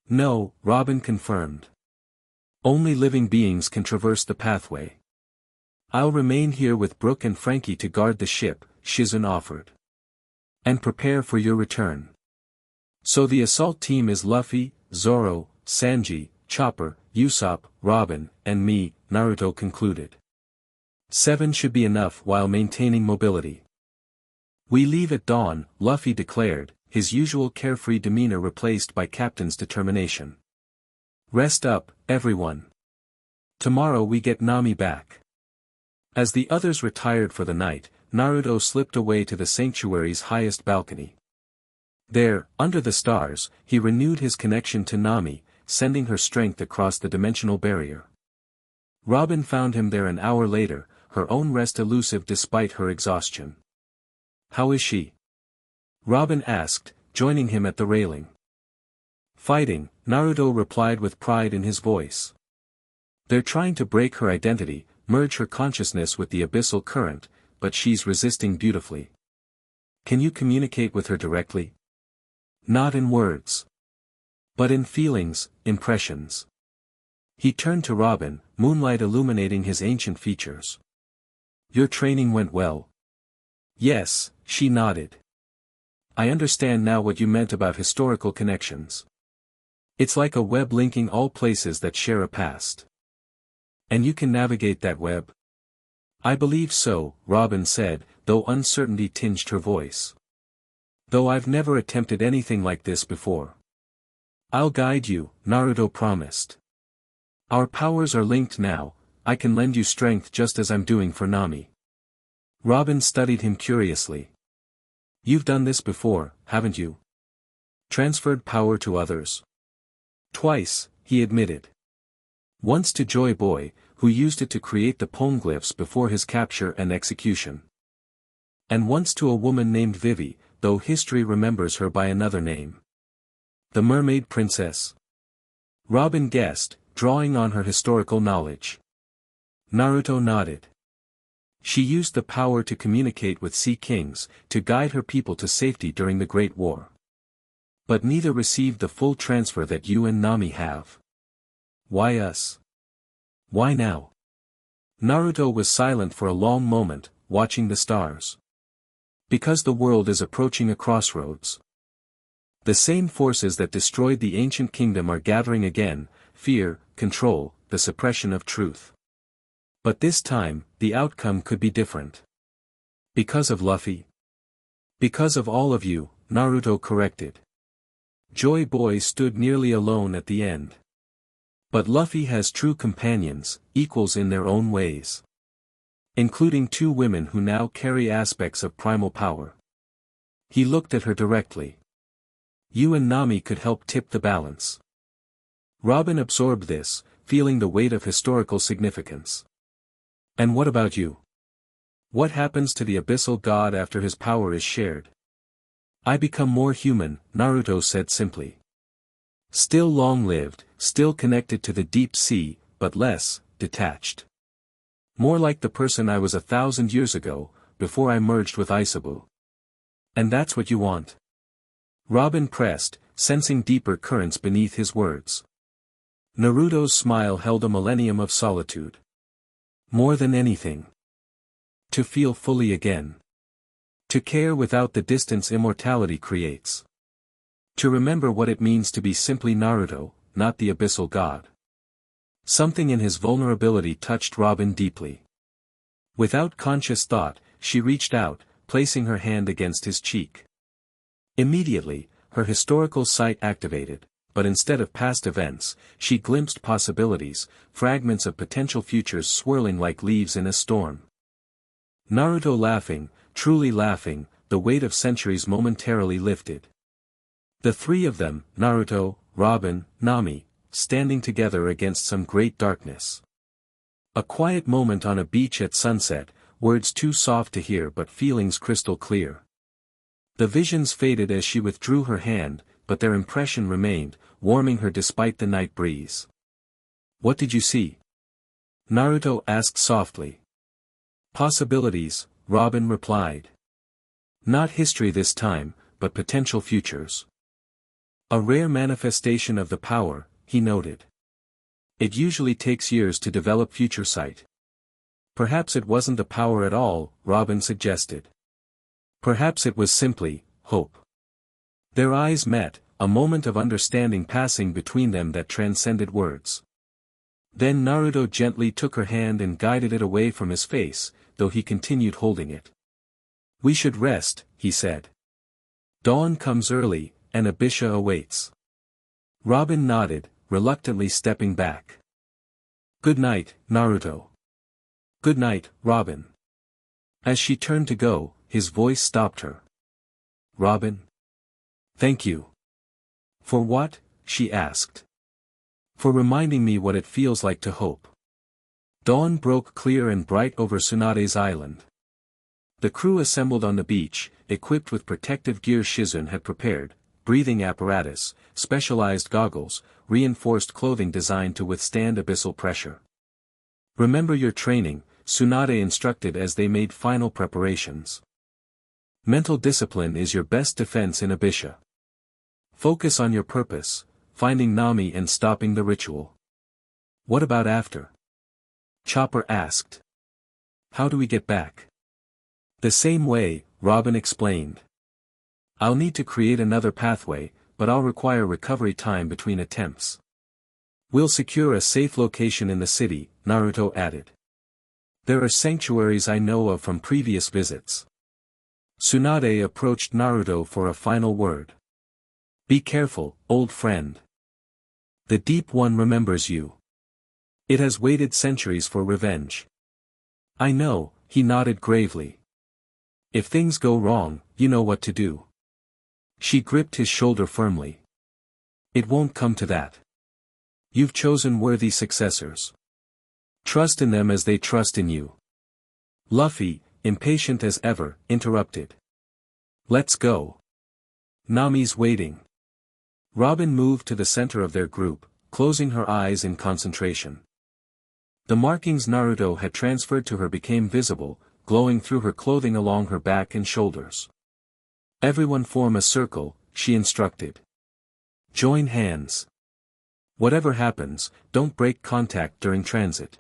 "No," Robin confirmed. "Only living beings can traverse the pathway." "I'll remain here with Brook and Frankie to guard the ship," Shizune offered. "And prepare for your return." "So the assault team is Luffy, Zoro, Sanji, Chopper, Usopp, Robin, and me," Naruto concluded. 7 should be enough while maintaining mobility." "We leave at dawn," Luffy declared, his usual carefree demeanor replaced by captain's determination. "Rest up, everyone. Tomorrow we get Nami back." As the others retired for the night, Naruto slipped away to the sanctuary's highest balcony. There, under the stars, he renewed his connection to Nami, sending her strength across the dimensional barrier. Robin found him there an hour later, her own rest elusive despite her exhaustion. "How is she?" Robin asked, joining him at the railing. "Fighting," Naruto replied with pride in his voice. "They're trying to break her identity, merge her consciousness with the abyssal current, but she's resisting beautifully." "Can you communicate with her directly?" "Not in words. But in feelings, impressions." He turned to Robin, moonlight illuminating his ancient features. "Your training went well?" "Yes," she nodded. "I understand now what you meant about historical connections. It's like a web linking all places that share a past. And you can navigate that web?" "I believe so," Robin said, though uncertainty tinged her voice. "Though I've never attempted anything like this before." "I'll guide you," Naruto promised. "Our powers are linked now, I can lend you strength just as I'm doing for Nami." Robin studied him curiously. "You've done this before, haven't you? Transferred power to others?" "Twice," he admitted. "Once to Joy Boy, who used it to create the poneglyphs before his capture and execution. And once to a woman named Vivi, though history remembers her by another name. The Mermaid Princess?" Robin guessed, drawing on her historical knowledge. Naruto nodded. "She used the power to communicate with Sea Kings, to guide her people to safety during the Great War. But neither received the full transfer that you and Nami have." "Why us? Why now?" Naruto was silent for a long moment, watching the stars. "Because the world is approaching a crossroads. The same forces that destroyed the ancient kingdom are gathering again: fear, control, the suppression of truth. But this time, the outcome could be different." "Because of Luffy?" "Because of all of you," Naruto corrected. Joy Boy stood nearly alone at the end. But Luffy has true companions, equals in their own ways. Including two women who now carry aspects of primal power. He looked at her directly. "You and Nami could help tip the balance." Robin absorbed this, feeling the weight of historical significance. "And what about you? What happens to the abyssal god after his power is shared?" "I become more human," Naruto said simply. "Still long-lived, still connected to the deep sea, but less detached. More like the person I was 1,000 years ago, before I merged with Isabu." "And that's what you want?" Robin pressed, sensing deeper currents beneath his words. Naruto's smile held a millennium of solitude. "More than anything. To feel fully again. To care without the distance immortality creates. To remember what it means to be simply Naruto, not the abyssal god." Something in his vulnerability touched Robin deeply. Without conscious thought, she reached out, placing her hand against his cheek. Immediately, her historical sight activated, but instead of past events, she glimpsed possibilities, fragments of potential futures swirling like leaves in a storm. Naruto laughing, truly laughing, the weight of centuries momentarily lifted. The three of them, Naruto, Robin, Nami, standing together against some great darkness. A quiet moment on a beach at sunset, words too soft to hear but feelings crystal clear. The visions faded as she withdrew her hand, but their impression remained, warming her despite the night breeze. "What did you see?" Naruto asked softly. "Possibilities," Robin replied. "Not history this time, but potential futures. A rare manifestation of the power," he noted. "It usually takes years to develop future sight." "Perhaps it wasn't the power at all," Robin suggested. "Perhaps it was simply hope." Their eyes met, a moment of understanding passing between them that transcended words. Then Naruto gently took her hand and guided it away from his face, though he continued holding it. "We should rest," he said. "Dawn comes early, and Abisha awaits." Robin nodded, reluctantly stepping back. "Good night, Naruto." Good night, Robin. As she turned to go, his voice stopped her. Robin? Thank you. For what? She asked. For reminding me what it feels like to hope. Dawn broke clear and bright over Tsunade's island. The crew assembled on the beach, equipped with protective gear Shizun had prepared, breathing apparatus, specialized goggles, reinforced clothing designed to withstand abyssal pressure. Remember your training, Tsunade instructed as they made final preparations. Mental discipline is your best defense in Abisha. Focus on your purpose, finding Nami and stopping the ritual. What about after? Chopper asked. How do we get back? The same way, Robin explained. I'll need to create another pathway, but I'll require recovery time between attempts. We'll secure a safe location in the city, Naruto added. There are sanctuaries I know of from previous visits. Tsunade approached Naruto for a final word. Be careful, old friend. The Deep One remembers you. It has waited centuries for revenge. I know, he nodded gravely. If things go wrong, you know what to do. She gripped his shoulder firmly. It won't come to that. You've chosen worthy successors. Trust in them as they trust in you. Luffy, impatient as ever, interrupted. Let's go. Nami's waiting. Robin moved to the center of their group, closing her eyes in concentration. The markings Naruto had transferred to her became visible, glowing through her clothing along her back and shoulders. Everyone form a circle, she instructed. Join hands. Whatever happens, don't break contact during transit.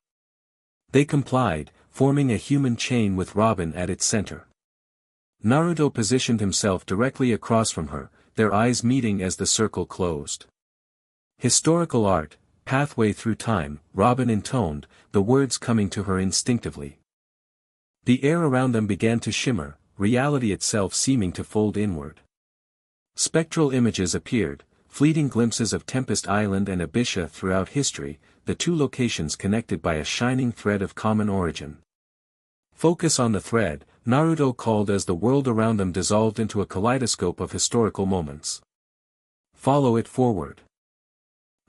They complied, forming a human chain with Robin at its center. Naruto positioned himself directly across from her, their eyes meeting as the circle closed. Historical art, pathway through time, Robin intoned, the words coming to her instinctively. The air around them began to shimmer, reality itself seeming to fold inward. Spectral images appeared, fleeting glimpses of Tempest Island and Abisha throughout history, the two locations connected by a shining thread of common origin. Focus on the thread, Naruto called as the world around them dissolved into a kaleidoscope of historical moments. Follow it forward.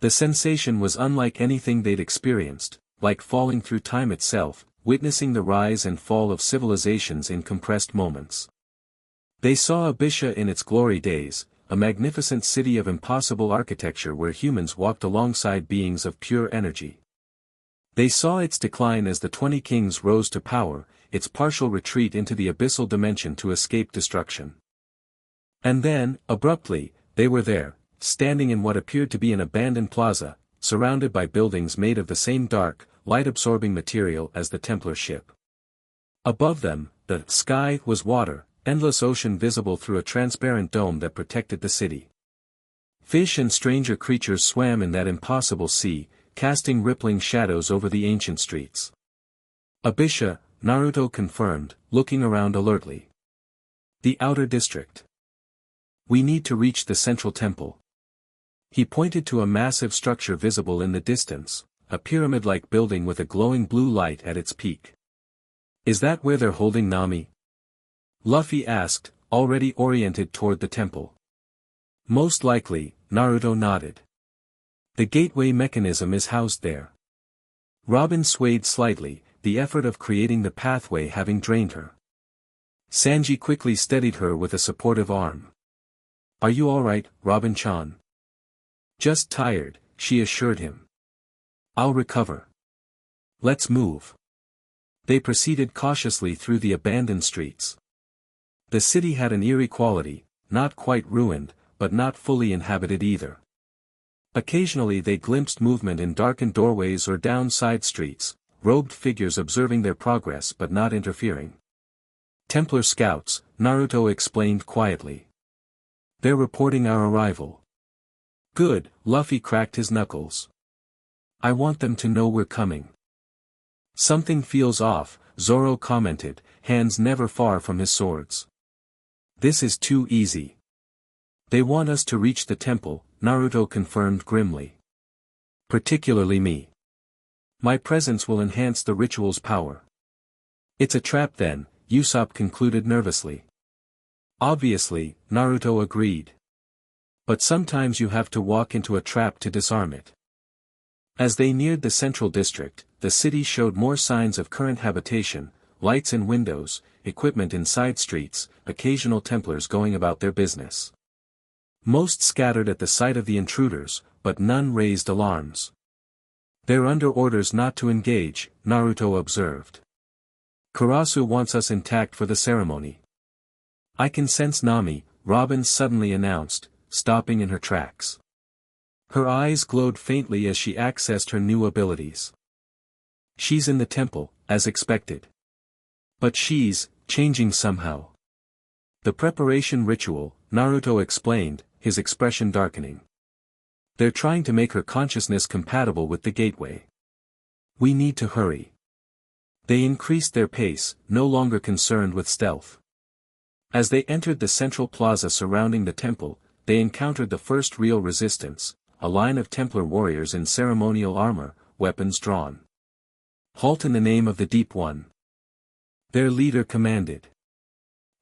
The sensation was unlike anything they'd experienced, like falling through time itself, witnessing the rise and fall of civilizations in compressed moments. They saw Abisha in its glory days, a magnificent city of impossible architecture where humans walked alongside beings of pure energy. They saw its decline as the 20 kings rose to power, its partial retreat into the abyssal dimension to escape destruction. And then, abruptly, they were there, standing in what appeared to be an abandoned plaza, surrounded by buildings made of the same dark, light-absorbing material as the Templar ship. Above them, the sky was water, endless ocean visible through a transparent dome that protected the city. Fish and stranger creatures swam in that impossible sea, casting rippling shadows over the ancient streets. Abisha, Naruto confirmed, looking around alertly. The outer district. We need to reach the central temple. He pointed to a massive structure visible in the distance, a pyramid-like building with a glowing blue light at its peak. Is that where they're holding Nami? Luffy asked, already oriented toward the temple. Most likely, Naruto nodded. The gateway mechanism is housed there. Robin swayed slightly, the effort of creating the pathway having drained her. Sanji quickly steadied her with a supportive arm. Are you alright, Robin-chan? Just tired, she assured him. I'll recover. Let's move. They proceeded cautiously through the abandoned streets. The city had an eerie quality, not quite ruined, but not fully inhabited either. Occasionally they glimpsed movement in darkened doorways or down side streets, robed figures observing their progress but not interfering. Templar scouts, Naruto explained quietly. They're reporting our arrival. Good, Luffy cracked his knuckles. I want them to know we're coming. Something feels off, Zoro commented, hands never far from his swords. This is too easy. They want us to reach the temple, Naruto confirmed grimly. Particularly me. My presence will enhance the ritual's power. It's a trap then, Usopp concluded nervously. Obviously, Naruto agreed. But sometimes you have to walk into a trap to disarm it. As they neared the central district, the city showed more signs of current habitation, lights in windows, equipment in side streets, occasional Templars going about their business. Most scattered at the sight of the intruders, but none raised alarms. They're under orders not to engage, Naruto observed. Karasu wants us intact for the ceremony. I can sense Nami, Robin suddenly announced, stopping in her tracks. Her eyes glowed faintly as she accessed her new abilities. She's in the temple, as expected. But she's changing somehow. The preparation ritual, Naruto explained, his expression darkening. They're trying to make her consciousness compatible with the gateway. We need to hurry. They increased their pace, no longer concerned with stealth. As they entered the central plaza surrounding the temple, they encountered the first real resistance, a line of Templar warriors in ceremonial armor, weapons drawn. Halt in the name of the Deep One. Their leader commanded.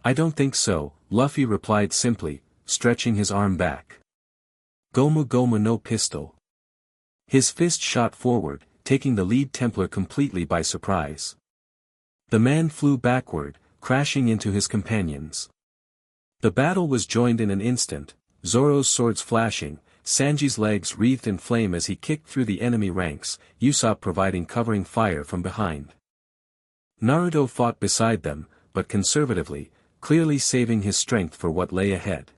I don't think so, Luffy replied simply, stretching his arm back. Gomu Gomu no pistol. His fist shot forward, taking the lead Templar completely by surprise. The man flew backward, crashing into his companions. The battle was joined in an instant, Zoro's swords flashing, Sanji's legs wreathed in flame as he kicked through the enemy ranks, Usopp providing covering fire from behind. Naruto fought beside them, but conservatively, clearly saving his strength for what lay ahead.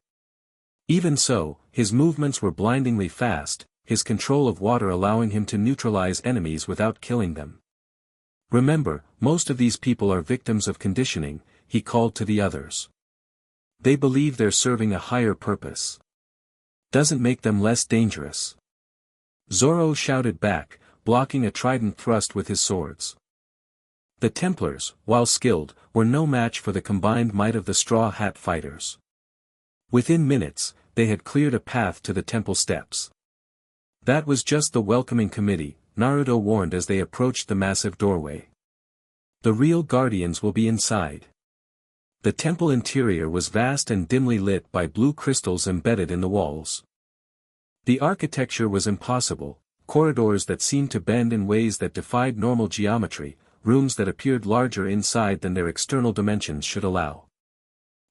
Even so, his movements were blindingly fast, his control of water allowing him to neutralize enemies without killing them. Remember, most of these people are victims of conditioning, he called to the others. They believe they're serving a higher purpose. Doesn't make them less dangerous. Zoro shouted back, blocking a trident thrust with his swords. The Templars, while skilled, were no match for the combined might of the Straw Hat fighters. Within minutes, they had cleared a path to the temple steps. That was just the welcoming committee, Naruto warned as they approached the massive doorway. The real guardians will be inside. The temple interior was vast and dimly lit by blue crystals embedded in the walls. The architecture was impossible, corridors that seemed to bend in ways that defied normal geometry, rooms that appeared larger inside than their external dimensions should allow.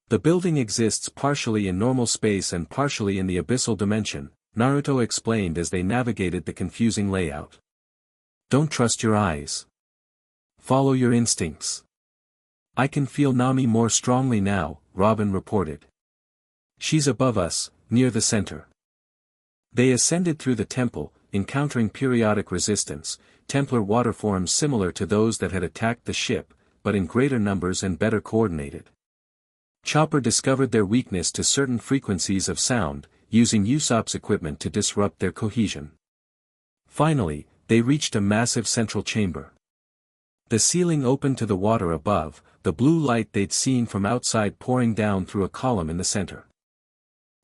The building exists partially in normal space and partially in the abyssal dimension, Naruto explained as they navigated the confusing layout. Don't trust your eyes. Follow your instincts. I can feel Nami more strongly now, Robin reported. She's above us, near the center. They ascended through the temple, encountering periodic resistance, Templar water forms similar to those that had attacked the ship, but in greater numbers and better coordinated. Chopper discovered their weakness to certain frequencies of sound, using Usopp's equipment to disrupt their cohesion. Finally, they reached a massive central chamber. The ceiling opened to the water above, the blue light they'd seen from outside pouring down through a column in the center.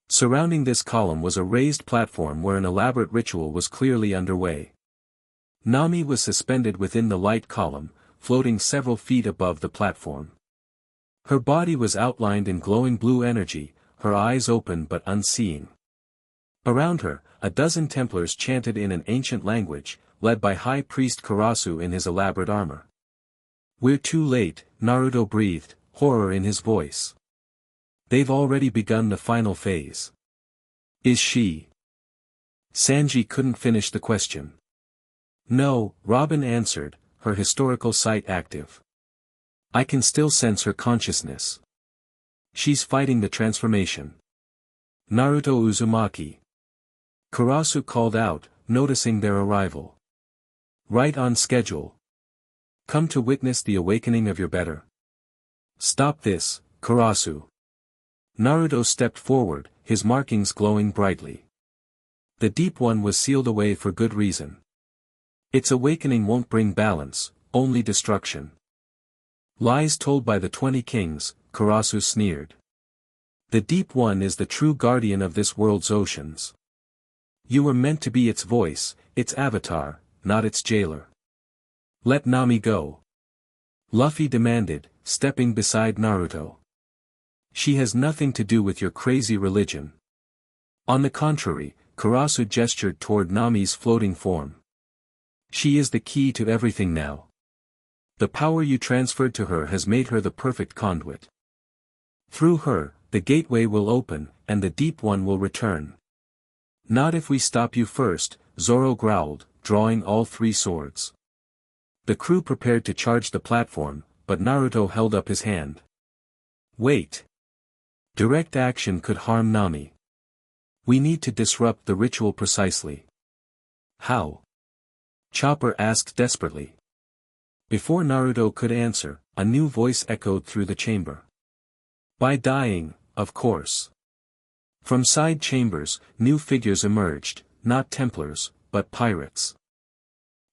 Surrounding this column was a raised platform where an elaborate ritual was clearly underway. Nami was suspended within the light column, floating several feet above the platform. Her body was outlined in glowing blue energy, her eyes open but unseeing. Around her, a dozen Templars chanted in an ancient language, led by High Priest Karasu in his elaborate armor. We're too late, Naruto breathed, horror in his voice. They've already begun the final phase. Is she? Sanji couldn't finish the question. No, Robin answered, her historical sight active. I can still sense her consciousness. She's fighting the transformation. Naruto Uzumaki. Karasu called out, noticing their arrival. Right on schedule. Come to witness the awakening of your better. Stop this, Karasu. Naruto stepped forward, his markings glowing brightly. The Deep One was sealed away for good reason. Its awakening won't bring balance, only destruction. Lies told by the 20 kings, Karasu sneered. The Deep One is the true guardian of this world's oceans. You were meant to be its voice, its avatar, not its jailer. Let Nami go. Luffy demanded, stepping beside Naruto. She has nothing to do with your crazy religion. On the contrary, Karasu gestured toward Nami's floating form. She is the key to everything now. The power you transferred to her has made her the perfect conduit. Through her, the gateway will open, and the Deep One will return. Not if we stop you first, Zoro growled, drawing all three swords. The crew prepared to charge the platform, but Naruto held up his hand. Wait. Direct action could harm Nami. We need to disrupt the ritual precisely. How? Chopper asked desperately. Before Naruto could answer, a new voice echoed through the chamber. By dying, of course. From side chambers, new figures emerged, not Templars, but pirates.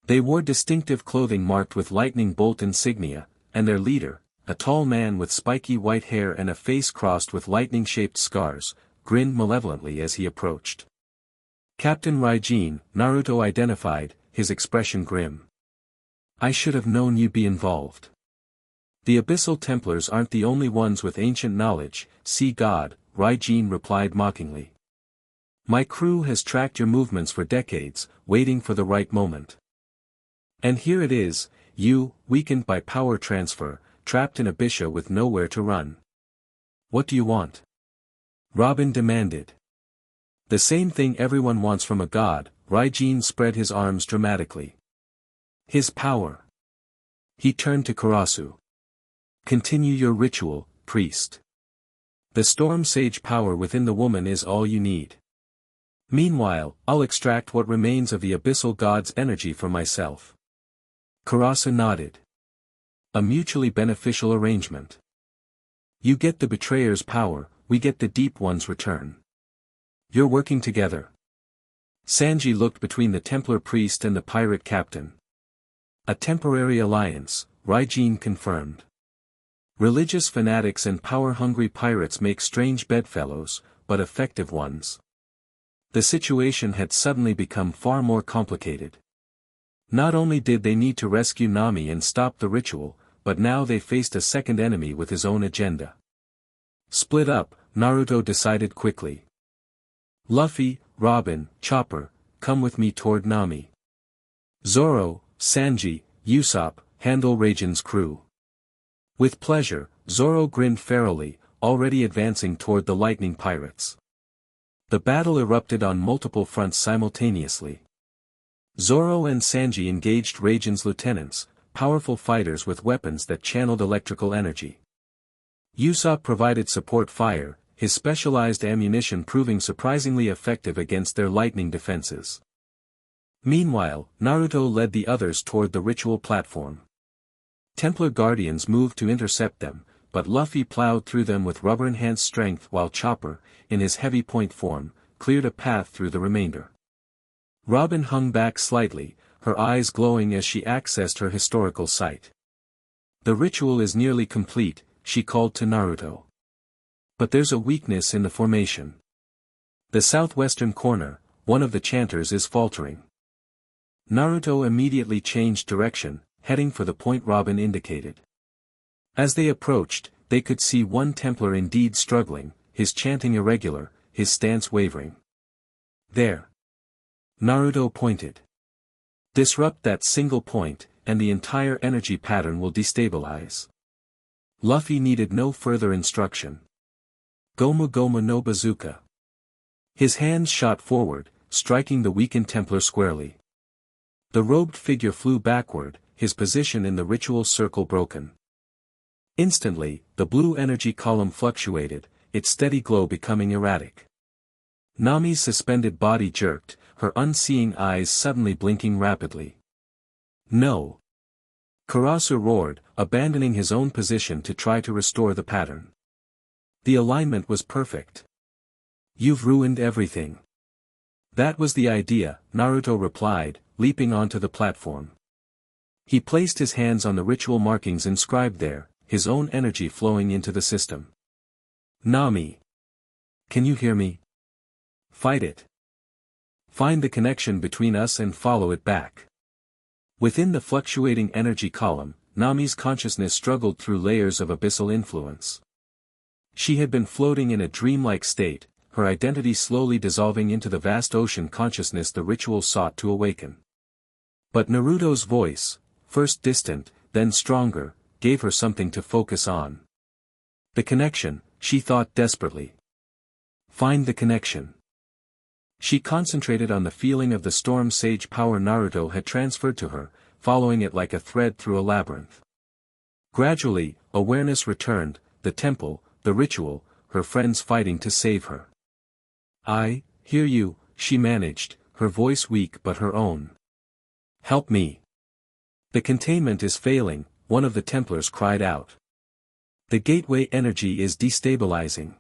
They wore distinctive clothing marked with lightning bolt insignia, and their leader, a tall man with spiky white hair and a face crossed with lightning-shaped scars, grinned malevolently as he approached. Captain Raijin, Naruto identified, his expression grim. I should have known you'd be involved. The Abyssal Templars aren't the only ones with ancient knowledge, see God, Raijin replied mockingly. My crew has tracked your movements for decades, waiting for the right moment. And here it is, you, weakened by power transfer, trapped in Abisha with nowhere to run. What do you want? Robin demanded. The same thing everyone wants from a god, Raijin spread his arms dramatically. His power. He turned to Karasu. Continue your ritual, priest. The storm sage power within the woman is all you need. Meanwhile, I'll extract what remains of the abyssal god's energy for myself. Karasu nodded. A mutually beneficial arrangement. You get the betrayer's power, we get the deep one's return. You're working together. Sanji looked between the Templar priest and the pirate captain. A temporary alliance, Raijin confirmed. Religious fanatics and power-hungry pirates make strange bedfellows, but effective ones. The situation had suddenly become far more complicated. Not only did they need to rescue Nami and stop the ritual, but now they faced a second enemy with his own agenda. Split up, Naruto decided quickly. Luffy, Robin, Chopper, come with me toward Nami. Zoro, Sanji, Usopp, handle Raijin's crew. With pleasure, Zoro grinned ferally, already advancing toward the lightning pirates. The battle erupted on multiple fronts simultaneously. Zoro and Sanji engaged Raijin's lieutenants, powerful fighters with weapons that channeled electrical energy. Usopp provided support fire, his specialized ammunition proving surprisingly effective against their lightning defenses. Meanwhile, Naruto led the others toward the ritual platform. Templar guardians moved to intercept them, but Luffy plowed through them with rubber-enhanced strength while Chopper, in his heavy point form, cleared a path through the remainder. Robin hung back slightly, her eyes glowing as she accessed her historical site. The ritual is nearly complete, she called to Naruto. But there's a weakness in the formation. The southwestern corner, one of the chanters is faltering. Naruto immediately changed direction, heading for the point Robin indicated. As they approached, they could see one Templar indeed struggling, his chanting irregular, his stance wavering. There. Naruto pointed. Disrupt that single point, and the entire energy pattern will destabilize. Luffy needed no further instruction. Gomu Gomu no Bazooka. His hands shot forward, striking the weakened Templar squarely. The robed figure flew backward, his position in the ritual circle broken. Instantly, the blue energy column fluctuated, its steady glow becoming erratic. Nami's suspended body jerked, her unseeing eyes suddenly blinking rapidly. No! Karasu roared, abandoning his own position to try to restore the pattern. The alignment was perfect. You've ruined everything. That was the idea, Naruto replied, leaping onto the platform. He placed his hands on the ritual markings inscribed there, his own energy flowing into the system. Nami! Can you hear me? Fight it. Find the connection between us and follow it back. Within the fluctuating energy column, Nami's consciousness struggled through layers of abyssal influence. She had been floating in a dreamlike state, her identity slowly dissolving into the vast ocean consciousness the ritual sought to awaken. But Naruto's voice, first distant, then stronger, gave her something to focus on. The connection, she thought desperately. Find the connection. She concentrated on the feeling of the storm sage power Naruto had transferred to her, following it like a thread through a labyrinth. Gradually, awareness returned, the temple, the ritual, her friends fighting to save her. "I hear you," she managed, her voice weak but her own. "Help me. The containment is failing," one of the Templars cried out. "The gateway energy is destabilizing."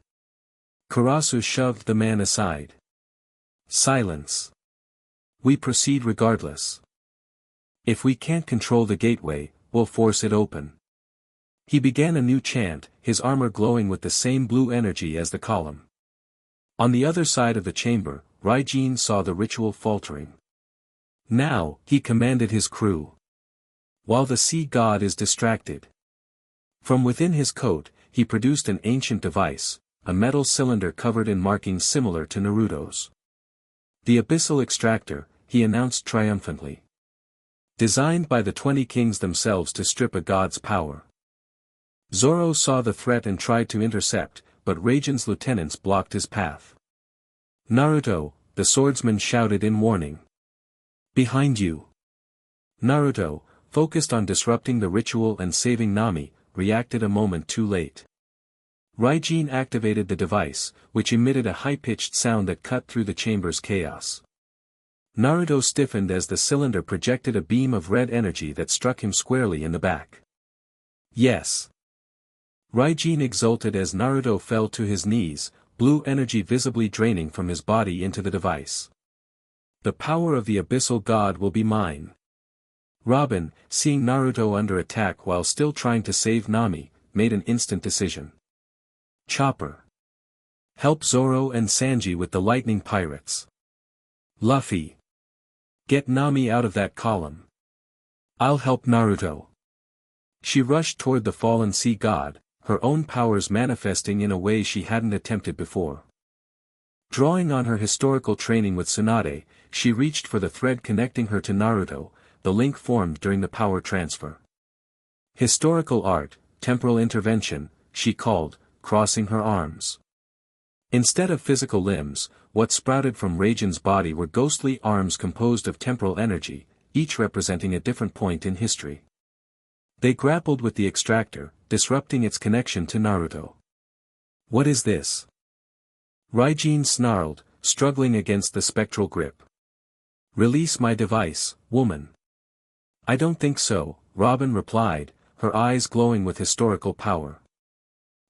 Karasu shoved the man aside. "Silence. We proceed regardless. If we can't control the gateway, we'll force it open." He began a new chant, his armor glowing with the same blue energy as the column. On the other side of the chamber, Raijin saw the ritual faltering. "Now," he commanded his crew. "While the sea god is distracted." From within his coat, he produced an ancient device, a metal cylinder covered in markings similar to Naruto's. "The Abyssal Extractor," he announced triumphantly. "Designed by the 20 kings themselves to strip a god's power." Zoro saw the threat and tried to intercept, but Raijin's lieutenants blocked his path. "Naruto," the swordsman shouted in warning. "Behind you." Naruto, focused on disrupting the ritual and saving Nami, reacted a moment too late. Raijin activated the device, which emitted a high-pitched sound that cut through the chamber's chaos. Naruto stiffened as the cylinder projected a beam of red energy that struck him squarely in the back. "Yes." Raijin exulted as Naruto fell to his knees, blue energy visibly draining from his body into the device. "The power of the Abyssal God will be mine." Robin, seeing Naruto under attack while still trying to save Nami, made an instant decision. "Chopper. Help Zoro and Sanji with the lightning pirates. Luffy. Get Nami out of that column. I'll help Naruto." She rushed toward the fallen sea god, her own powers manifesting in a way she hadn't attempted before. Drawing on her historical training with Tsunade, she reached for the thread connecting her to Naruto, the link formed during the power transfer. "Historical art, temporal intervention," she called, crossing her arms. Instead of physical limbs, what sprouted from Raijin's body were ghostly arms composed of temporal energy, each representing a different point in history. They grappled with the extractor, disrupting its connection to Naruto. "What is this?" Raijin snarled, struggling against the spectral grip. "Release my device, woman." "I don't think so," Robin replied, her eyes glowing with historical power.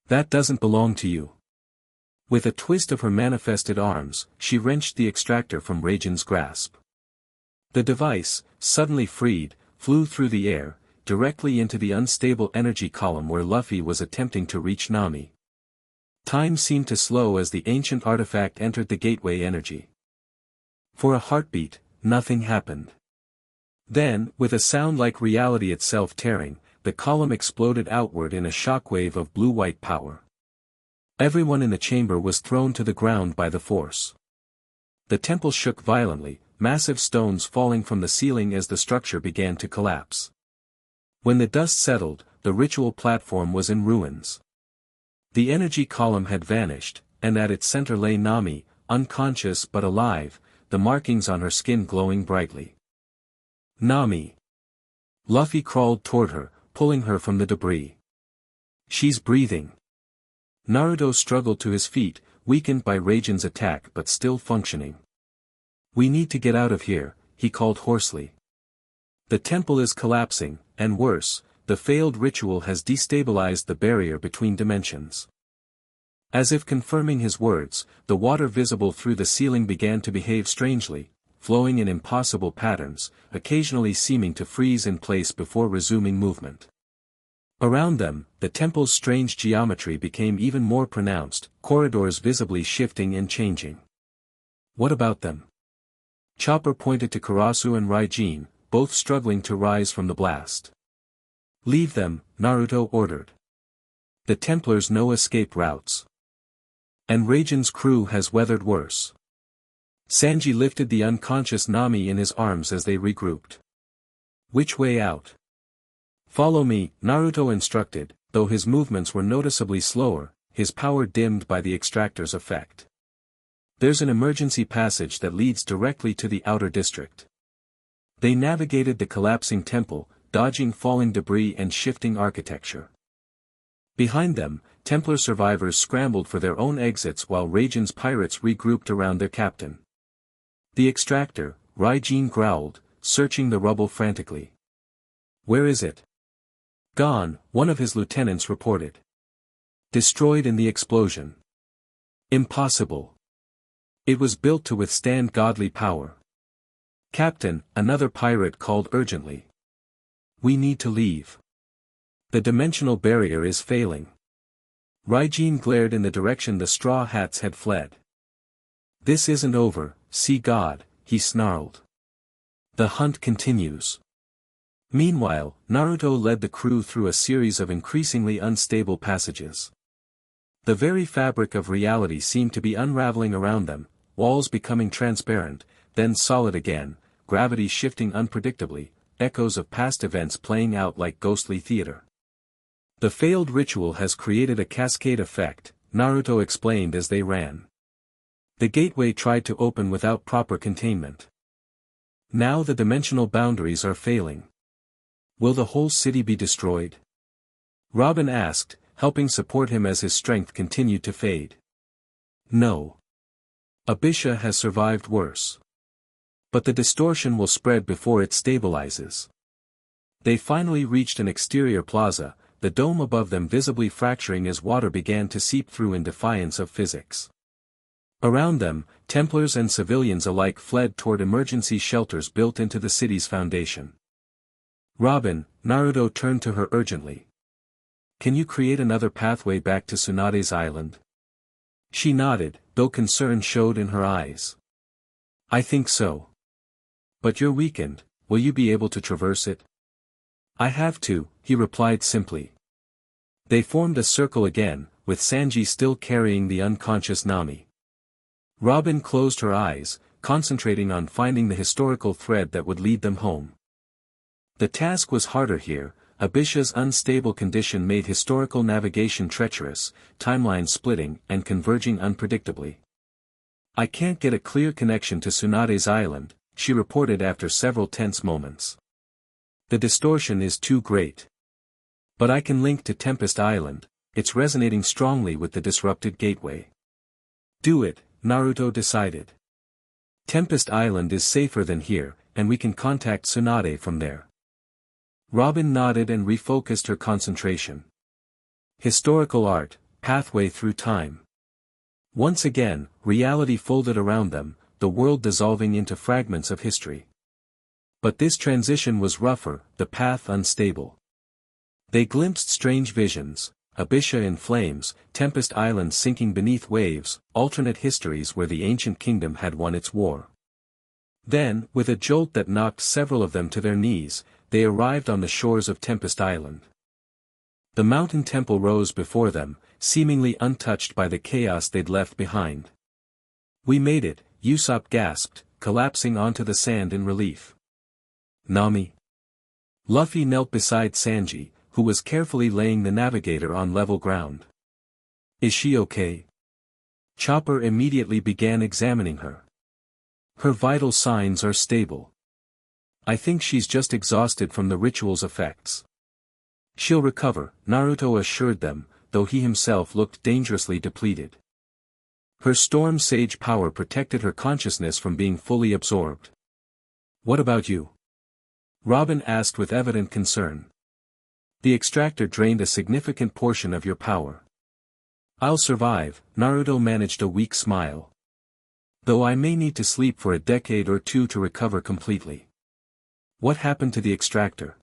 "That doesn't belong to you." With a twist of her manifested arms, she wrenched the extractor from Raijin's grasp. The device, suddenly freed, flew through the air, directly into the unstable energy column where Luffy was attempting to reach Nami. Time seemed to slow as the ancient artifact entered the gateway energy. For a heartbeat, nothing happened. Then, with a sound like reality itself tearing, the column exploded outward in a shockwave of blue-white power. Everyone in the chamber was thrown to the ground by the force. The temple shook violently, massive stones falling from the ceiling as the structure began to collapse. When the dust settled, the ritual platform was in ruins. The energy column had vanished, and at its center lay Nami, unconscious but alive, the markings on her skin glowing brightly. "Nami." Luffy crawled toward her, pulling her from the debris. "She's breathing." Naruto struggled to his feet, weakened by Raijin's attack but still functioning. "We need to get out of here," he called hoarsely. "The temple is collapsing, and worse, the failed ritual has destabilized the barrier between dimensions." As if confirming his words, the water visible through the ceiling began to behave strangely, flowing in impossible patterns, occasionally seeming to freeze in place before resuming movement. Around them, the temple's strange geometry became even more pronounced, corridors visibly shifting and changing. "What about them?" Chopper pointed to Karasu and Raijin, both struggling to rise from the blast. Leave them, Naruto ordered. The Templars no escape routes. And Raiden's crew has weathered worse. Sanji lifted the unconscious Nami in his arms as they regrouped. Which way out? Follow me, Naruto instructed, though his movements were noticeably slower, his power dimmed by the extractor's effect. There's an emergency passage that leads directly to the outer district. They navigated the collapsing temple, dodging falling debris and shifting architecture. Behind them, Templar survivors scrambled for their own exits while Raiden's pirates regrouped around their captain. The extractor, Raijin growled, searching the rubble frantically. Where is it? Gone, one of his lieutenants reported. Destroyed in the explosion. Impossible. It was built to withstand godly power. Captain, another pirate called urgently. We need to leave. The dimensional barrier is failing. Raijin glared in the direction the Straw Hats had fled. This isn't over, see God, he snarled. The hunt continues. Meanwhile, Naruto led the crew through a series of increasingly unstable passages. The very fabric of reality seemed to be unraveling around them, walls becoming transparent, then solid again, gravity shifting unpredictably, echoes of past events playing out like ghostly theater. The failed ritual has created a cascade effect, Naruto explained as they ran. The gateway tried to open without proper containment. Now the dimensional boundaries are failing. Will the whole city be destroyed? Robin asked, helping support him as his strength continued to fade. No. Abisha has survived worse. But the distortion will spread before it stabilizes. They finally reached an exterior plaza, the dome above them visibly fracturing as water began to seep through in defiance of physics. Around them, Templars and civilians alike fled toward emergency shelters built into the city's foundation. Robin, Naruto turned to her urgently. Can you create another pathway back to Tsunade's island? She nodded, though concern showed in her eyes. I think so. But you're weakened, will you be able to traverse it? I have to, he replied simply. They formed a circle again, with Sanji still carrying the unconscious Nami. Robin closed her eyes, concentrating on finding the historical thread that would lead them home. The task was harder here. Abisha's unstable condition made historical navigation treacherous, timelines splitting and converging unpredictably. I can't get a clear connection to Tsunade's island, she reported after several tense moments. The distortion is too great. But I can link to Tempest Island, it's resonating strongly with the disrupted gateway. Do it, Naruto decided. Tempest Island is safer than here, and we can contact Tsunade from there. Robin nodded and refocused her concentration. Historical art, pathway through time. Once again, reality folded around them, the world dissolving into fragments of history. But this transition was rougher, the path unstable. They glimpsed strange visions, Abisha in flames, Tempest Island sinking beneath waves, alternate histories where the ancient kingdom had won its war. Then, with a jolt that knocked several of them to their knees, they arrived on the shores of Tempest Island. The mountain temple rose before them, seemingly untouched by the chaos they'd left behind. We made it, Usopp gasped, collapsing onto the sand in relief. Nami. Luffy knelt beside Sanji, who was carefully laying the navigator on level ground. Is she okay? Chopper immediately began examining her. Her vital signs are stable. I think she's just exhausted from the ritual's effects. She'll recover, Naruto assured them, though he himself looked dangerously depleted. Her storm sage power protected her consciousness from being fully absorbed. What about you? Robin asked with evident concern. The extractor drained a significant portion of your power. I'll survive, Naruto managed a weak smile. Though I may need to sleep for a decade or two to recover completely. What happened to the extractor?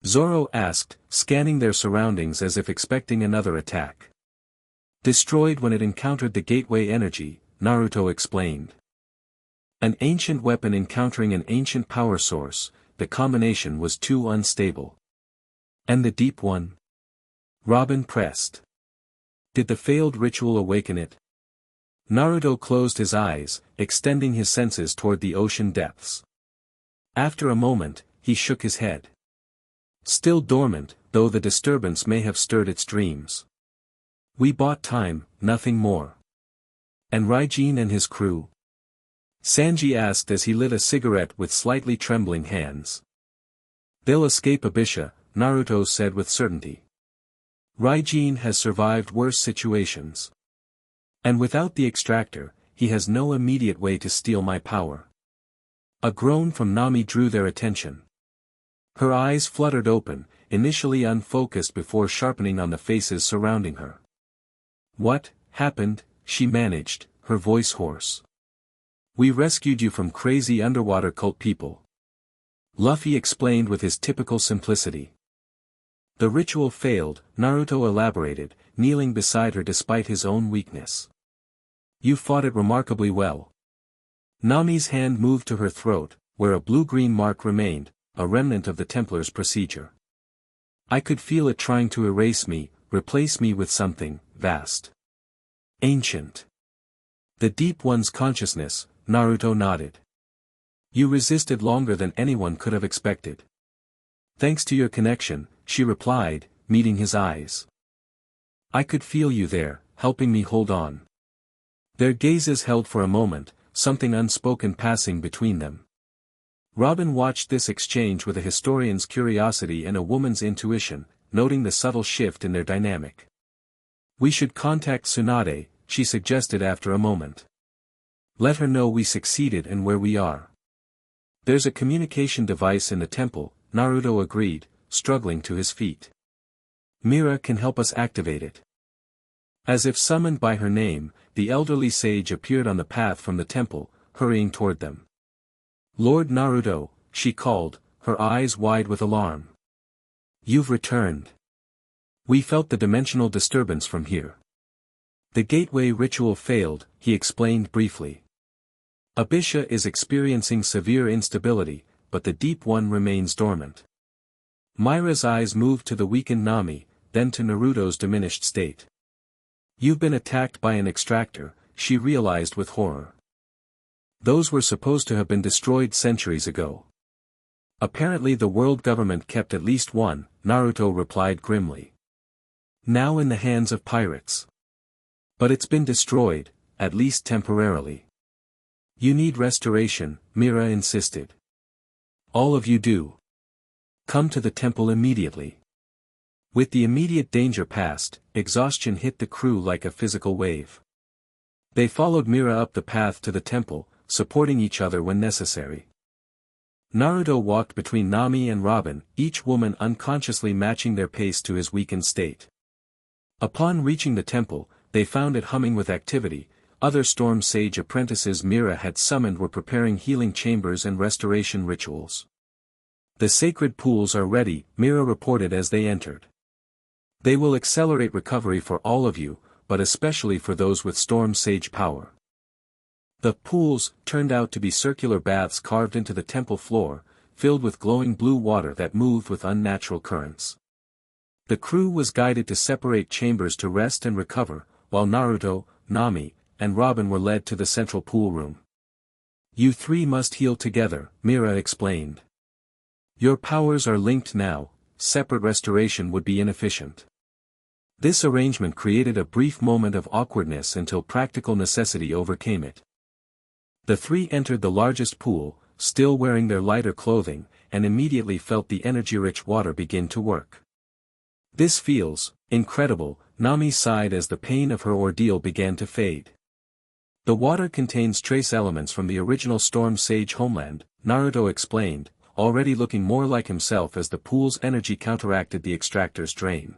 Zoro asked, scanning their surroundings as if expecting another attack. Destroyed when it encountered the gateway energy, Naruto explained. An ancient weapon encountering an ancient power source, the combination was too unstable. And the deep one? Robin pressed. Did the failed ritual awaken it? Naruto closed his eyes, extending his senses toward the ocean depths. After a moment, he shook his head. Still dormant, though the disturbance may have stirred its dreams. We bought time, nothing more. And Raijin and his crew? Sanji asked as he lit a cigarette with slightly trembling hands. They'll escape Abisha, Naruto said with certainty. Raijin has survived worse situations. And without the extractor, he has no immediate way to steal my power. A groan from Nami drew their attention. Her eyes fluttered open, initially unfocused before sharpening on the faces surrounding her. What happened? She managed, her voice hoarse. We rescued you from crazy underwater cult people. Luffy explained with his typical simplicity. The ritual failed, Naruto elaborated, kneeling beside her despite his own weakness. You fought it remarkably well. Nami's hand moved to her throat, where a blue-green mark remained, a remnant of the Templar's procedure. I could feel it trying to erase me, replace me with something vast. Ancient. The Deep One's consciousness, Naruto nodded. You resisted longer than anyone could have expected. Thanks to your connection, she replied, meeting his eyes. I could feel you there, helping me hold on. Their gazes held for a moment, something unspoken passing between them. Robin watched this exchange with a historian's curiosity and a woman's intuition, noting the subtle shift in their dynamic. We should contact Tsunade, she suggested after a moment. Let her know we succeeded and where we are. There's a communication device in the temple, Naruto agreed, struggling to his feet. Mira can help us activate it. As if summoned by her name, the elderly sage appeared on the path from the temple, hurrying toward them. Lord Naruto, she called, her eyes wide with alarm. You've returned. We felt the dimensional disturbance from here. The gateway ritual failed, he explained briefly. Abisha is experiencing severe instability, but the Deep One remains dormant. Mira's eyes moved to the weakened Nami, then to Naruto's diminished state. You've been attacked by an extractor, she realized with horror. Those were supposed to have been destroyed centuries ago. Apparently the world government kept at least one, Naruto replied grimly. Now in the hands of pirates. But it's been destroyed, at least temporarily. You need restoration, Mira insisted. All of you do. Come to the temple immediately. With the immediate danger past, exhaustion hit the crew like a physical wave. They followed Mira up the path to the temple, supporting each other when necessary. Naruto walked between Nami and Robin, each woman unconsciously matching their pace to his weakened state. Upon reaching the temple, they found it humming with activity. Other Storm Sage apprentices Mira had summoned were preparing healing chambers and restoration rituals. The sacred pools are ready, Mira reported as they entered. They will accelerate recovery for all of you, but especially for those with Storm Sage power. The pools turned out to be circular baths carved into the temple floor, filled with glowing blue water that moved with unnatural currents. The crew was guided to separate chambers to rest and recover, while Naruto, Nami, and Robin were led to the central pool room. You three must heal together, Mira explained. Your powers are linked now, separate restoration would be inefficient. This arrangement created a brief moment of awkwardness until practical necessity overcame it. The three entered the largest pool, still wearing their lighter clothing, and immediately felt the energy-rich water begin to work. This feels incredible, Nami sighed as the pain of her ordeal began to fade. The water contains trace elements from the original Storm Sage homeland, Naruto explained, already looking more like himself as the pool's energy counteracted the extractor's drain.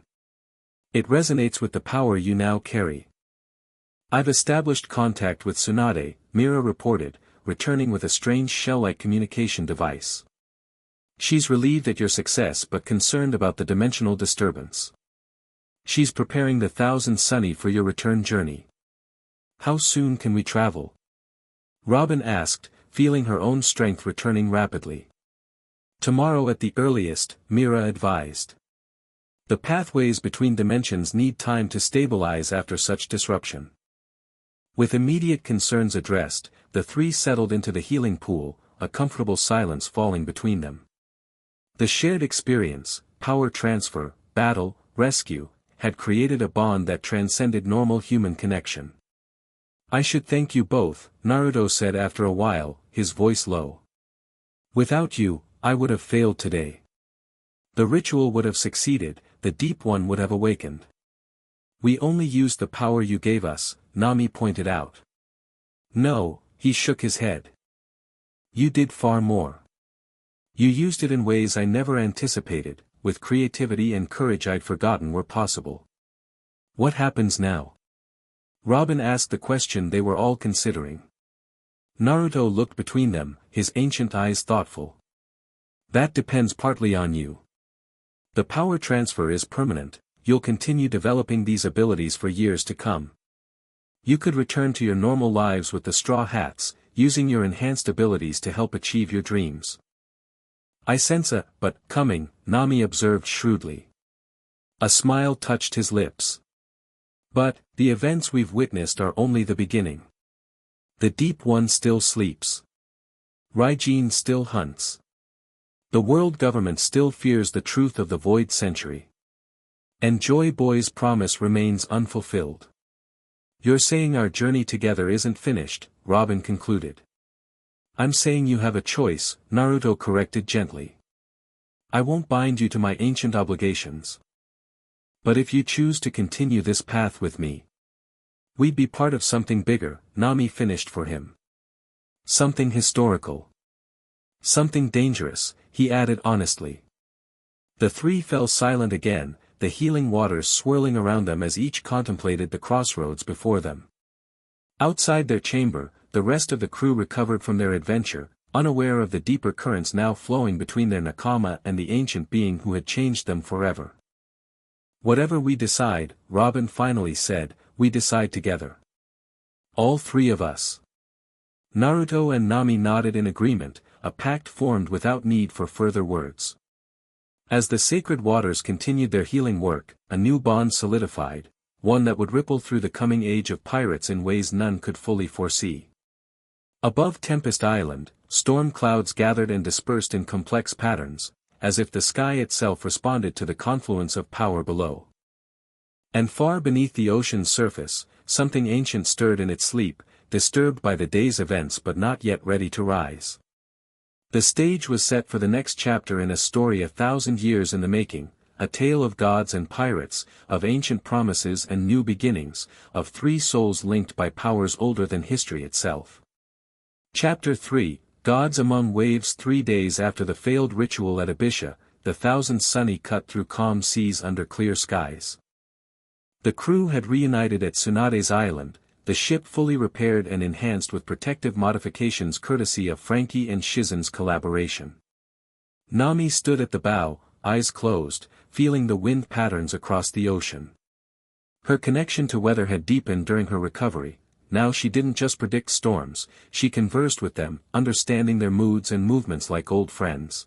It resonates with the power you now carry. I've established contact with Tsunade, Mira reported, returning with a strange shell-like communication device. She's relieved at your success but concerned about the dimensional disturbance. She's preparing the Thousand Sunny for your return journey. How soon can we travel? Robin asked, feeling her own strength returning rapidly. Tomorrow at the earliest, Mira advised. The pathways between dimensions need time to stabilize after such disruption. With immediate concerns addressed, the three settled into the healing pool, a comfortable silence falling between them. The shared experience, power transfer, battle, rescue, had created a bond that transcended normal human connection. "I should thank you both," Naruto said after a while, his voice low. "Without you, I would have failed today. The ritual would have succeeded, the Deep One would have awakened. We only used the power you gave us," Nami pointed out. "No," he shook his head. "You did far more. You used it in ways I never anticipated, with creativity and courage I'd forgotten were possible." "What happens now?" Robin asked the question they were all considering. Naruto looked between them, his ancient eyes thoughtful. "That depends partly on you. The power transfer is permanent, you'll continue developing these abilities for years to come. You could return to your normal lives with the Straw Hats, using your enhanced abilities to help achieve your dreams. I sense a but coming, Nami observed shrewdly. A smile touched his lips. But, the events we've witnessed are only the beginning. The Deep One still sleeps. Raijin still hunts. The world government still fears the truth of the Void Century. And Joy Boy's promise remains unfulfilled. You're saying our journey together isn't finished, Robin concluded. I'm saying you have a choice, Naruto corrected gently. I won't bind you to my ancient obligations. But if you choose to continue this path with me, we'd be part of something bigger, Nami finished for him. Something historical. Something dangerous, he added honestly. The three fell silent again, the healing waters swirling around them as each contemplated the crossroads before them. Outside their chamber, the rest of the crew recovered from their adventure, unaware of the deeper currents now flowing between their nakama and the ancient being who had changed them forever. Whatever we decide, Robin finally said, we decide together. All three of us. Naruto and Nami nodded in agreement, a pact formed without need for further words. As the sacred waters continued their healing work, a new bond solidified, one that would ripple through the coming age of pirates in ways none could fully foresee. Above Tempest Island, storm clouds gathered and dispersed in complex patterns, as if the sky itself responded to the confluence of power below. And far beneath the ocean's surface, something ancient stirred in its sleep, disturbed by the day's events but not yet ready to rise. The stage was set for the next chapter in a story 1,000 years in the making, a tale of gods and pirates, of ancient promises and new beginnings, of three souls linked by powers older than history itself. Chapter 3, Gods Among Waves. 3 days after the failed ritual at Abisha, the 1,000 Sunny cut through calm seas under clear skies. The crew had reunited at Tsunade's island, the ship fully repaired and enhanced with protective modifications courtesy of Frankie and Shizen's collaboration. Nami stood at the bow, eyes closed, feeling the wind patterns across the ocean. Her connection to weather had deepened during her recovery. Now she didn't just predict storms, she conversed with them, understanding their moods and movements like old friends.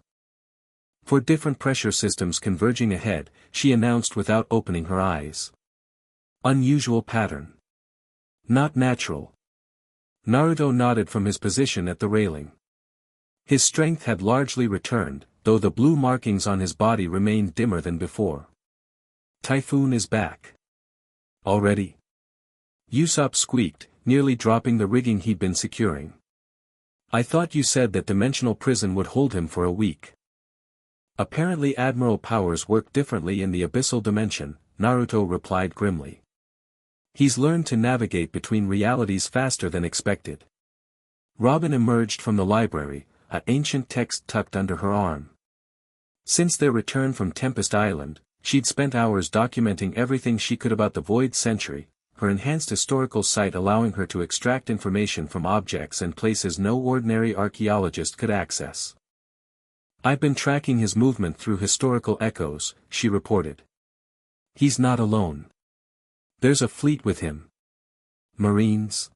For different pressure systems converging ahead, she announced without opening her eyes. Unusual pattern. Not natural. Naruto nodded from his position at the railing. His strength had largely returned, though the blue markings on his body remained dimmer than before. Typhoon is back. Already? Usopp squeaked, nearly dropping the rigging he'd been securing. I thought you said that dimensional prison would hold him for a week. Apparently Admiral powers work differently in the abyssal dimension, Naruto replied grimly. He's learned to navigate between realities faster than expected. Robin emerged from the library, an ancient text tucked under her arm. Since their return from Tempest Island, she'd spent hours documenting everything she could about the Void Century, her enhanced historical sight allowing her to extract information from objects and places no ordinary archaeologist could access. I've been tracking his movement through historical echoes, she reported. He's not alone. There's a fleet with him. Marines?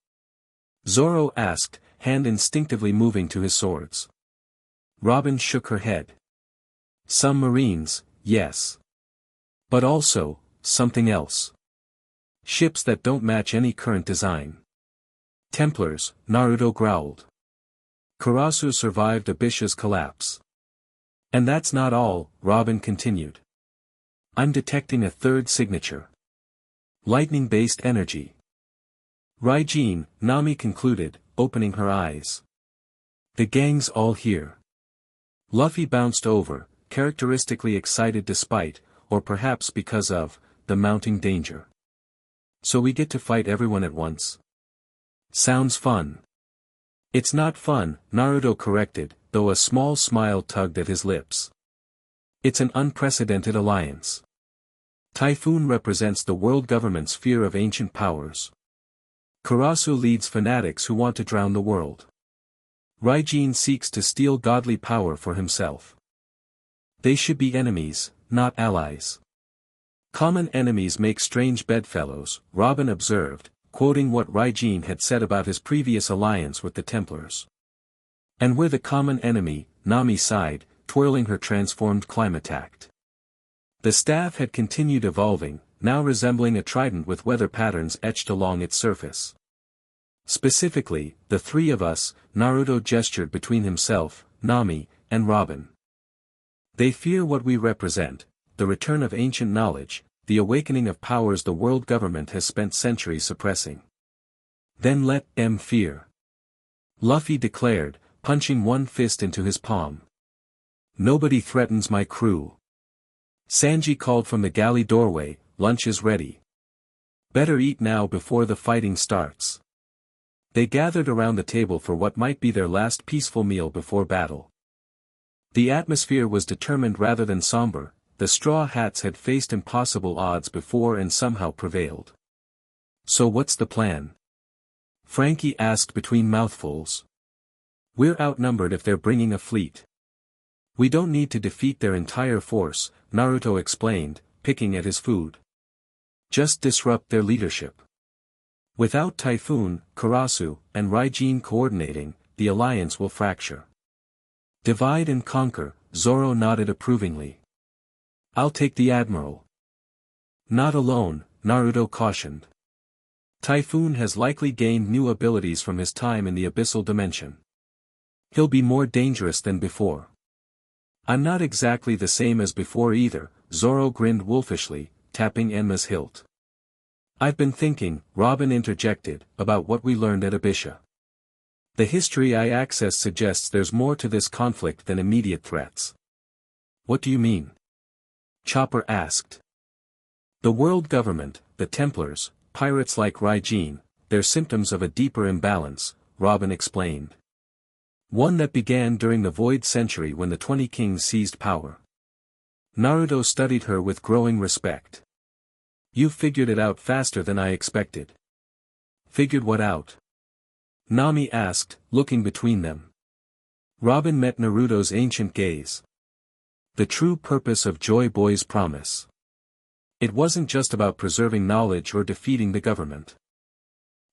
Zoro asked, hand instinctively moving to his swords. Robin shook her head. Some Marines, yes. But also, something else. Ships that don't match any current design. Templars, Naruto growled. Karasu survived Abisha's collapse. And that's not all, Robin continued. I'm detecting a third signature. Lightning-based energy. Raijin, Nami concluded, opening her eyes. The gang's all here. Luffy bounced over, characteristically excited despite, or perhaps because of, the mounting danger. So we get to fight everyone at once. Sounds fun. It's not fun, Naruto corrected, though a small smile tugged at his lips. It's an unprecedented alliance. Typhoon represents the world government's fear of ancient powers. Karasu leads fanatics who want to drown the world. Raijin seeks to steal godly power for himself. They should be enemies, not allies. Common enemies make strange bedfellows, Robin observed, quoting what Raijin had said about his previous alliance with the Templars. And we're the common enemy, Nami sighed, twirling her transformed climatact. The staff had continued evolving, now resembling a trident with weather patterns etched along its surface. Specifically, the three of us, Naruto gestured between himself, Nami, and Robin. They fear what we represent, the return of ancient knowledge, the awakening of powers the world government has spent centuries suppressing. Then let them fear. Luffy declared, punching one fist into his palm. Nobody threatens my crew. Sanji called from the galley doorway, lunch is ready. Better eat now before the fighting starts. They gathered around the table for what might be their last peaceful meal before battle. The atmosphere was determined rather than somber, the Straw Hats had faced impossible odds before and somehow prevailed. So what's the plan? Frankie asked between mouthfuls. We're outnumbered if they're bringing a fleet. We don't need to defeat their entire force, Naruto explained, picking at his food. Just disrupt their leadership. Without Typhoon, Karasu, and Raijin coordinating, the alliance will fracture. Divide and conquer, Zoro nodded approvingly. I'll take the Admiral. Not alone, Naruto cautioned. Typhoon has likely gained new abilities from his time in the Abyssal dimension. He'll be more dangerous than before. I'm not exactly the same as before either, Zoro grinned wolfishly, tapping Enma's hilt. I've been thinking, Robin interjected, about what we learned at Abisha. The history I accessed suggests there's more to this conflict than immediate threats. What do you mean? Chopper asked. The world government, the Templars, pirates like Raijin, they're symptoms of a deeper imbalance, Robin explained. One that began during the Void Century when the 20 Kings seized power. Naruto studied her with growing respect. You figured it out faster than I expected. Figured what out? Nami asked, looking between them. Robin met Naruto's ancient gaze. The true purpose of Joy Boy's promise. It wasn't just about preserving knowledge or defeating the government.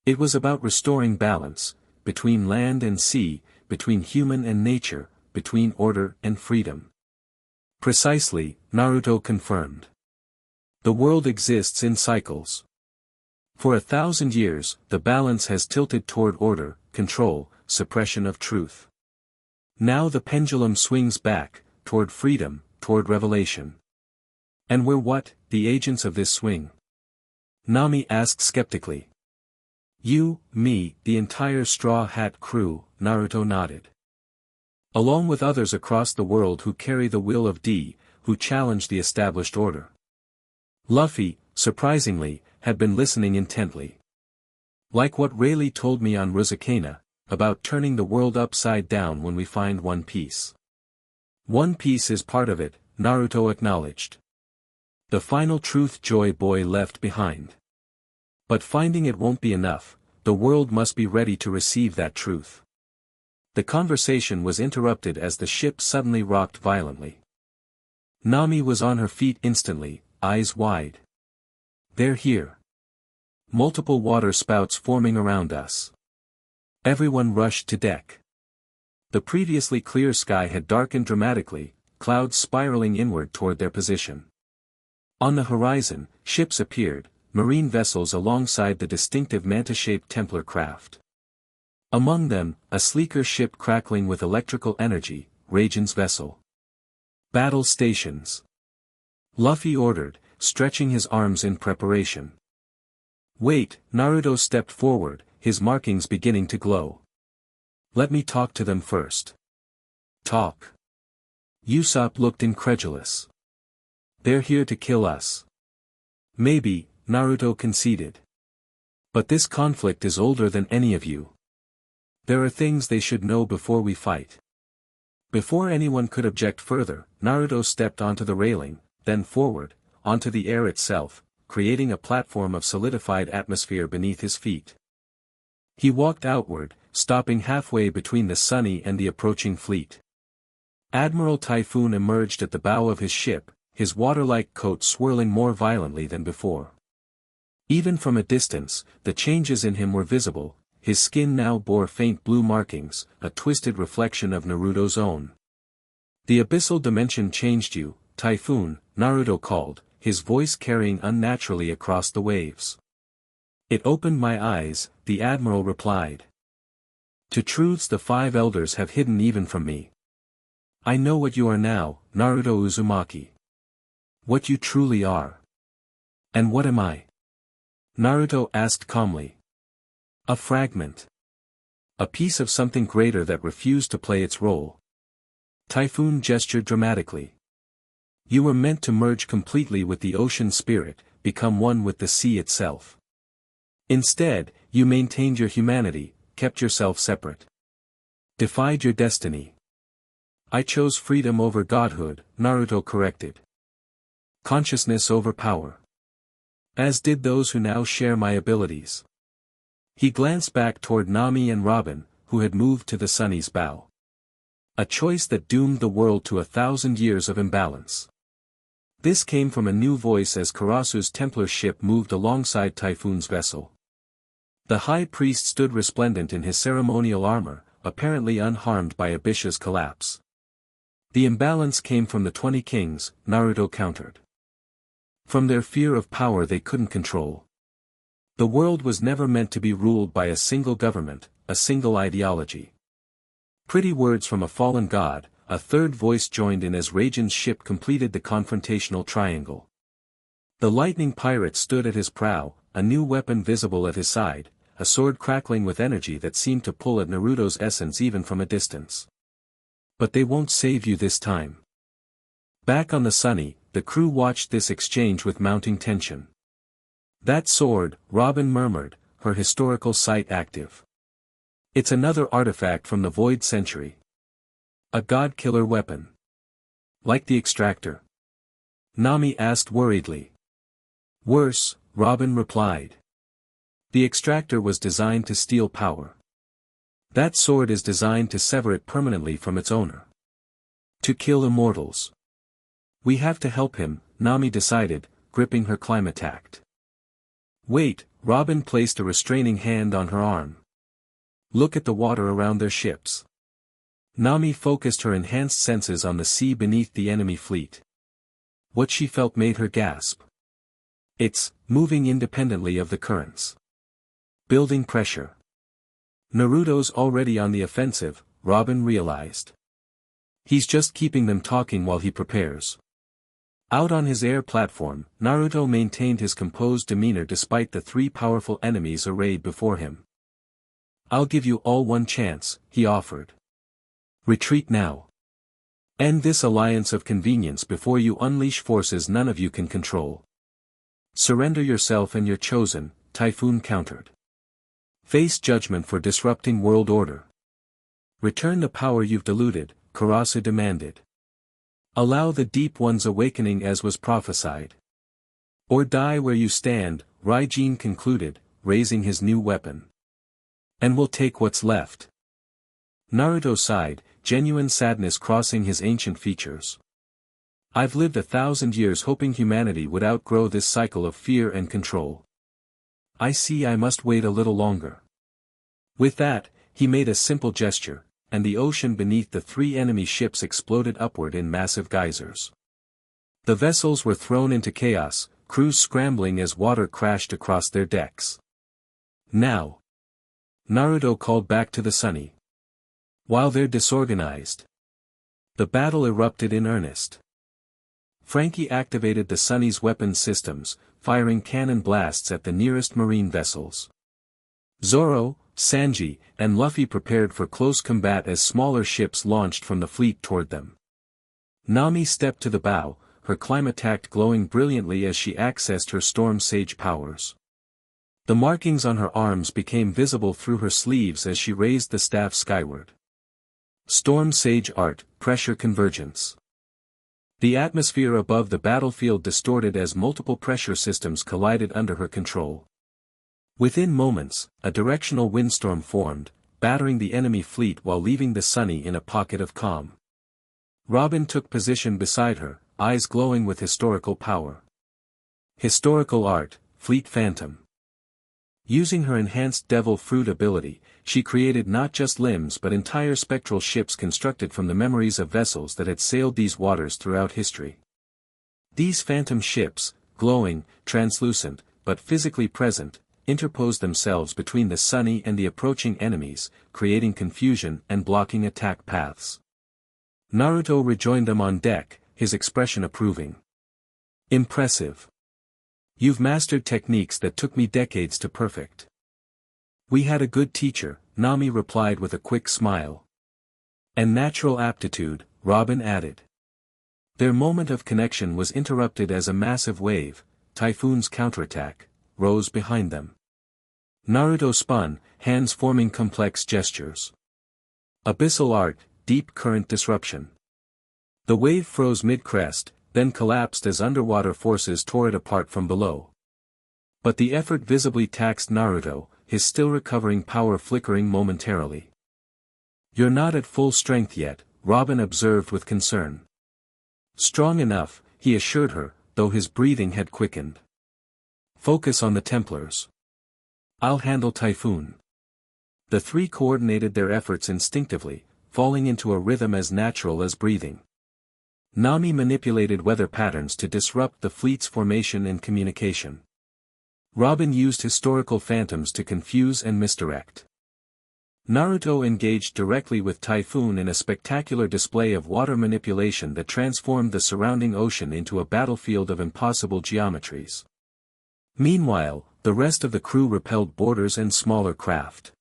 It was about restoring balance, between land and sea, between human and nature, between order and freedom. Precisely, Naruto confirmed. The world exists in cycles. For 1,000 years, the balance has tilted toward order, control, suppression of truth. Now the pendulum swings back, toward freedom, toward revelation. And we're what, the agents of this swing? Nami asked skeptically. You, me, the entire Straw Hat crew, Naruto nodded. Along with others across the world who carry the will of D, who challenge the established order. Luffy, surprisingly, had been listening intently. Like what Rayleigh told me on Rusakena, about turning the world upside down when we find One Piece. One Piece is part of it, Naruto acknowledged. The final truth Joy Boy left behind. But finding it won't be enough, the world must be ready to receive that truth. The conversation was interrupted as the ship suddenly rocked violently. Nami was on her feet instantly, eyes wide. They're here. Multiple water spouts forming around us. Everyone rushed to deck. The previously clear sky had darkened dramatically, clouds spiraling inward toward their position. On the horizon, ships appeared, marine vessels alongside the distinctive manta-shaped Templar craft. Among them, a sleeker ship crackling with electrical energy, Raiden's vessel. Battle stations. Luffy ordered, stretching his arms in preparation. Wait, Naruto stepped forward, his markings beginning to glow. Let me talk to them first. Talk. Usopp looked incredulous. They're here to kill us. Maybe, Naruto conceded. But this conflict is older than any of you. There are things they should know before we fight. Before anyone could object further, Naruto stepped onto the railing, then forward, onto the air itself, creating a platform of solidified atmosphere beneath his feet. He walked outward, stopping halfway between the Sunny and the approaching fleet. Admiral Typhoon emerged at the bow of his ship, his water-like coat swirling more violently than before. Even from a distance, the changes in him were visible. His skin now bore faint blue markings, a twisted reflection of Naruto's own. The abyssal dimension changed you, Typhoon, Naruto called, his voice carrying unnaturally across the waves. It opened my eyes, the Admiral replied. To truths the 5 elders have hidden even from me. I know what you are now, Naruto Uzumaki. What you truly are. And what am I? Naruto asked calmly. A fragment. A piece of something greater that refused to play its role. Typhoon gestured dramatically. You were meant to merge completely with the ocean spirit, become one with the sea itself. Instead, you maintained your humanity, kept yourself separate. Defied your destiny. I chose freedom over godhood, Naruto corrected. Consciousness over power. As did those who now share my abilities. He glanced back toward Nami and Robin, who had moved to the Sunny's bow. A choice that doomed the world to 1,000 years of imbalance. This came from a new voice as Karasu's Templar ship moved alongside Typhoon's vessel. The high priest stood resplendent in his ceremonial armor, apparently unharmed by Abisha's collapse. The imbalance came from the 20 kings, Naruto countered. From their fear of power they couldn't control. The world was never meant to be ruled by a single government, a single ideology. Pretty words from a fallen god, a third voice joined in as Raiden's ship completed the confrontational triangle. The lightning pirate stood at his prow, a new weapon visible at his side, a sword crackling with energy that seemed to pull at Naruto's essence even from a distance. But they won't save you this time. Back on the Sunny, the crew watched this exchange with mounting tension. That sword, Robin murmured, her historical sight active. It's another artifact from the Void Century. A god-killer weapon. Like the extractor? Nami asked worriedly. Worse, Robin replied. The extractor was designed to steal power. That sword is designed to sever it permanently from its owner. To kill immortals. We have to help him, Nami decided, gripping her climatact. Wait, Robin placed a restraining hand on her arm. Look at the water around their ships. Nami focused her enhanced senses on the sea beneath the enemy fleet. What she felt made her gasp. It's moving independently of the currents. Building pressure. Naruto's already on the offensive, Robin realized. He's just keeping them talking while he prepares. Out on his air platform, Naruto maintained his composed demeanor despite the 3 powerful enemies arrayed before him. I'll give you all one chance, he offered. Retreat now. End this alliance of convenience before you unleash forces none of you can control. Surrender yourself and you're chosen, Typhoon countered. Face judgment for disrupting world order. Return the power you've diluted, Karasu demanded. Allow the Deep One's awakening as was prophesied. Or die where you stand, Raijin concluded, raising his new weapon. And we'll take what's left. Naruto sighed, genuine sadness crossing his ancient features. I've lived 1,000 years hoping humanity would outgrow this cycle of fear and control. I see I must wait a little longer. With that, he made a simple gesture, and the ocean beneath the 3 enemy ships exploded upward in massive geysers. The vessels were thrown into chaos, crews scrambling as water crashed across their decks. Now, Naruto called back to the Sunny. While they're disorganized, the battle erupted in earnest. Frankie activated the Sunny's weapons systems, firing cannon blasts at the nearest marine vessels. Zoro, Sanji, and Luffy prepared for close combat as smaller ships launched from the fleet toward them. Nami stepped to the bow, her climattact glowing brilliantly as she accessed her Storm Sage powers. The markings on her arms became visible through her sleeves as she raised the staff skyward. Storm Sage Art, Pressure Convergence. The atmosphere above the battlefield distorted as multiple pressure systems collided under her control. Within moments, a directional windstorm formed, battering the enemy fleet while leaving the Sunny in a pocket of calm. Robin took position beside her, eyes glowing with historical power. Historical Art, Fleet Phantom. Using her enhanced Devil Fruit ability, she created not just limbs but entire spectral ships constructed from the memories of vessels that had sailed these waters throughout history. These phantom ships, glowing, translucent, but physically present, interposed themselves between the Sunny and the approaching enemies, creating confusion and blocking attack paths. Naruto rejoined them on deck, his expression approving. Impressive. You've mastered techniques that took me decades to perfect. We had a good teacher, Nami replied with a quick smile. And natural aptitude, Robin added. Their moment of connection was interrupted as a massive wave, Typhoon's counterattack, rose behind them. Naruto spun, hands forming complex gestures. Abyssal Art, Deep Current Disruption. The wave froze mid-crest, then collapsed as underwater forces tore it apart from below. But the effort visibly taxed Naruto, his still recovering power flickering momentarily. You're not at full strength yet, Robin observed with concern. Strong enough, he assured her, though his breathing had quickened. Focus on the Templars. I'll handle Typhoon. The three coordinated their efforts instinctively, falling into a rhythm as natural as breathing. Nami manipulated weather patterns to disrupt the fleet's formation and communication. Robin used historical phantoms to confuse and misdirect. Naruto engaged directly with Typhoon in a spectacular display of water manipulation that transformed the surrounding ocean into a battlefield of impossible geometries. Meanwhile, the rest of the crew repelled boarders and smaller craft.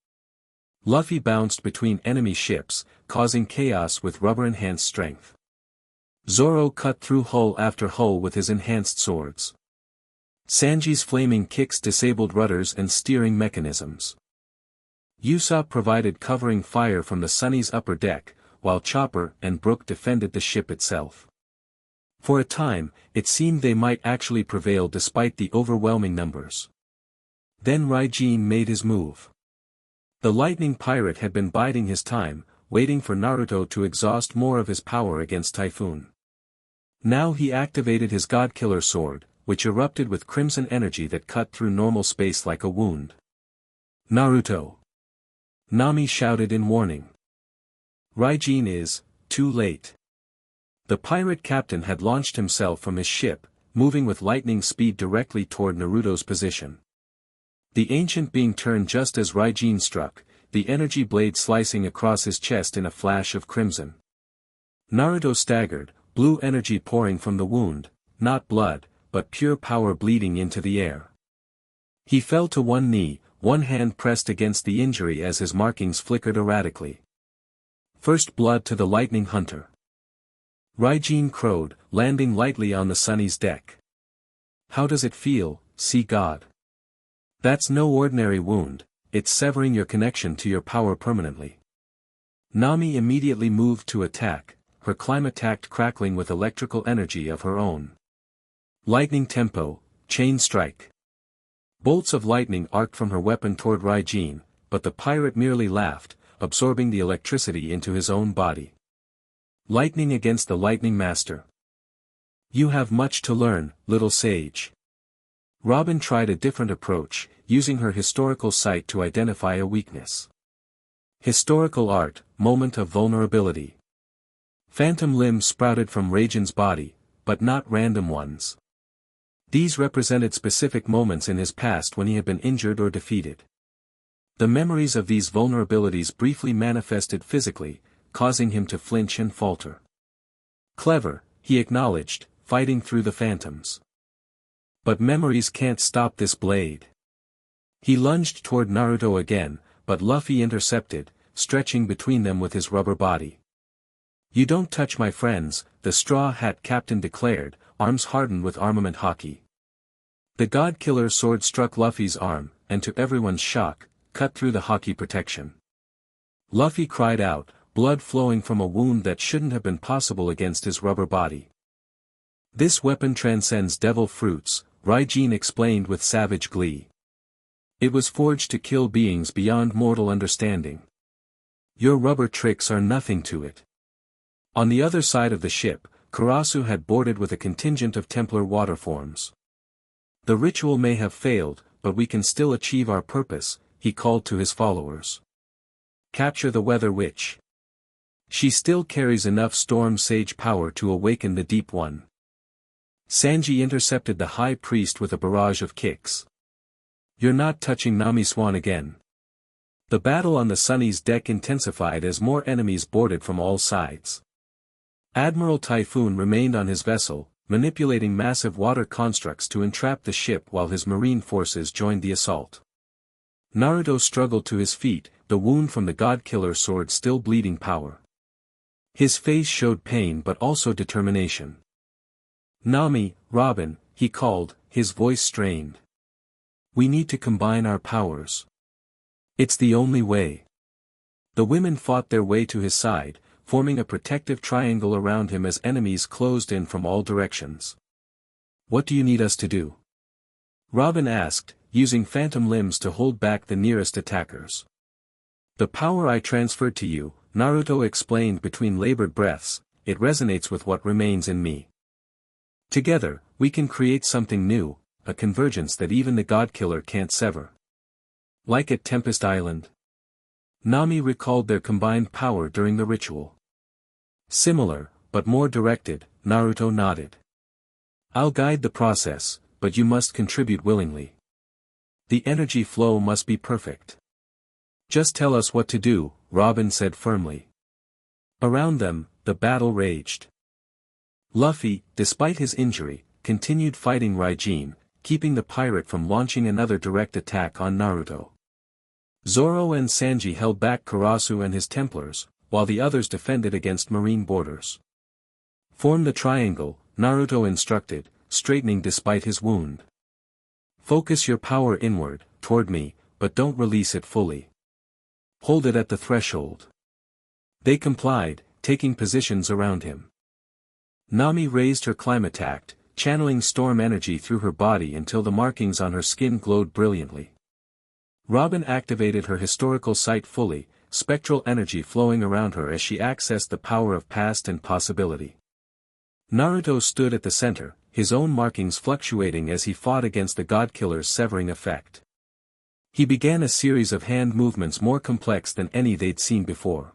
Luffy bounced between enemy ships, causing chaos with rubber-enhanced strength. Zoro cut through hull after hull with his enhanced swords. Sanji's flaming kicks disabled rudders and steering mechanisms. Usopp provided covering fire from the Sunny's upper deck, while Chopper and Brook defended the ship itself. For a time, it seemed they might actually prevail despite the overwhelming numbers. Then Raijin made his move. The lightning pirate had been biding his time, waiting for Naruto to exhaust more of his power against Typhoon. Now he activated his Godkiller sword, which erupted with crimson energy that cut through normal space like a wound. Naruto! Nami shouted in warning. Raijin is, too late. The pirate captain had launched himself from his ship, moving with lightning speed directly toward Naruto's position. The ancient being turned just as Raijin struck, the energy blade slicing across his chest in a flash of crimson. Naruto staggered, blue energy pouring from the wound, not blood, but pure power bleeding into the air. He fell to one knee, one hand pressed against the injury as his markings flickered erratically. First blood to the lightning hunter. Raijin crowed, landing lightly on the Sunny's deck. How does it feel, Sea God? That's no ordinary wound, it's severing your connection to your power permanently. Nami immediately moved to attack, her climattact crackling with electrical energy of her own. Lightning tempo, chain strike. Bolts of lightning arced from her weapon toward Raijin, but the pirate merely laughed, absorbing the electricity into his own body. Lightning against the lightning master. You have much to learn, little sage. Robin tried a different approach, using her historical sight to identify a weakness. Historical art, moment of vulnerability. Phantom limbs sprouted from Raijin's body, but not random ones. These represented specific moments in his past when he had been injured or defeated. The memories of these vulnerabilities briefly manifested physically, causing him to flinch and falter. Clever, he acknowledged, fighting through the phantoms. But memories can't stop this blade. He lunged toward Naruto again, but Luffy intercepted, stretching between them with his rubber body. "You don't touch my friends," the Straw Hat Captain declared, arms hardened with armament hockey. The God-Killer sword struck Luffy's arm, and to everyone's shock, cut through the hockey protection. Luffy cried out, blood flowing from a wound that shouldn't have been possible against his rubber body. "This weapon transcends devil fruits," Raijin explained with savage glee. "It was forged to kill beings beyond mortal understanding. Your rubber tricks are nothing to it." On the other side of the ship, Karasu had boarded with a contingent of Templar waterforms. "The ritual may have failed, but we can still achieve our purpose," he called to his followers. "Capture the Weather Witch. She still carries enough Storm Sage power to awaken the Deep One." Sanji intercepted the High Priest with a barrage of kicks. "You're not touching Nami Swan again." The battle on the Sunny's deck intensified as more enemies boarded from all sides. Admiral Typhoon remained on his vessel, manipulating massive water constructs to entrap the ship while his marine forces joined the assault. Naruto struggled to his feet, the wound from the God-Killer sword still bleeding power. His face showed pain but also determination. "Nami, Robin," he called, his voice strained. "We need to combine our powers. It's the only way." The women fought their way to his side, forming a protective triangle around him as enemies closed in from all directions. "What do you need us to do?" Robin asked, using phantom limbs to hold back the nearest attackers. "The power I transferred to you," Naruto explained between labored breaths, "it resonates with what remains in me. Together, we can create something new, a convergence that even the God-Killer can't sever. Like at Tempest Island." Nami recalled their combined power during the ritual. "Similar, but more directed," Naruto nodded. "I'll guide the process, but you must contribute willingly. The energy flow must be perfect." "Just tell us what to do," Robin said firmly. Around them, the battle raged. Luffy, despite his injury, continued fighting Raijin, keeping the pirate from launching another direct attack on Naruto. Zoro and Sanji held back Karasu and his Templars, while the others defended against marine boarders. "Form the triangle," Naruto instructed, straightening despite his wound. "Focus your power inward, toward me, but don't release it fully. Hold it at the threshold." They complied, taking positions around him. Nami raised her Climattact, channeling storm energy through her body until the markings on her skin glowed brilliantly. Robin activated her historical sight fully, spectral energy flowing around her as she accessed the power of past and possibility. Naruto stood at the center, his own markings fluctuating as he fought against the God-Killer's severing effect. He began a series of hand movements more complex than any they'd seen before.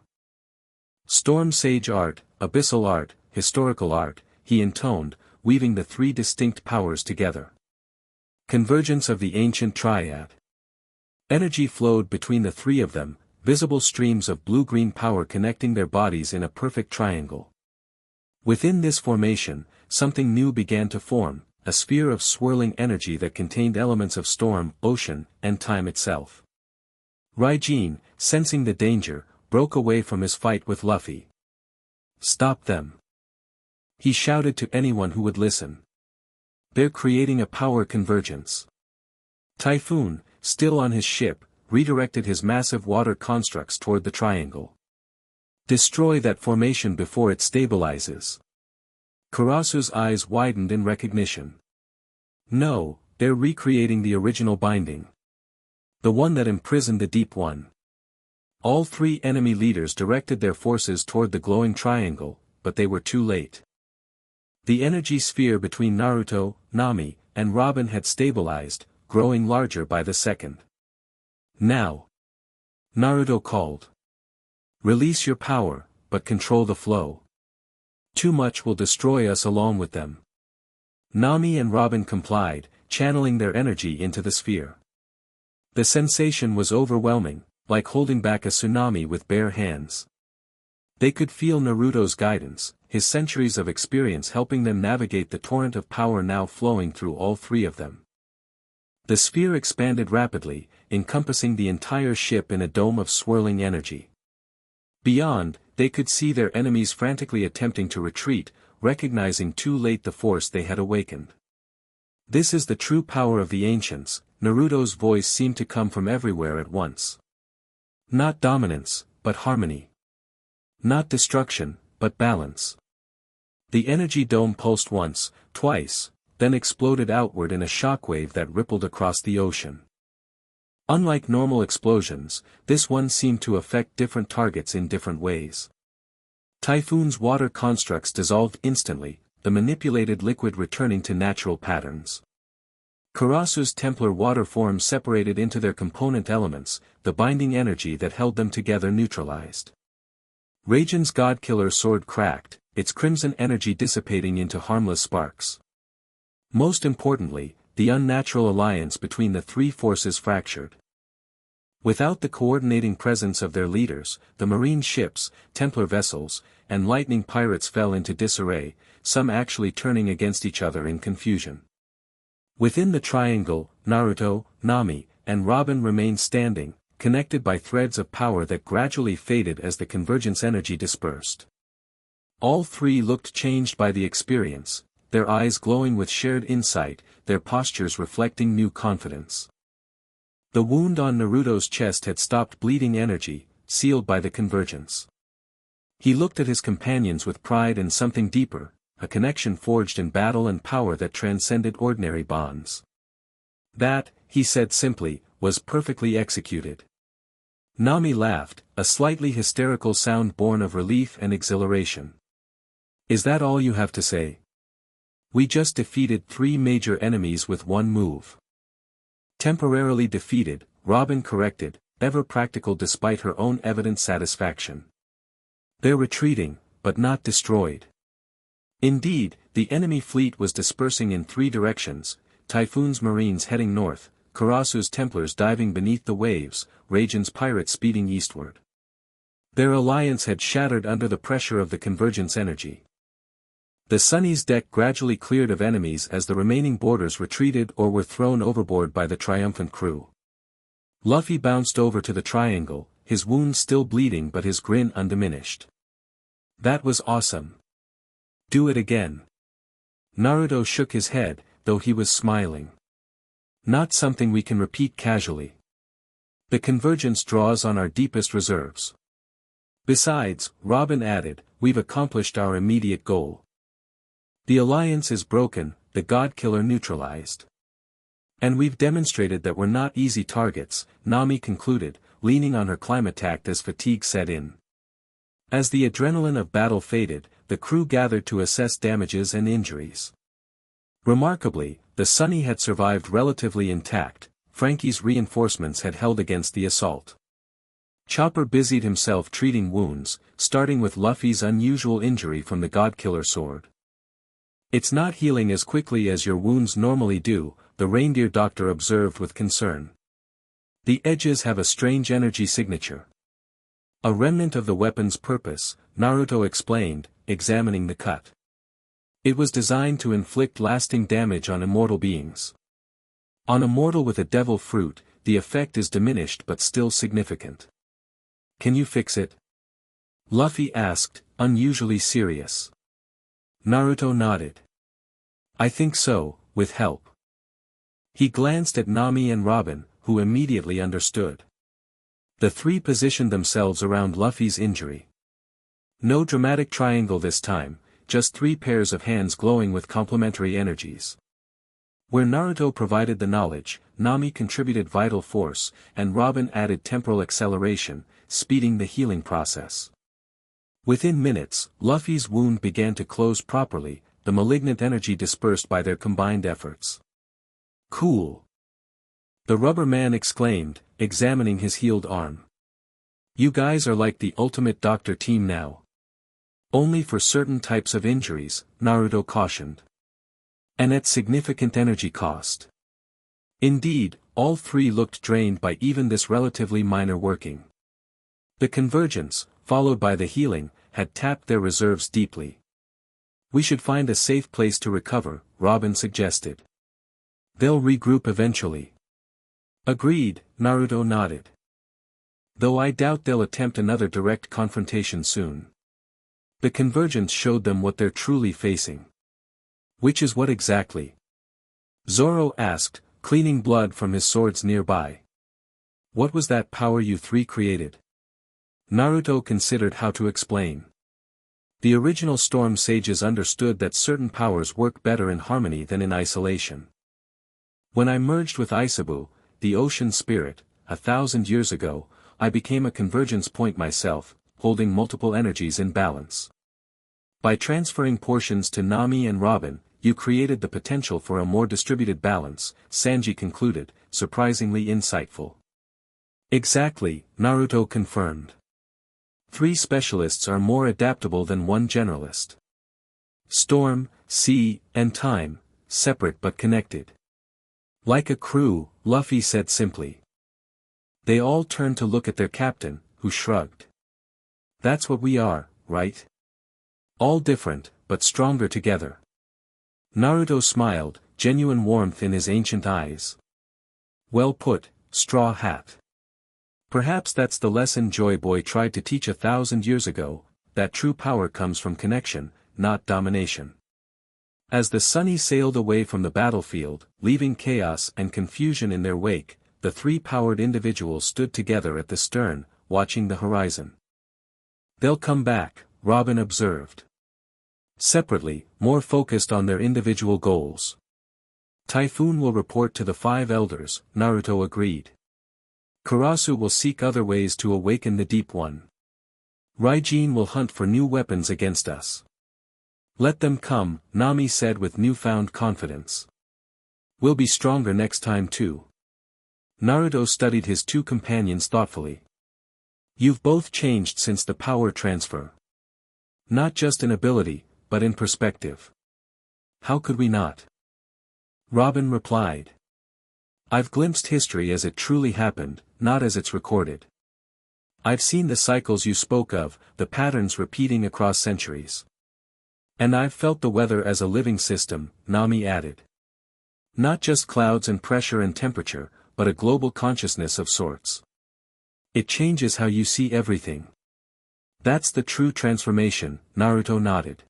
"Storm Sage art, Abyssal art, historical art," he intoned, weaving the three distinct powers together. "Convergence of the ancient triad." Energy flowed between the three of them, visible streams of blue-green power connecting their bodies in a perfect triangle. Within this formation, something new began to form, a sphere of swirling energy that contained elements of storm, ocean, and time itself. Raijin, sensing the danger, broke away from his fight with Luffy. "Stop them!" he shouted to anyone who would listen. "They're creating a power convergence." Typhoon, still on his ship, redirected his massive water constructs toward the triangle. "Destroy that formation before it stabilizes." Karasu's eyes widened in recognition. "No, they're recreating the original binding. The one that imprisoned the Deep One." All three enemy leaders directed their forces toward the glowing triangle, but they were too late. The energy sphere between Naruto, Nami, and Robin had stabilized, growing larger by the second. "Now!" Naruto called. "Release your power, but control the flow." Too much will destroy us along with them. Nami and Robin complied, channeling their energy into the sphere. The sensation was overwhelming, like holding back a tsunami with bare hands. They could feel Naruto's guidance, his centuries of experience helping them navigate the torrent of power now flowing through all three of them. The sphere expanded rapidly, encompassing the entire ship in a dome of swirling energy. Beyond, they could see their enemies frantically attempting to retreat, recognizing too late the force they had awakened. This is the true power of the ancients, Naruto's voice seemed to come from everywhere at once. Not dominance, but harmony. Not destruction, but balance. The energy dome pulsed once, twice, then exploded outward in a shockwave that rippled across the ocean. Unlike normal explosions, this one seemed to affect different targets in different ways. Typhoon's water constructs dissolved instantly, the manipulated liquid returning to natural patterns. Kurasu's Templar water forms separated into their component elements, the binding energy that held them together neutralized. Raijin's Godkiller sword cracked, its crimson energy dissipating into harmless sparks. Most importantly, the unnatural alliance between the three forces fractured. Without the coordinating presence of their leaders, the marine ships, Templar vessels, and lightning pirates fell into disarray, some actually turning against each other in confusion. Within the triangle, Naruto, Nami, and Robin remained standing, connected by threads of power that gradually faded as the convergence energy dispersed. All three looked changed by the experience, their eyes glowing with shared insight, their postures reflecting new confidence. The wound on Naruto's chest had stopped bleeding energy, sealed by the convergence. He looked at his companions with pride and something deeper, a connection forged in battle and power that transcended ordinary bonds. That, he said simply, was perfectly executed. Nami laughed, a slightly hysterical sound born of relief and exhilaration. Is that all you have to say? We just defeated three major enemies with one move. Temporarily defeated, Robin corrected, ever practical despite her own evident satisfaction. They're retreating, but not destroyed. Indeed, the enemy fleet was dispersing in three directions, Typhoon's marines heading north, Kurasu's Templars diving beneath the waves, Raijin's pirates speeding eastward. Their alliance had shattered under the pressure of the convergence energy. The Sunny's deck gradually cleared of enemies as the remaining boarders retreated or were thrown overboard by the triumphant crew. Luffy bounced over to the triangle, his wounds still bleeding but his grin undiminished. That was awesome. Do it again. Naruto shook his head, though he was smiling. Not something we can repeat casually. The convergence draws on our deepest reserves. Besides, Robin added, we've accomplished our immediate goal. The alliance is broken, the God-Killer neutralized. And we've demonstrated that we're not easy targets, Nami concluded, leaning on her climatact as fatigue set in. As the adrenaline of battle faded, the crew gathered to assess damages and injuries. Remarkably, the Sunny had survived relatively intact, Frankie's reinforcements had held against the assault. Chopper busied himself treating wounds, starting with Luffy's unusual injury from the God-Killer sword. It's not healing as quickly as your wounds normally do, the reindeer doctor observed with concern. The edges have a strange energy signature. A remnant of the weapon's purpose, Naruto explained, examining the cut. It was designed to inflict lasting damage on immortal beings. On a mortal with a devil fruit, the effect is diminished but still significant. Can you fix it? Luffy asked, unusually serious. Naruto nodded. I think so, with help. He glanced at Nami and Robin, who immediately understood. The three positioned themselves around Luffy's injury. No dramatic triangle this time, just three pairs of hands glowing with complementary energies. Where Naruto provided the knowledge, Nami contributed vital force, and Robin added temporal acceleration, speeding the healing process. Within minutes, Luffy's wound began to close properly, the malignant energy dispersed by their combined efforts. Cool. The rubber man exclaimed, examining his healed arm. You guys are like the ultimate doctor team now. Only for certain types of injuries, Naruto cautioned. And at significant energy cost. Indeed, all three looked drained by even this relatively minor working. The convergence, followed by the healing, had tapped their reserves deeply. We should find a safe place to recover, Robin suggested. They'll regroup eventually. Agreed, Naruto nodded. Though I doubt they'll attempt another direct confrontation soon. The convergence showed them what they're truly facing. Which is what exactly? Zoro asked, cleaning blood from his swords nearby. What was that power you three created? Naruto considered how to explain. The original Storm Sages understood that certain powers work better in harmony than in isolation. When I merged with Isabu, the ocean spirit, 1,000 years ago, I became a convergence point myself, holding multiple energies in balance. By transferring portions to Nami and Robin, you created the potential for a more distributed balance, Sanji concluded, surprisingly insightful. Exactly, Naruto confirmed. 3 specialists are more adaptable than 1 generalist. Storm, sea, and time, separate but connected. Like a crew, Luffy said simply. They all turned to look at their captain, who shrugged. That's what we are, right? All different, but stronger together. Naruto smiled, genuine warmth in his ancient eyes. Well put, Straw Hat. Perhaps that's the lesson Joy Boy tried to teach 1,000 years ago, that true power comes from connection, not domination. As the Sunny sailed away from the battlefield, leaving chaos and confusion in their wake, the 3 powered individuals stood together at the stern, watching the horizon. They'll come back, Robin observed. Separately, more focused on their individual goals. Typhoon will report to the 5 elders, Naruto agreed. Karasu will seek other ways to awaken the Deep One. Raijin will hunt for new weapons against us. Let them come, Nami said with newfound confidence. We'll be stronger next time too. Naruto studied his 2 companions thoughtfully. You've both changed since the power transfer. Not just in ability, but in perspective. How could we not? Robin replied. I've glimpsed history as it truly happened, not as it's recorded. I've seen the cycles you spoke of, the patterns repeating across centuries. And I've felt the weather as a living system, Nami added. Not just clouds and pressure and temperature, but a global consciousness of sorts. It changes how you see everything. That's the true transformation, Naruto nodded.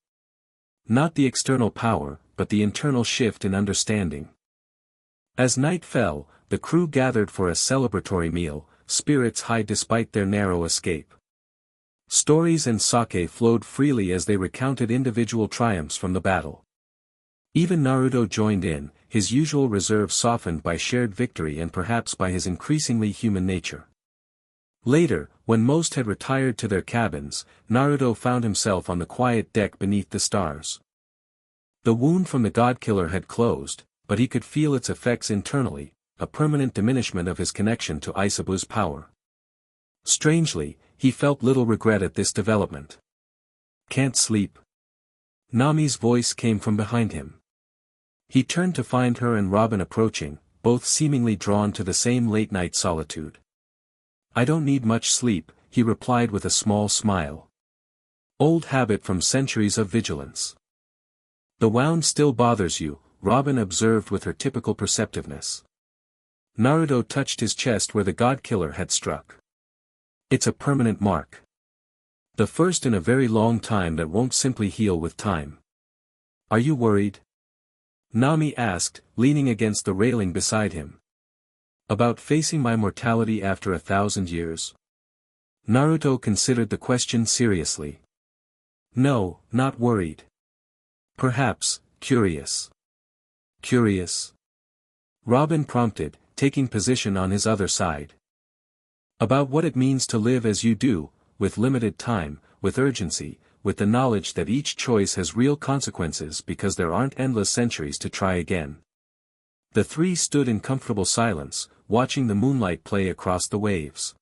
Not the external power, but the internal shift in understanding. As night fell, the crew gathered for a celebratory meal, spirits high despite their narrow escape. Stories and sake flowed freely as they recounted individual triumphs from the battle. Even Naruto joined in, his usual reserve softened by shared victory and perhaps by his increasingly human nature. Later, when most had retired to their cabins, Naruto found himself on the quiet deck beneath the stars. The wound from the godkiller had closed, but he could feel its effects internally, a permanent diminishment of his connection to Isabu's power. Strangely, he felt little regret at this development. Can't sleep. Nami's voice came from behind him. He turned to find her and Robin approaching, both seemingly drawn to the same late-night solitude. I don't need much sleep, he replied with a small smile. Old habit from centuries of vigilance. The wound still bothers you, Robin observed with her typical perceptiveness. Naruto touched his chest where the godkiller had struck. It's a permanent mark. The first in a very long time that won't simply heal with time. Are you worried? Nami asked, leaning against the railing beside him. About facing my mortality after 1,000 years? Naruto considered the question seriously. No, not worried. Perhaps, curious. Curious? Robin prompted, taking position on his other side. About what it means to live as you do, with limited time, with urgency, with the knowledge that each choice has real consequences because there aren't endless centuries to try again. The 3 stood in comfortable silence, watching the moonlight play across the waves.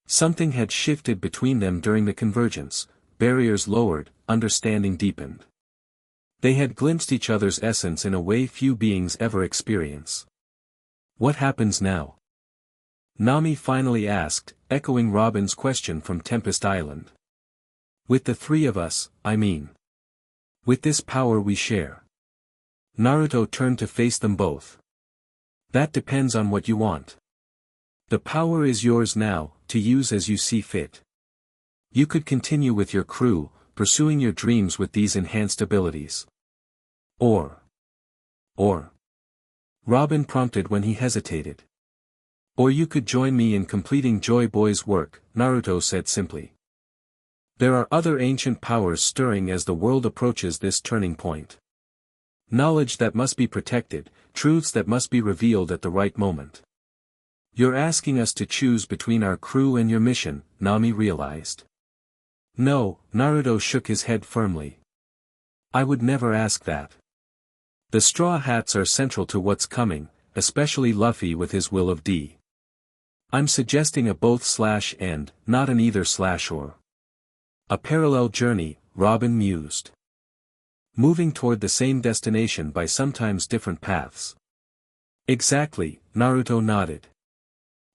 Something had shifted between them during the convergence, barriers lowered, understanding deepened. They had glimpsed each other's essence in a way few beings ever experience. What happens now? Nami finally asked, echoing Robin's question from Tempest Island. With the three of us, I mean. With this power we share. Naruto turned to face them both. That depends on what you want. The power is yours now, to use as you see fit. You could continue with your crew, pursuing your dreams with these enhanced abilities. Or. Robin prompted when he hesitated. Or you could join me in completing Joy Boy's work, Naruto said simply. There are other ancient powers stirring as the world approaches this turning point. Knowledge that must be protected, truths that must be revealed at the right moment. You're asking us to choose between our crew and your mission, Nami realized. No, Naruto shook his head firmly. I would never ask that. The Straw Hats are central to what's coming, especially Luffy with his will of D. I'm suggesting a both/and, not an either/or. A parallel journey, Robin mused. Moving toward the same destination by sometimes different paths. Exactly, Naruto nodded.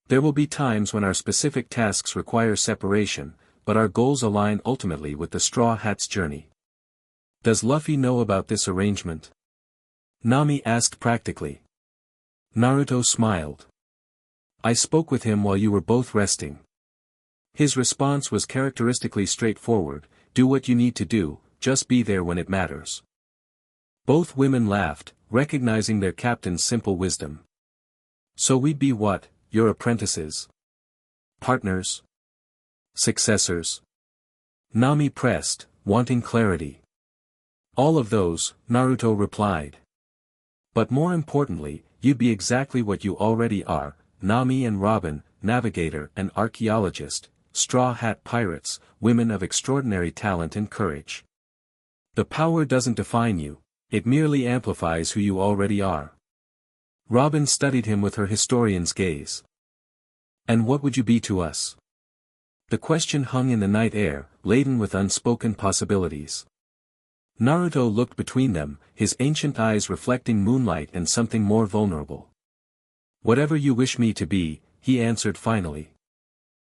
There will be times when our specific tasks require separation, but our goals align ultimately with the Straw Hats' journey. Does Luffy know about this arrangement? Nami asked practically. Naruto smiled. I spoke with him while you were both resting. His response was characteristically straightforward, do what you need to do, just be there when it matters. Both women laughed, recognizing their captain's simple wisdom. So we'd be what, your apprentices? Partners? Successors? Nami pressed, wanting clarity. All of those, Naruto replied. But more importantly, you'd be exactly what you already are, Nami and Robin, navigator and archaeologist, Straw Hat pirates, women of extraordinary talent and courage. The power doesn't define you, it merely amplifies who you already are. Robin studied him with her historian's gaze. And what would you be to us? The question hung in the night air, laden with unspoken possibilities. Naruto looked between them, his ancient eyes reflecting moonlight and something more vulnerable. Whatever you wish me to be, he answered finally.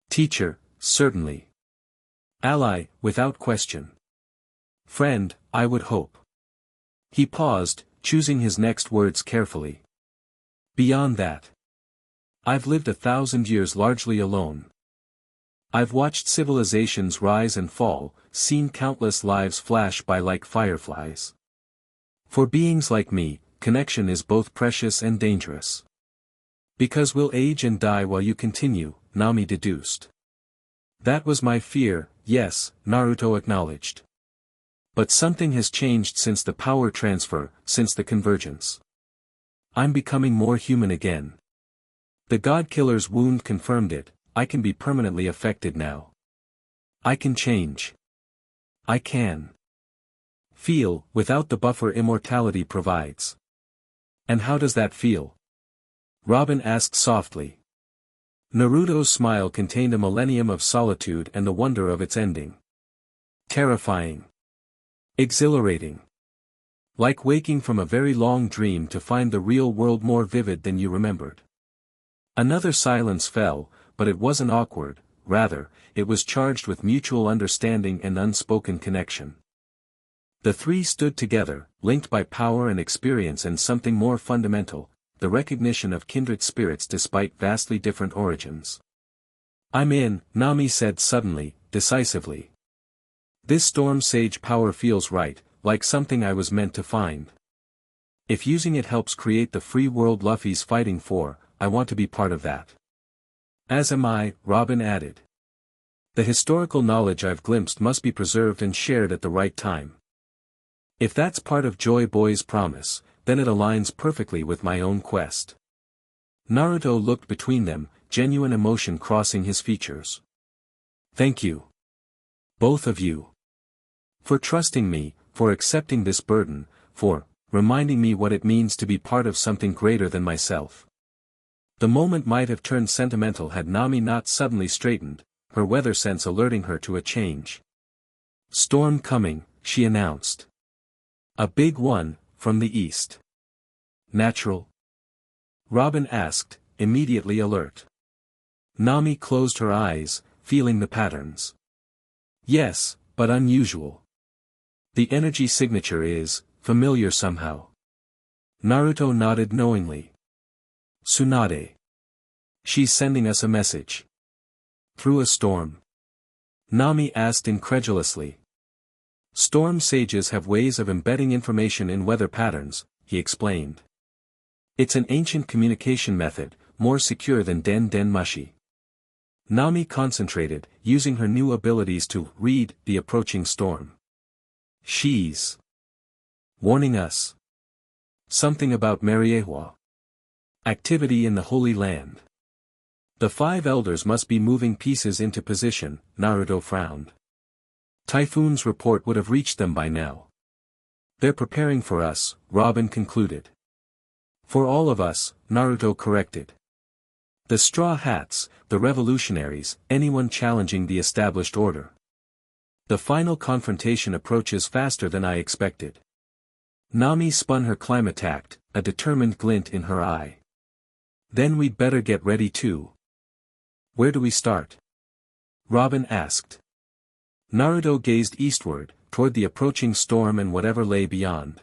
Teacher, certainly. Ally, without question. Friend, I would hope. He paused, choosing his next words carefully. Beyond that. I've lived 1,000 years largely alone. I've watched civilizations rise and fall, seen countless lives flash by like fireflies. For beings like me, connection is both precious and dangerous. Because we'll age and die while you continue, Nami deduced. That was my fear, yes, Naruto acknowledged. But something has changed since the power transfer, since the convergence. I'm becoming more human again. The God Killer's wound confirmed it, I can be permanently affected now. I can change. I can feel, without the buffer immortality provides. And how does that feel? Robin asked softly. Naruto's smile contained a millennium of solitude and the wonder of its ending. Terrifying. Exhilarating. Like waking from a very long dream to find the real world more vivid than you remembered. Another silence fell, but it wasn't awkward, rather, it was charged with mutual understanding and unspoken connection. The three stood together, linked by power and experience and something more fundamental, the recognition of kindred spirits despite vastly different origins. I'm in, Nami said suddenly, decisively. This storm sage power feels right, like something I was meant to find. If using it helps create the free world Luffy's fighting for, I want to be part of that. As am I, Robin added. The historical knowledge I've glimpsed must be preserved and shared at the right time. If that's part of Joy Boy's promise, then it aligns perfectly with my own quest. Naruto looked between them, genuine emotion crossing his features. Thank you. Both of you. For trusting me, for accepting this burden, for reminding me what it means to be part of something greater than myself. The moment might have turned sentimental had Nami not suddenly straightened, her weather sense alerting her to a change. Storm coming, she announced. A big one, from the east. Natural? Robin asked, immediately alert. Nami closed her eyes, feeling the patterns. Yes, but unusual. The energy signature is familiar somehow. Naruto nodded knowingly. Tsunade. She's sending us a message. Through a storm? Nami asked incredulously. Storm sages have ways of embedding information in weather patterns, he explained. It's an ancient communication method, more secure than Den Mushi. Nami concentrated, using her new abilities to read the approaching storm. She's warning us. Something about Mariehua. Activity in the Holy Land. The 5 elders must be moving pieces into position, Naruto frowned. Typhoon's report would have reached them by now. They're preparing for us, Robin concluded. For all of us, Naruto corrected. The Straw Hats, the revolutionaries, anyone challenging the established order. The final confrontation approaches faster than I expected. Nami spun her climatact, a determined glint in her eye. Then we'd better get ready too. Where do we start? Robin asked. Naruto gazed eastward, toward the approaching storm and whatever lay beyond.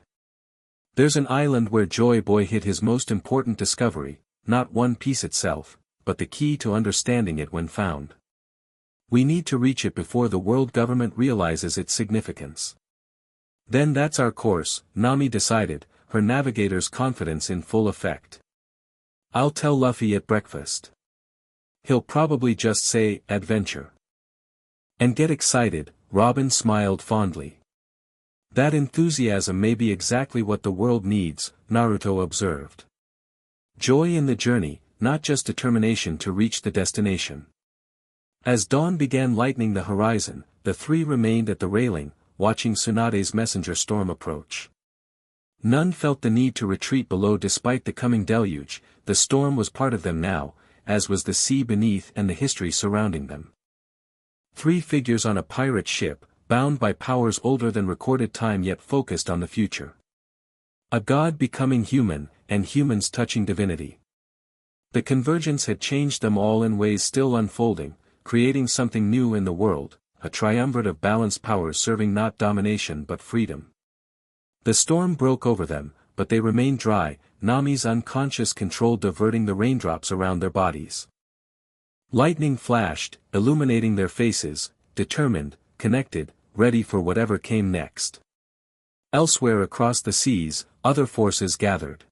There's an island where Joy Boy hid his most important discovery, not One Piece itself, but the key to understanding it when found. We need to reach it before the world government realizes its significance. Then that's our course, Nami decided, her navigator's confidence in full effect. I'll tell Luffy at breakfast. He'll probably just say, adventure. And get excited, Robin smiled fondly. That enthusiasm may be exactly what the world needs, Naruto observed. Joy in the journey, not just determination to reach the destination. As dawn began lightening the horizon, the 3 remained at the railing, watching Tsunade's messenger storm approach. None felt the need to retreat below despite the coming deluge. The storm was part of them now, as was the sea beneath and the history surrounding them. 3 figures on a pirate ship, bound by powers older than recorded time yet focused on the future. A god becoming human, and humans touching divinity. The convergence had changed them all in ways still unfolding, creating something new in the world, a triumvirate of balanced powers serving not domination but freedom. The storm broke over them, but they remained dry, Nami's unconscious control diverting the raindrops around their bodies. Lightning flashed, illuminating their faces, determined, connected, ready for whatever came next. Elsewhere across the seas, other forces gathered.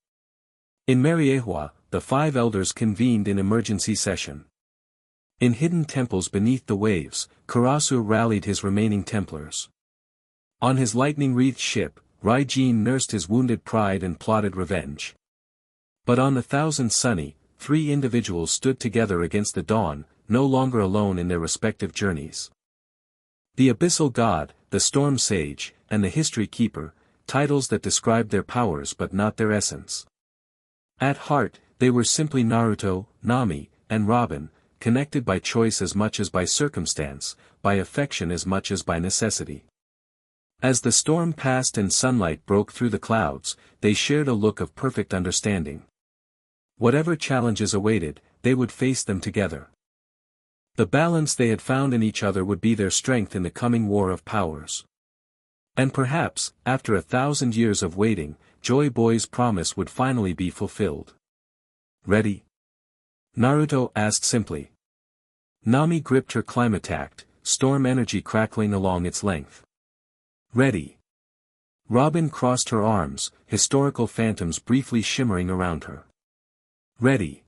In Mariehua, the 5 elders convened in emergency session. In hidden temples beneath the waves, Karasu rallied his remaining Templars. On his lightning-wreathed ship, Raijin nursed his wounded pride and plotted revenge. But on the Thousand Sunny, 3 individuals stood together against the dawn, no longer alone in their respective journeys. The Abyssal God, the Storm Sage, and the History Keeper, titles that described their powers but not their essence. At heart, they were simply Naruto, Nami, and Robin, connected by choice as much as by circumstance, by affection as much as by necessity. As the storm passed and sunlight broke through the clouds, they shared a look of perfect understanding. Whatever challenges awaited, they would face them together. The balance they had found in each other would be their strength in the coming war of powers. And perhaps, after 1,000 years of waiting, Joy Boy's promise would finally be fulfilled. Ready? Naruto asked simply. Nami gripped her climatact, storm energy crackling along its length. Ready. Robin crossed her arms, historical phantoms briefly shimmering around her. Ready.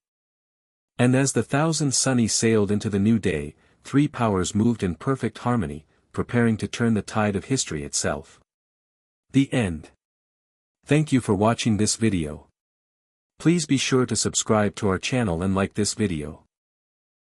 And as the Thousand Sunny sailed into the new day, 3 powers moved in perfect harmony, preparing to turn the tide of history itself. The end. Thank you for watching this video. Please be sure to subscribe to our channel and like this video.